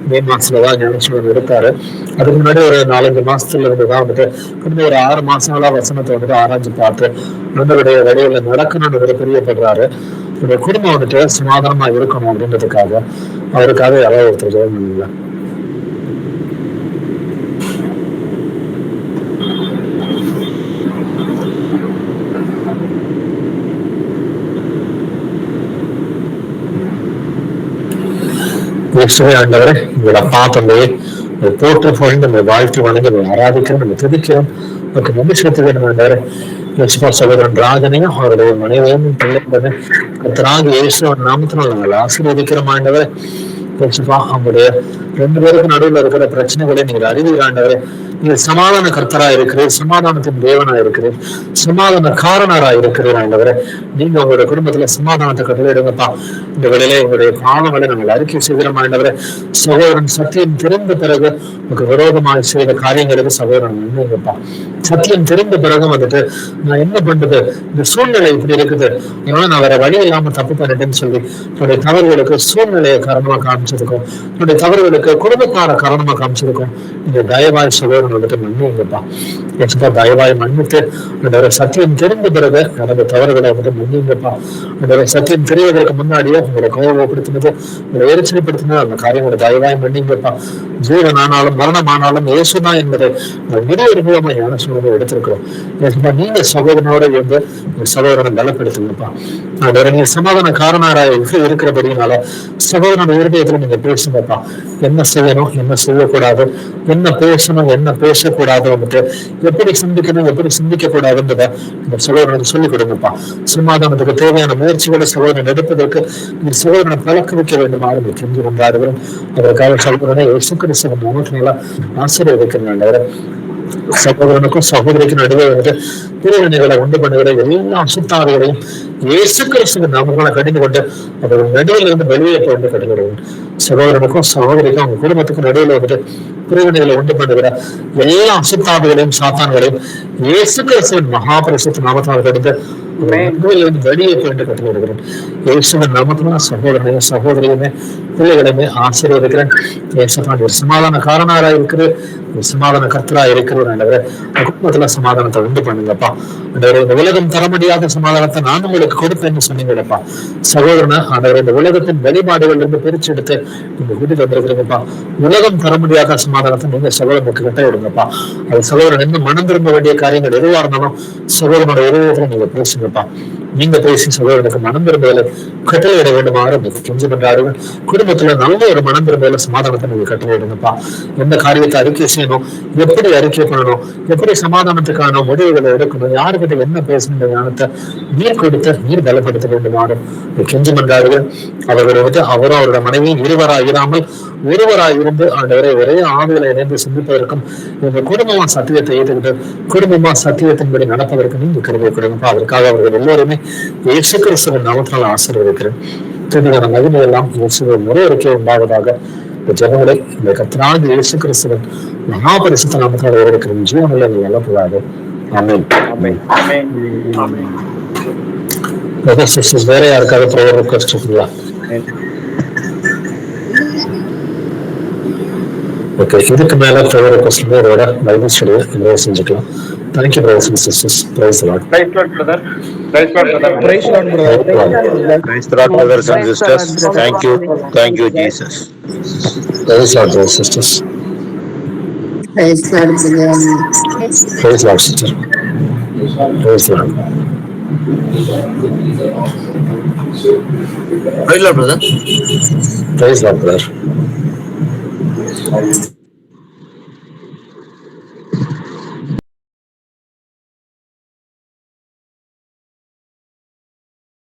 மே மாசத்துலதான் ஞானஸ்நானம் எடுத்தாரு. அதுக்கு முன்னாடி ஒரு 4-5 மாசத்துல இருந்துதான் வந்துட்டு கொஞ்சம் ஒரு 6 மாசங்களா வசனத்தை வந்துட்டு ஆராய்ச்சி பார்த்து நம்மளுடைய வழியில நடக்கணும்னு பிரியப்படுறாரு. அவருடைய குடும்பம் வந்துட்டு சமாதானமா இருக்கணும் அப்படின்றதுக்காக அவருக்காக யாராவது ஒருத்தர் ஜெபம் பண்ணீங்களா? ஆண்டவரே, உங்களோட பாத்தமே போட்டு போய் நம்ம வாழ்க்கை வணங்கி நம்ம ஆராதிக்கிறோம், நம்ம துதிக்கிறோம். நமக்கு நன்றி செலுத்த வேண்டும் ஆண்டவரே. சகோதரன் ராஜனையும் அவருடைய மனைவியும் பிள்ளைகளும் கர்த்தராகிய இயேசுவின் நாமத்தினால் நாங்கள் ஆசீர்வதிக்கிறோம் ஆண்டவரே. அவங்களுடைய 2 பேருக்கு நடுவில் இருக்கிற பிரச்சனைகளை நீங்கள் அறிவீர் ஆண்டவரே. நீங்கள் சமாதான கர்த்தரா இருக்கிறீர், சமாதானத்தின் தேவனா இருக்கிறீர், சமாதான காரணரா இருக்கிறீர் ஆண்டவரே. நீங்க உங்களுடைய குடும்பத்துல சமாதானத்தை கட்டளையிடுங்கப்பா. இந்த வேளையில எங்களுடைய பாவங்களை நாங்கள் அறிக்கை செய்கிறோம் ஆண்டவரே. சகோதரன் சத்தியம் தெரிந்த பிறகு உங்களுக்கு விரோதமாக செய்த காரியங்களுக்கு சகோதரன் நன்மைங்கப்பா. சத்தியம் தெரிந்த பிறகு வந்துட்டு நான் என்ன பண்றது, இந்த சூழ்நிலை இப்படி இருக்குது, அதனால நான் வேற வழி இல்லாம தப்பு பண்ணிட்டேன்னு சொல்லி என்னுடைய தவறுகளுக்கு சூழ்நிலையை காரணமா காமிச்சிருக்கோம், என்னுடைய தவறுகளுக்கு குடும்பத்தார காரணமா காமிச்சிருக்கோம். நீங்க தயவாய் சகோதரன் வந்துட்டு மன்னிங்கப்பா. தயவாய் மன்னித்து என்னோட சத்தியம் தெரிந்த பிறகு நடந்த தவறுகளை வந்துட்டு மன்னிங்கப்பா. என்னோட சத்தியம் தெரிவதற்கு முன்னாடியே உங்களை கோபப்படுத்தினது, உங்களை எரிச்சல்படுத்தினது அந்த காரியங்களை தயவாய் மன்னிங்கப்பா. ஜீவனானாலும் மரணமானாலும் இயேசுதான் என்பதை விடவிருப்பமா ஞான சூழ்நிலை எடுத்திருக்கிறோம். நீங்க சகோதரனோட இருந்து சகோதரனை பலப்படுத்துங்கப்பா. நீங்க சமாதான காரணராக இருக்கிறபடினால சகோதரனோட இருதயத்துல நீங்க பேசுங்கப்பா. என்ன செய்யணும், என்ன செய்யக்கூடாது, என்ன பேசணும், என்ன பேசக்கூடாது, வந்துட்டு எப்படி சிந்திக்கணும், எப்படி சிந்திக்க கூடாதுன்றத இந்த சகோதரனுக்கு சொல்லிக் கொடுங்கப்பா. சமாதானத்துக்கு தேவையான முயற்சிகளை சகோதரன் எடுப்பதற்கு இந்த சகோதரனை பழக்க வைக்க வேண்டுமாறு நீ செஞ்சு கொண்டாடுகிறோம். அதற்காக சகோதரனை இயேசுவின் நாமத்தினால ஆசீர்வதிக்கிறேன். சகோதரனுக்கும் சகோதரிக்கும் நடுவே வந்துட்டு பிரிவினைகளை உண்டு பண்ணுகிற எல்லா அசுத்தாவிகளையும் இயேசு கிறிஸ்துவின் நாமங்களை கடிந்து கொண்டு அவர்கள் நடுவில் இருந்து வெளியே போய் கட்டுகிறோம். சகோதரனுக்கும் சகோதரிக்கும் அவங்க குடும்பத்துக்கும் நடுவில் வந்துட்டு பிரிவினைகளை உண்டு பண்ணுகிற எல்லா அசுத்தாவிகளையும் சாத்தான்களையும் இயேசு கிறிஸ்துவின் மகாபரிசுத்த நாமத்தினால் கடிந்து வெளியே போயிட்டு கட்டி விடுகிறேன். இயேசுவின் நாமத்தினால் சகோதரனையும் சகோதரியுமே பிள்ளைகளையுமே ஆசீர்வதிக்கிறேன். ஒரு சமாதான காரணராக இருக்கிற சமாதான கர்த்தரா இருக்கிற குடும்பத்துல சமாதானத்தை உண்டு பண்ணுங்கப்பா. இந்த உலகம் தர முடியாத சமாதானத்தை நான் உங்களுக்கு கொடுப்பேன்னு சொன்னீங்கப்பா. சகோதரனை இந்த உலகத்தின் வெளிப்பாடுகள் இருந்து பிரிச்சு எடுத்து நீங்க கூட்டிட்டு வந்திருக்கிறீங்கப்பா. உலகம் தர முடியாத சமாதானத்தை நீங்க சகோதரனுக்கு கிட்ட விடுங்கப்பா. அது சகோதரன் இன்னும் மனம் திரும்ப வேண்டிய காரியங்கள் எதுவா இருந்தாலும் சகோதரனோட உதவியத்துல நீங்க பேசுங்கப்பா. நீங்க பேசி சகோதரனுக்கு மனம் திரும்புதலை கட்டளையிட வேண்டுமாறு கெஞ்சி பண்றார்கள். குடும்பத்துல நல்ல ஒரு மனம் திரும்புதல சமாதானத்தை நீங்க கட்டளையிடுங்கப்பா. எந்த காரியத்தை அறிக்கை செய்யணும், எப்படி அறிக்கை பண்ணணும், எப்படி சமாதானத்துக்கான முடிவுகளை எடுக்கணும், யாருக்கிட்ட என்ன பேசணும் ஞானத்தை நீர் கொடுத்து நீர் பலப்படுத்த வேண்டுமாறு கெஞ்சி பண்றார்கள். அவர்களை விட்டு அவரும் அவரோட மனைவியும் இருவராயிராமல் ஒருவராயிருந்து ஆண்டவரை ஒரே ஆவிகளை இணைந்து சிந்திப்பதற்கும் எங்க குடும்பமா சத்தியத்தை ஏற்றுக்கிட்டு குடும்பமா சத்தியத்தின்படி நடப்பதற்கு நீங்க கருவை கொடுங்கப்பா. அதற்காக அவர்கள் எல்லோருமே இயேசு கிறிஸ்துவின் நாமத்தால் ஆசீர்வதிக்கிறேன். துதியான மகிமை எல்லாம் இயேசுவின் ஒரே அறிக்கை உண்டாவதாக. ஜனங்களை இந்த கர்த்தராகிய இயேசு கிறிஸ்துவின் மகாபரிசுத்த நாமத்தால் இருக்கிற ஜீவனில் நீ நல்லப்படாது. ஆமென். வேற யாருக்காவது ப்ரேயர் ரிக்வெஸ்ட் இருக்குங்களா? ஓகே, இதுக்கு மேல ப்ரேயர் ரிக்வெஸ்ட் இதோட பைபிள் ஸ்டடியை நிறைய செஞ்சுக்கலாம். Thank you, brothers and sisters. Praise the Lord. Praise Lord, brother. Praise Lord, brother. Praise Lord, brother. Praise the Lord, brothers and sisters. Thank you, Jesus. Praise Lord, brothers and sisters. Praise God, brother. Praise Lord, sister. Praise Lord. Praise Lord, brother. Praise Lord, brother.